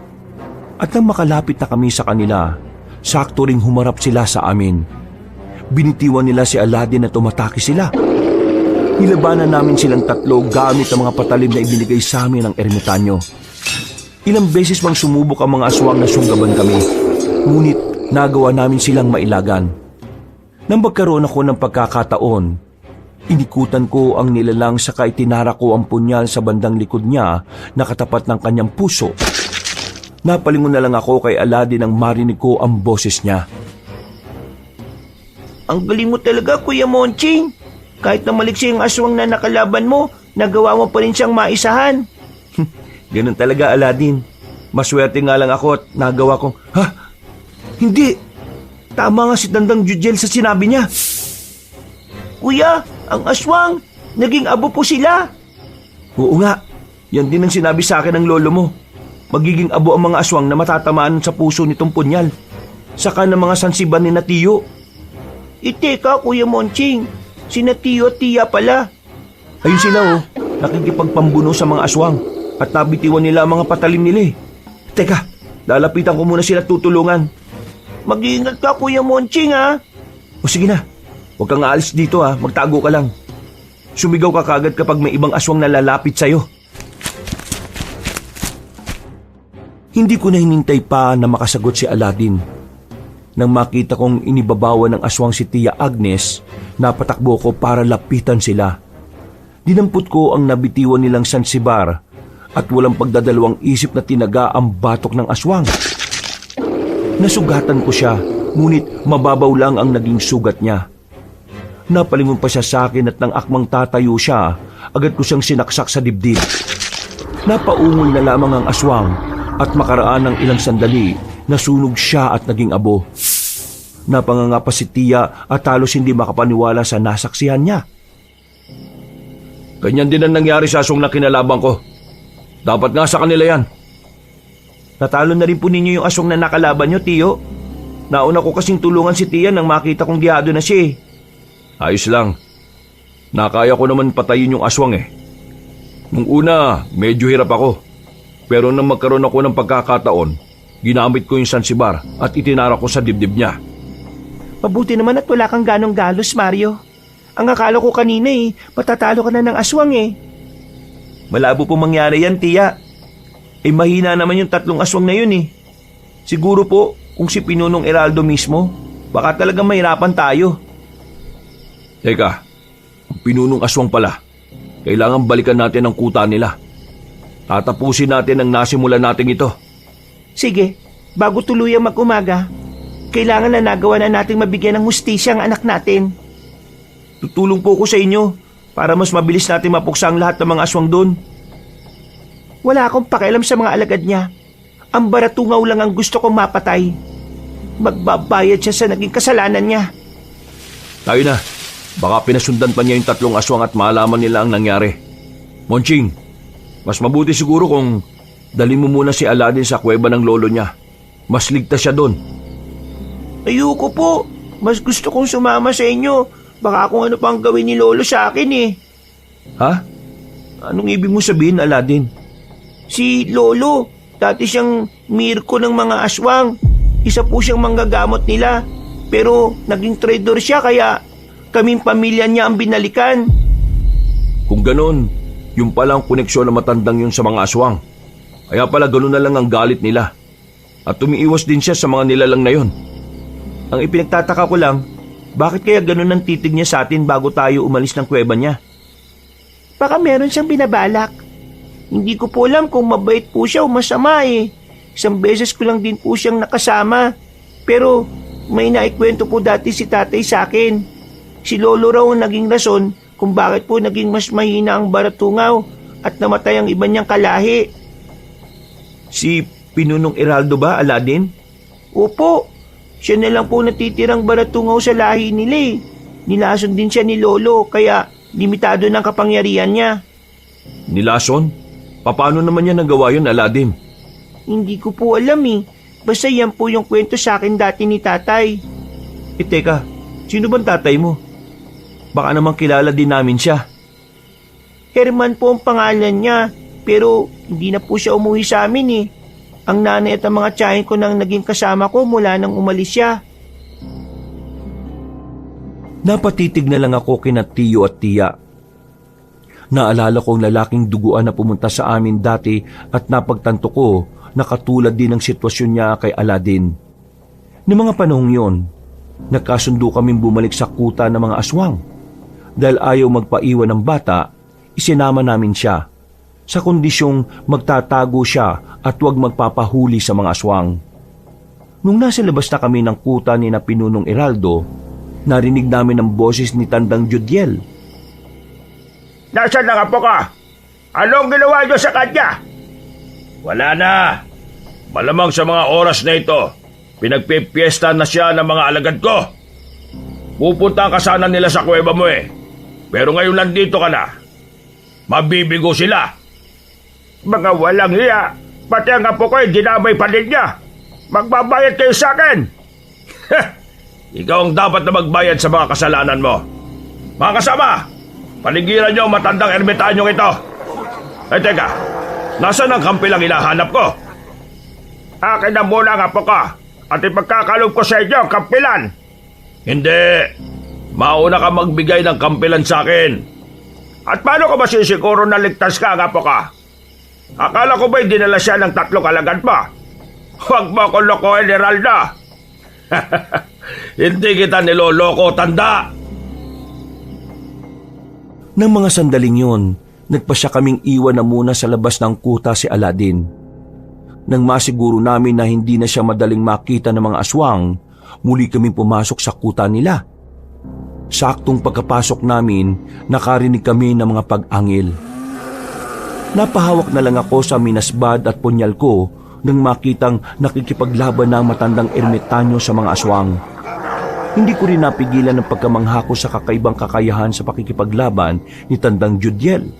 At nang makalapit na kami sa kanila, sakto ring humarap sila sa amin. Binitiwan nila si Aladdin at tumatake sila. Nilabanan namin silang tatlo gamit ang mga patalim na ibinigay sa amin ng ermitanyo. Ilang beses mang sumubok ang mga aswang na sunggaban kami, ngunit nagawa namin silang mailagan. Nang magkaroon ako ng pagkakataon, inikutan ko ang nilalang saka itinara ko ang punyal sa bandang likod niya na katapat ng kanyang puso. Napalingon na lang ako kay Aladdin nang marinig ko ang boses niya.
Ang galing mo talaga, Kuya Monching. Kahit na maliksi ang aswang na nakalaban mo, nagawa mo pa rin siyang maisahan.
Ganun talaga, Aladdin. Maswerte nga lang ako at nagawa kong... Ha? Hindi! Tama nga si Tandang Judgel sa sinabi niya.
Kuya, ang aswang, naging abo po sila.
Oo nga, yan din ang sinabi sa akin ng lolo mo. Magiging abo ang mga aswang na matatamaan sa puso nitong punyal. Saka ng mga sansiban ni Natiyo.
Teka, Kuya Monching, si Natiyo at Tiya pala.
Ayun sila nakikipagpambuno sa mga aswang at nabitiwan nila ang mga patalim nila. Teka, lalapitan ko muna sila at tutulungan.
Mag-iingat ka, Kuya Monching, ha?
O sige na, huwag kang aalis dito magtago ka lang. Sumigaw ka kagad kapag may ibang aswang na lalapit sa'yo. Hindi ko na hinintay pa na makasagot si Aladdin. Nang makita kong inibabawan ng aswang si Tia Agnes, napatakbo ko para lapitan sila. Dinampot ko ang nabitiwan nilang sansibar at walang pagdadalawang isip na tinaga ang batok ng aswang. Nasugatan ko siya, ngunit mababaw lang ang naging sugat niya. Napalingon pa siya sa akin at nang akmang tatayo siya, agad ko siyang sinaksak sa dibdib. Napaungol na lamang ang aswang at makaraan ng ilang sandali, nasunog siya at naging abo. Napanganga pa si Tia at halos hindi makapaniwala sa nasaksihan niya.
Ganyan din ang nangyari sa aswang na kinalaban ko. Dapat nga sa kanila yan.
Natalo na rin po ninyo yung aswang na nakalaban nyo, Tiyo. Nauna ko kasing tulungan si Tia nang makita kong giyado na siya.
Ayos lang. Nakaya ko naman patayin yung aswang Nung una, medyo hirap ako. Pero nang magkaroon ako ng pagkakataon, ginamit ko yung sansibar at itinara ko sa dibdib niya.
Mabuti naman at wala kang ganong galos, Mario. Ang akala ko kanina matatalo ka na ng aswang
Malabo po mangyari yan, Tia. Mahina naman yung tatlong aswang na yun Siguro po, kung si Pinunong Eraldo mismo, baka talagang mahirapan tayo.
Teka, ang Pinunong aswang pala. Kailangan balikan natin ang kuta nila. Tatapusin natin ang nasimulan natin ito.
Sige, bago tuluyang mag-umaga, kailangan na nagawa na nating mabigyan ng hustisya ang anak natin.
Tutulong po ko sa inyo para mas mabilis natin mapuksa ang lahat ng mga aswang doon.
Wala akong pakialam sa mga alagad niya. Ang baratungaw lang ang gusto kong mapatay. Magbabayad siya sa naging kasalanan niya.
Tayo na. Baka pinasundan pa niya yung tatlong aswang at malaman nila ang nangyari. Monching, mas mabuti siguro kung dalhin mo muna si Aladdin sa kuweba ng lolo niya. Mas ligtas siya doon.
Ayoko po. Mas gusto kong sumama sa inyo. Baka kung ano pang gawin ni lolo sa akin
Ha? Anong ibig mo sabihin, Aladdin?
Si lolo, dati siyang mirko ng mga aswang. Isa po siyang manggagamot nila. Pero naging traidor siya kaya kaming pamilya niya ang binalikan.
Kung ganon, yung palang koneksyon na matandang yun sa mga aswang. Kaya pala ganon na lang ang galit nila. At tumiiwas din siya sa mga nilalang na yun.
Ang ipinagtataka ko lang, bakit kaya ganon ang titig niya sa atin bago tayo umalis ng kuweba niya?
Baka meron siyang binabalak. Hindi ko po alam kung mabait po siya o masama Isang beses ko lang din po siyang nakasama. Pero may naikwento po dati si tatay sa akin. Si lolo raw ang naging rason kung bakit po naging mas mahina ang baratungaw at namatay ang iba niyang kalahi.
Si Pinunong Eraldo ba, Aladdin?
Opo, Siya na lang po natitirang baratungaw sa lahi nila eh. Nilason din siya ni Lolo kaya limitado ng kapangyarihan niya.
Nilason? Paano naman niya nagawa yun, Aladdin?
Hindi ko po alam eh. Basta yan po yung kwento sa akin dati ni tatay.
Teka, sino bang tatay mo? Baka naman kilala din namin siya.
Herman po ang pangalan niya, pero hindi na po siya umuwi sa amin eh. Ang nanay at ang mga tiyahin ko nang naging kasama ko mula nang umalis siya.
Napatitig na lang ako kina Tiyo at Tiya. Naalala ko ang lalaking duguan na pumunta sa amin dati at napagtanto ko na katulad din ang sitwasyon niya kay Aladdin. Ni mga panahong yon, nagkasundo kaming bumalik sa kuta ng mga aswang. Dahil ayaw magpaiwan ng bata, isinama namin siya sa kondisyong magtatago siya at huwag magpapahuli sa mga aswang. Nung nasa labas na kami ng kuta ni na Pinunong Iraldo, narinig namin ang boses ni Tandang Judiel.
Nasaan na nga po ka? Anong ginawa niyo sa kanya?
Wala na. Malamang sa mga oras na ito, pinagpipiesta na siya ng mga alagad ko. Pupunta ka sana nila sa kuweba mo eh. Pero ngayon nandito ka na. Mabibigo sila.
Mga walang hiya. Pati ang apo ko ay dinamay pa din niya. Magbabayad kayo sa akin.
Ikaw ang dapat na magbayad sa mga kasalanan mo. Mga kasama, paligiran niyo ang matandang ermitanyong ito. Ay teka, nasaan ang kampilang hinahanap ko?
Akin na muna ang apo ko at ipagkakalog ko sa inyo ang kampilan.
Hindi. Mauna ka magbigay ng kampilan sa akin.
At paano ko masisiguro na ligtas ka ang apo ka? Akala ko ba'y dinala siya ng 3 alagad pa? Huwag mo akong lokohin, Iraldo.
Hindi kita niloloko, tanda.
Nang mga sandaling yun, nagpasya kaming iwan na muna sa labas ng kuta si Aladdin. Nang masiguro namin na hindi na siya madaling makita ng mga aswang, muli kaming pumasok sa kuta nila. Saktong pagkapasok namin, nakarinig kami ng mga pag-angil. Napahawak na lang ako sa minasbad at punyal ko nang makitang nakikipaglaban na ang matandang ermitanyo sa mga aswang. Hindi ko rin napigilan ang pagkamangha ko sa kakaibang kakayahan sa pakikipaglaban ni Tandang Judiel.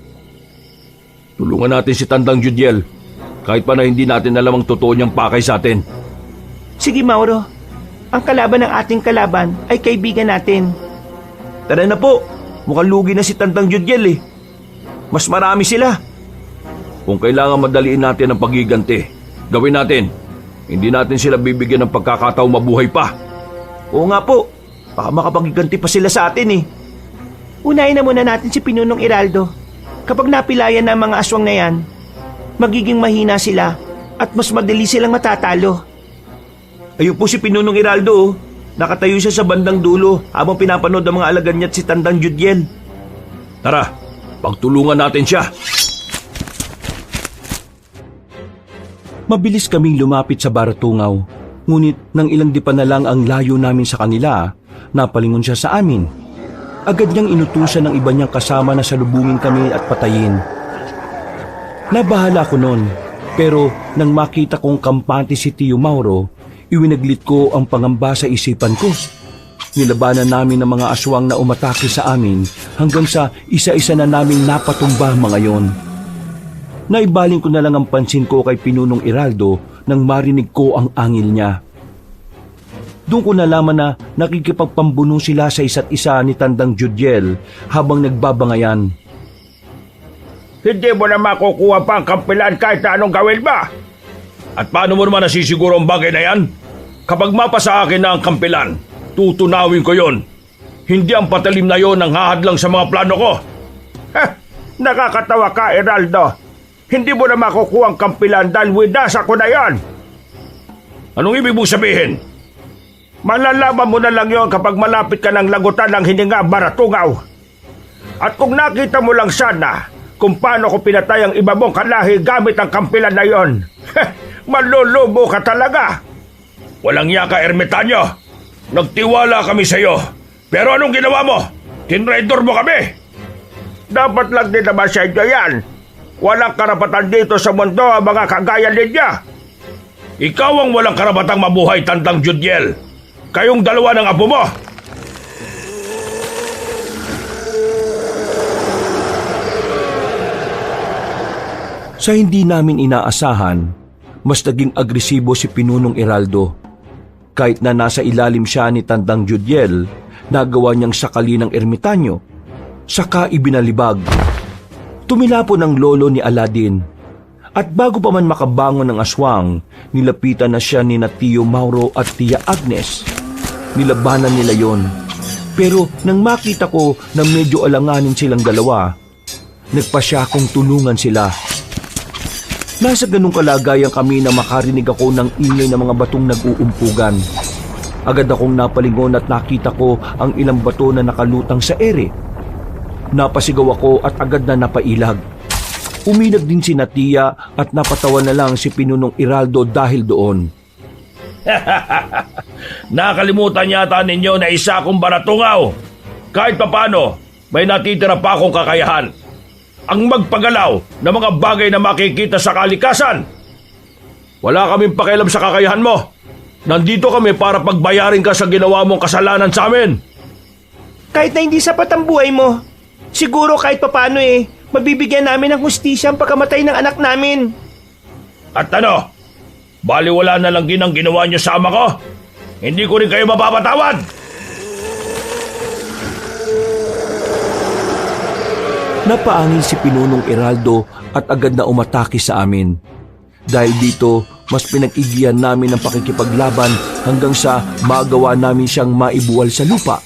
Tulungan natin si Tandang Judiel, kahit pa na hindi natin alam ang totoo niyang pakay sa atin.
Sige Mauro, ang kalaban ng ating kalaban ay kaibigan natin.
Tara na po, mukhang lugi na si Tandang Judiel eh. Mas marami sila.
Kung kailangan madaliin natin ang pagiganti, gawin natin. Hindi natin sila bibigyan ng pagkakataong mabuhay pa.
Oo nga po, baka makapagiganti pa sila sa atin eh.
Unahin na muna natin si Pinunong Iraldo. Kapag napilayan na ang mga aswang na yan, magiging mahina sila at mas madali silang matatalo.
Ayun po si Pinunong Iraldo oh. Nakatayo siya sa bandang dulo habang pinapanood ang mga alagad niya at si Tandang Judiel.
Tara, pagtulungan natin siya.
Mabilis kaming lumapit sa baratungaw. Ngunit nang ilang dipa na lang ang layo namin sa kanila, napalingon siya sa amin. Agad niyang inutusan ng iba niyang kasama na salubungin kami at patayin. Nabahala ko noon, pero nang makita kong kampante si Tio Mauro, iwinaglit ko ang pangamba sa isipan ko. Nilabanan namin ang mga aswang na umatake sa amin hanggang sa isa-isa na naming napatumba mga yon. Naibaling ko na lang ang pansin ko kay Pinunong Iraldo nang marinig ko ang angil niya. Doon ko nalaman na nakikipagpambuno sila sa isa't isa ni Tandang Judiel habang nagbabangayan.
Hindi mo na makukuha pa ang kampilan kahit na anong gawin ba?
At paano mo naman nasisiguro ang bagay na yan? Kapag mapasa akin na ang kampilan, tutunawin ko yon. Hindi ang patalim na yon ang hahadlang sa mga plano ko.
Nakakatawa ka, Iraldo. Hindi mo na makukuha ang kampilan dahil winasa ko na yon.
Anong ibig mong sabihin?
Malalaman mo na lang yon kapag malapit ka ng lagutan ng hininga baratungaw. At kung nakita mo lang sana kung paano ko pinatay ang iba mong kalahi gamit ang kampilan na yon, malulubo ka talaga.
Walang iya ka, ermitanyo. Nagtiwala kami sa iyo. Pero anong ginawa mo? Tinraidor mo kami.
Dapat lang din naman sa inyo yan. Walang karapatan dito sa mundo ang mga kagaya ninyo.
Ikaw ang walang karapatang mabuhay, Tandang Judiel.
kayong dalawa ng apo mo.
Sa hindi namin inaasahan, mas naging agresibo si Pinunong Eraldo. Kahit na nasa ilalim siya ni Tandang Judiel, nagawa niyang sakali ng ermitanyo, saka ibinalibag. Tumilapo ng lolo ni Aladin, at bago pa man makabangon ng aswang, nilapitan na siya ni Tio Mauro at Tia Agnes. Nilabanan nila yon. Pero nang makita ko na medyo alanganin silang dalawa, nagpasya akong tulungan sila. Nasa ganung kalagayan kami na makarinig ako ng ingay ng mga batong nag-uumpugan. Agad akong napalingon at nakita ko ang ilang bato na nakalutang sa ere. Napasigaw ako at agad na napailag. Uminag din si Tia at napatawa na lang si Pinunong Eraldo dahil doon.
Nakalimutan yata ninyo na isa akong baratungaw. Kahit papano, may natitira pa akong kakayahan. Ang magpagalaw ng mga bagay na makikita sa kalikasan. Wala kaming pakialam sa kakayahan mo. Nandito kami para pagbayarin ka sa ginawa mong kasalanan sa amin.
Kahit na hindi sapat ang buhay mo, siguro kahit papano mabibigyan namin ng hustisya ang pagkamatay ng anak namin.
At ano? Baliwala na lang din ang ginawa niyo sa ama ko? Hindi ko rin kayo mapapatawad.
Napaangil si Pinunong Eraldo at agad na umatake sa amin. Dahil dito, mas pinag-igihan namin ang pakikipaglaban hanggang sa magawa namin siyang maibuwal sa lupa.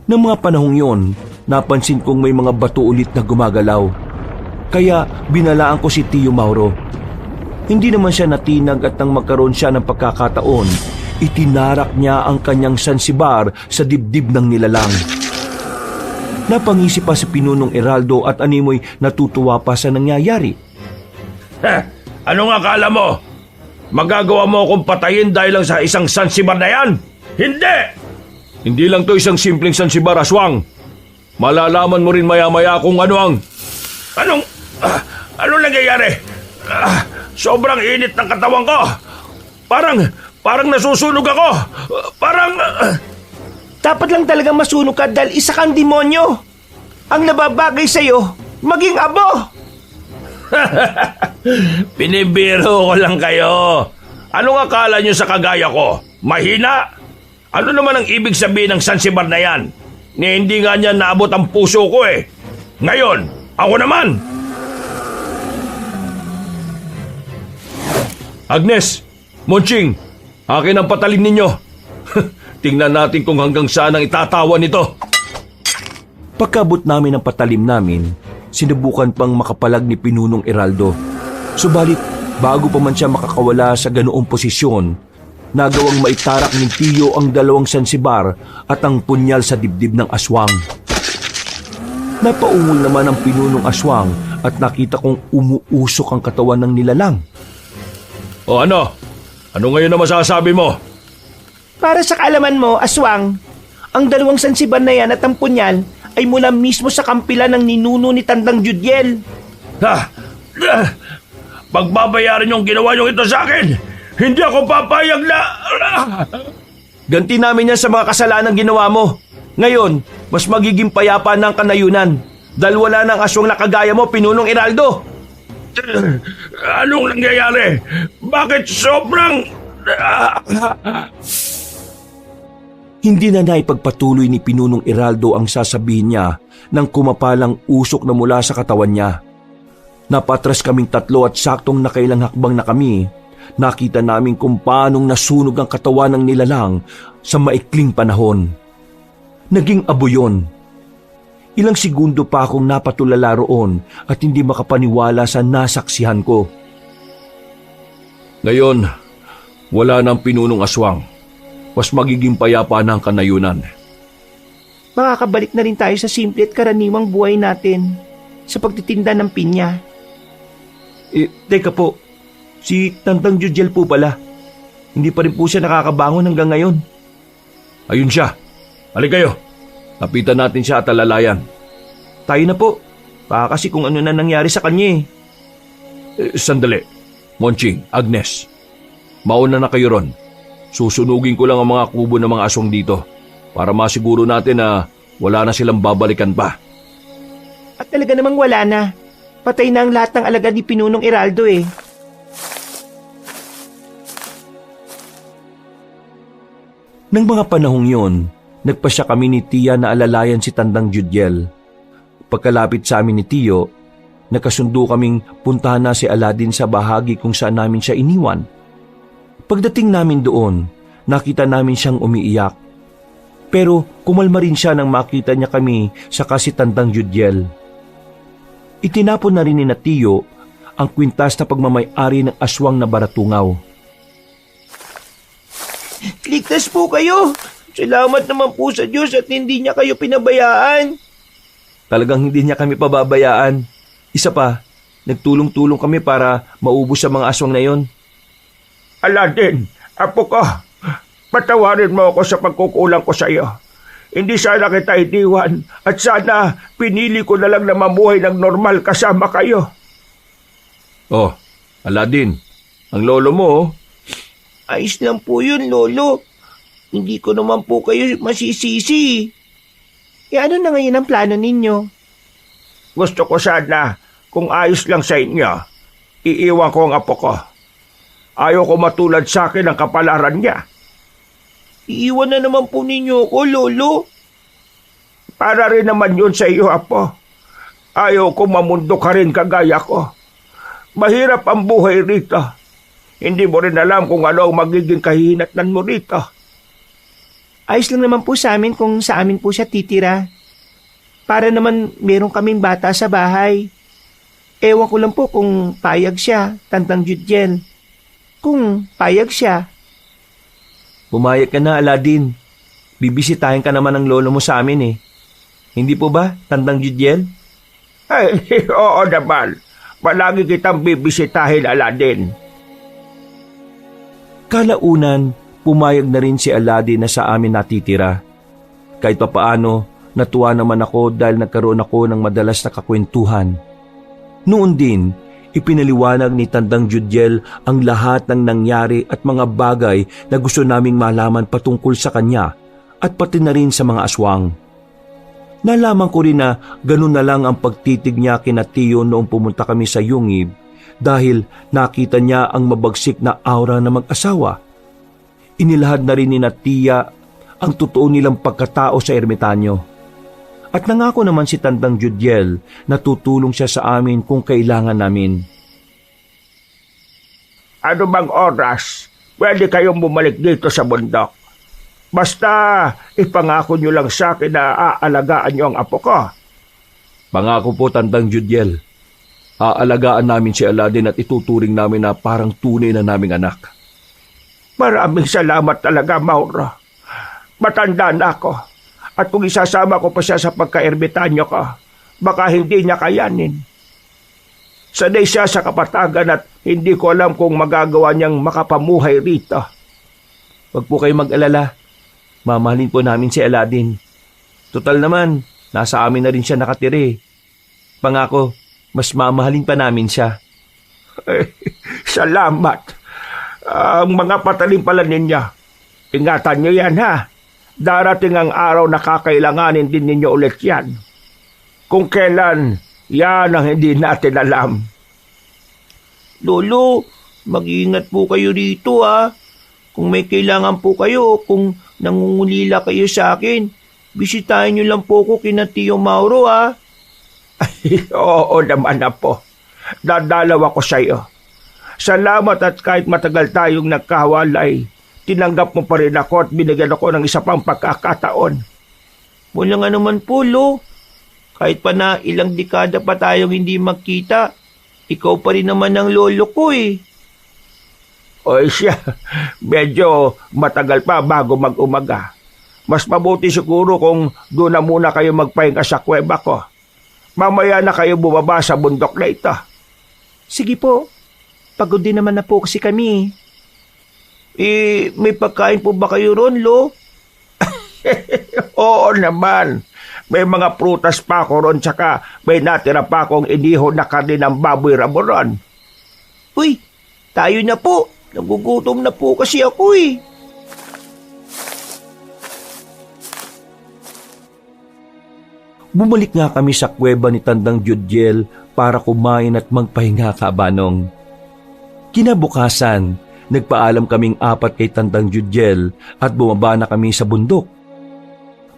Ng mga panahong yon, napansin kong may mga bato ulit na gumagalaw. Kaya binalaan ko si Tio Mauro. Hindi naman siya natinag at nang magkaroon siya ng pagkakataon, itinarak niya ang kanyang sansibar sa dibdib ng nilalang. Napangisi pa si Pinunong Eraldo at animoy natutuwa pa sa nangyayari.
Ano nga akala mo? Magagawa mo akong patayin dahil lang sa isang sansibar na yan? Hindi!
Hindi lang to isang simpleng sansibar, aswang. Malalaman mo rin maya-maya kung ano ang...
Anong nangyayari? Sobrang init ng katawan ko. Parang nasusunog ako.
Dapat lang talagang masunog ka dahil isa kang demonyo. Ang nababagay sa'yo, maging abo.
Pinibiro ko lang kayo. Anong akala nyo sa kagaya ko? Mahina? Ano naman ang ibig sabihin ng sansibar na yan? Ni hindi nga niya naabot ang puso ko eh. Ngayon, ako naman.
Agnes, Monching, akin ang patalim ninyo. Tingnan natin kung hanggang saan ang itatawa nito.
Pagkabot namin ng patalim namin, sinubukan pang makapalag ni Pinunong Eraldo. Subalit, bago pa man siya makakawala sa ganoong posisyon, nagawang maitarak ni Tio ang dalawang sansibar at ang punyal sa dibdib ng aswang. Napaungol naman ang Pinunong Aswang at nakita kong umuusok ang katawan ng nilalang.
O ano? Ano ngayon na masasabi mo?
Para sa kaalaman mo, aswang, ang dalawang sansibar na yan at ang punyal ay mula mismo sa kampilan ng ninuno ni Tandang Judiel.
Pagbabayaran yung ginawa nyo ito sa akin, hindi ako papayag na...
Ganti namin yan sa mga kasalanan ginawa mo. Ngayon, mas magiging payapa ng kanayunan dahil wala ng aswang na kagaya mo, Pinunong Eraldo.
Anong nangyayari? Bakit sobrang...
Hindi na naipagpatuloy ni Pinunong Eraldo ang sasabihin niya nang kumapalang usok na mula sa katawan niya. Napatras kaming tatlo at saktong nakailang hakbang na kami. Nakita namin kung paanong nasunog ang katawan ng nilalang sa maikling panahon. Naging abo yun. Ilang segundo pa akong napatulala roon at hindi makapaniwala sa nasaksihan ko.
Ngayon, wala nang Pinunong Aswang. Mas magiging payapa na ang kanayunan.
Makakabalik na rin tayo sa simple at karaniwang buhay natin sa pagtitinda ng pinya.
Teka po, si Tandang Judiel po pala. Hindi pa rin po siya nakakabangon hanggang ngayon.
Ayun siya. Halika kayo. Lapitan natin siya at alalayan.
Tayo na po. Baka kasi kung ano na nangyari sa kanya
Sandali. Monching, Agnes. Mauna na kayo ron. Susunugin ko lang ang mga kubo ng mga aswang dito para masiguro natin na wala na silang babalikan pa.
At talaga namang wala na. Patay na ang lahat ng alagad ni Pinunong Eraldo eh.
Nang mga panahong yon, nagpasya kami ni Tia na alalayan si Tandang Judiel. Pagkalapit sa amin ni Tiyo, nakasundo kaming puntahan na si Aladin sa bahagi kung saan namin siya iniwan. Pagdating namin doon, nakita namin siyang umiiyak. Pero kumalma rin siya nang makita niya kami saka si Tandang Judiel. Itinapon na rin ni Tiyo ang kwintas na pagmamay-ari ng aswang na baratungaw.
Ligtas po kayo. Salamat naman po sa Diyos at hindi niya kayo pinabayaan.
Talagang hindi niya kami pababayaan. Isa pa, nagtulong-tulong kami para maubos sa mga aswang na yon.
Aladin, apo ko, patawarin mo ako sa pagkukulang ko sa iyo. Hindi sana kita iniwan at sana pinili ko na lang na mamuhay ng normal kasama kayo.
Oh, Aladin, ang lolo mo
Ayos lang po yun, Lolo. Hindi ko naman po kayo masisisi. Ano na ngayon ang plano ninyo?
Gusto ko sana, kung ayos lang sa inyo, iiwan ko ang apo ko. Ayaw ko matulad sa akin ang kapalaran niya.
Iiwan na naman po ninyo ako, Lolo.
Para rin naman yun sa iyo, apo. Ayaw ko mamundo ka rin kagaya ko. Mahirap ang buhay rito. Hindi mo rin alam kung ano ang magiging kahinatnan mo rito.
Ayos lang naman po sa amin kung sa amin po siya titira. Para naman meron kaming bata sa bahay. Ewan ko lang po kung payag siya, Tandang Judiel. Kung payag siya.
Pumayag ka na, Aladin. Bibisitahin ka naman ng lolo mo sa amin eh. Hindi po ba, Tandang Judiel?
Ay, oo naman. Palagi kitang bibisitahin, Aladin.
Kalaunan, pumayag na rin si Aladin na sa amin natitira. Kahit papaano, natuwa naman ako dahil nagkaroon ako ng madalas na kakwentuhan. Noon din, ipinaliwanag ni Tandang Judiel ang lahat ng nangyari at mga bagay na gusto naming malaman patungkol sa kanya at pati na rin sa mga aswang. Nalaman ko rin na ganun na lang ang pagtitig niya kina Tiyo noong pumunta kami sa Yungib dahil nakita niya ang mabagsik na aura ng mag-asawa. Inilahad na rin ni Tia ang totoo nilang pagkatao sa ermitanyo. At nangako naman si Tandang Judiel na tutulong siya sa amin kung kailangan namin.
Ano bang oras, pwede kayong bumalik dito sa bundok. Basta ipangako nyo lang sa akin na aalagaan nyo ang apo ko.
Pangako po, Tandang Judiel. Aalagaan namin si Aladin at ituturing namin na parang tunay na naming anak.
Maraming salamat talaga, Mauro. Matanda na ako. At kung isasama ko pa siya sa pagka-ermitanyo ko, baka hindi niya kayanin. Sanay siya sa kapatagan at hindi ko alam kung magagawa niyang makapamuhay rito.
Huwag po kayo mag-alala. Mamahalin po namin si Aladin. Total naman, nasa amin na rin siya nakatira. Pangako, mas mamahalin pa namin siya.
Salamat. Ang mga patalim pala ninyo. Ingatan niyo yan, ha? Darating ang araw na kakailanganin din ninyo ulit yan. Kung kailan, yan ang hindi natin alam.
Lolo, mag-iingat po kayo rito ha. Kung may kailangan po kayo, kung nangungulila kayo sa akin, bisitahin niyo lang po ko kina Tio Mauro ha.
Oo naman na po. Dadalaw ako sa iyo. Salamat at kahit matagal tayong nagkawalay, tinanggap mo pa rin ako at binigyan ako ng isa pang pagkakataon.
Wala nga naman po, Lo. Kahit pa na ilang dekada pa tayong hindi magkita, ikaw pa rin naman ang lolo ko eh.
O siya, medyo matagal pa bago mag-umaga. Mas mabuti siguro kung doon na muna kayo magpahinga sa kuweba ko. Mamaya na kayo bumaba sa bundok na ito.
Sige po. Pagod din naman na po kasi kami. May pagkain po ba kayo ron, Lo?
Oo naman. May mga prutas pa ako ron tsaka may natira pa akong iniho na karne ng baboy raboron.
Uy, tayo na po. Nagugutom na po kasi ako eh.
Bumalik nga kami sa kuweba ni Tandang Judyel para kumain at magpahinga, Kabanong. Kinabukasan, nagpaalam kaming 4 kay Tandang Judyel at bumaba na kami sa bundok.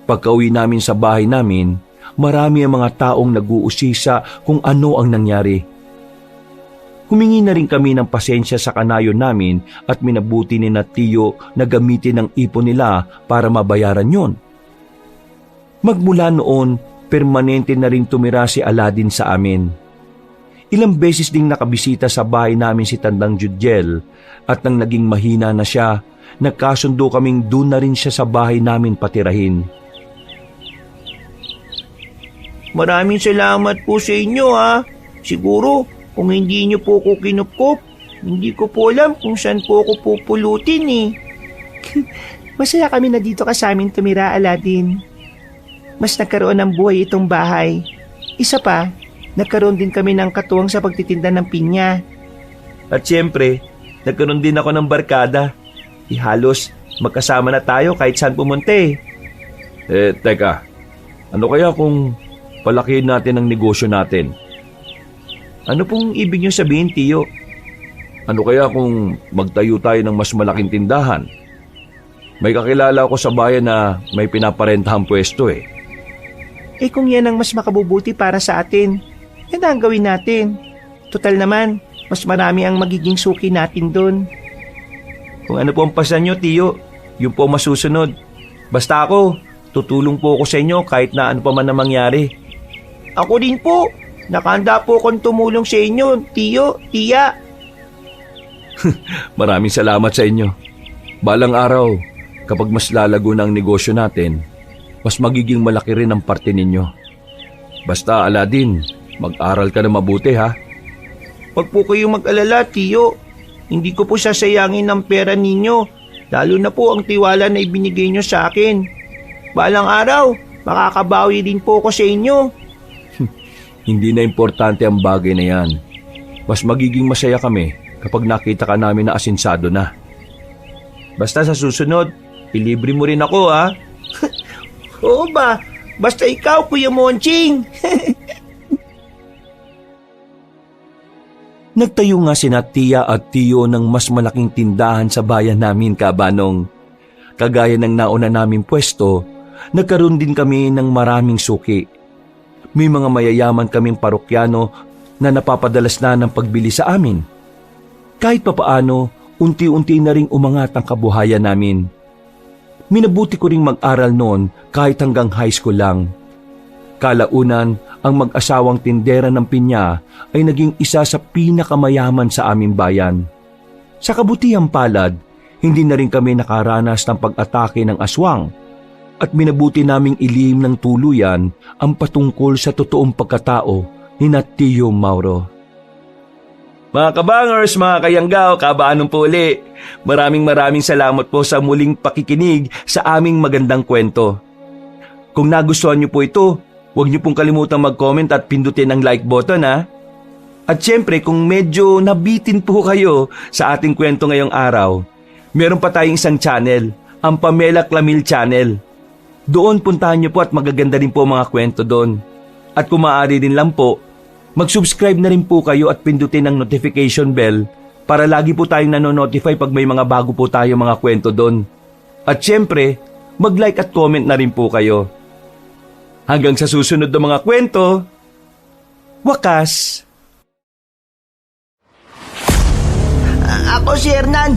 Pagka-uwi namin sa bahay namin, marami ang mga taong nag-uusisa kung ano ang nangyari. Humingi na rin kami ng pasensya sa kanayon namin at minabuti ni Tiyo na gamitin ang ipon nila para mabayaran yon. Magmula noon, permanente na rin tumira si Aladdin sa amin. Ilang beses ding nakabisita sa bahay namin si Tandang Judyel at nang naging mahina na siya, nagkasundo kaming doon na rin siya sa bahay namin patirahin.
Maraming salamat po sa inyo ha. Siguro, kung hindi niyo po ko kinupkop, hindi ko po alam kung saan po ako pupulutin eh. Masaya kami na dito ka sa amin tumira, Aladdin. Mas nagkaroon ng buhay itong bahay. Isa pa, nagkaroon din kami ng katuwang sa pagtitinda ng pinya.
At siyempre, nagkaroon din ako ng barkada. Halos magkasama na tayo kahit saan pumunta eh.
Teka, ano kaya kung palakihin natin ang negosyo natin?
Ano pong ibig niyo sabihin, Tiyo?
Ano kaya kung magtayo tayo ng mas malaking tindahan? May kakilala ako sa bayan na may pinaparentahang pwesto eh.
Eh kung yan ang mas makabubuti para sa atin, yan ang gawin natin. Total naman, mas marami ang magiging suki natin doon.
Kung ano po ang pasan niyo, Tiyo, yun po masusunod. Basta ako, tutulong po ako sa inyo kahit na ano pa man na mangyari.
Ako din po. Nakahanda po akong tumulong sa inyo, Tiyo, Tiya.
Maraming salamat sa inyo. Balang araw, kapag mas lalago na ang negosyo natin, mas magiging malaki rin ang parte ninyo. Basta, Aladdin, mag-aral ka na mabuti ha.
Huwag po kayong mag-alala, Tiyo. Hindi ko po sasayangin ang pera ninyo, lalo na po ang tiwala na ibinigay nyo sa akin. Balang araw, makakabawi din po ako sa inyo.
Hindi na importante ang bagay na yan. Mas magiging masaya kami kapag nakita ka namin na asinsado na.
Basta sa susunod, ilibre mo rin ako ha.
Oo ba? Basta ikaw, Kuya Monching.
Nagtayo nga sina Tiya at Tiyo ng mas malaking tindahan sa bayan namin, Kabanong. Kagaya ng nauna naming pwesto, nagkaroon din kami ng maraming suki. May mga mayayaman kaming parokyano na napapadalas na ng pagbili sa amin. Kahit papaano, unti-unti na ring umangat ang kabuhayan namin. Minabuti ko ring mag-aral noon kahit hanggang high school lang. Kalaunan, ang mag-asawang tindera ng pinya ay naging isa sa pinakamayaman sa aming bayan. Sa kabutihang palad, hindi na rin kami nakaranas ng pag-atake ng aswang at minabuti naming ilihim ng tuluyan ang patungkol sa totoong pagkatao ni Tiyo Mauro.
Mga kabangers, mga kayanggaw, kabaanong po uli. Maraming salamat po sa muling pakikinig sa aming magandang kwento. Kung nagustuhan niyo po ito, huwag niyo pong kalimutang mag-comment at pindutin ang like button ha. At syempre kung medyo nabitin po kayo sa ating kwento ngayong araw, meron pa tayong isang channel, ang Pamela Clamil Channel. Doon puntahan niyo po at magaganda rin po mga kwento doon. At kung maaari din lang po, mag-subscribe na rin po kayo at pindutin ang notification bell para lagi po tayong nanonotify pag may mga bago po tayo mga kwento doon. At syempre, mag-like at comment na rin po kayo. Hanggang sa susunod na mga kwento, wakas!
Ako si Hernan.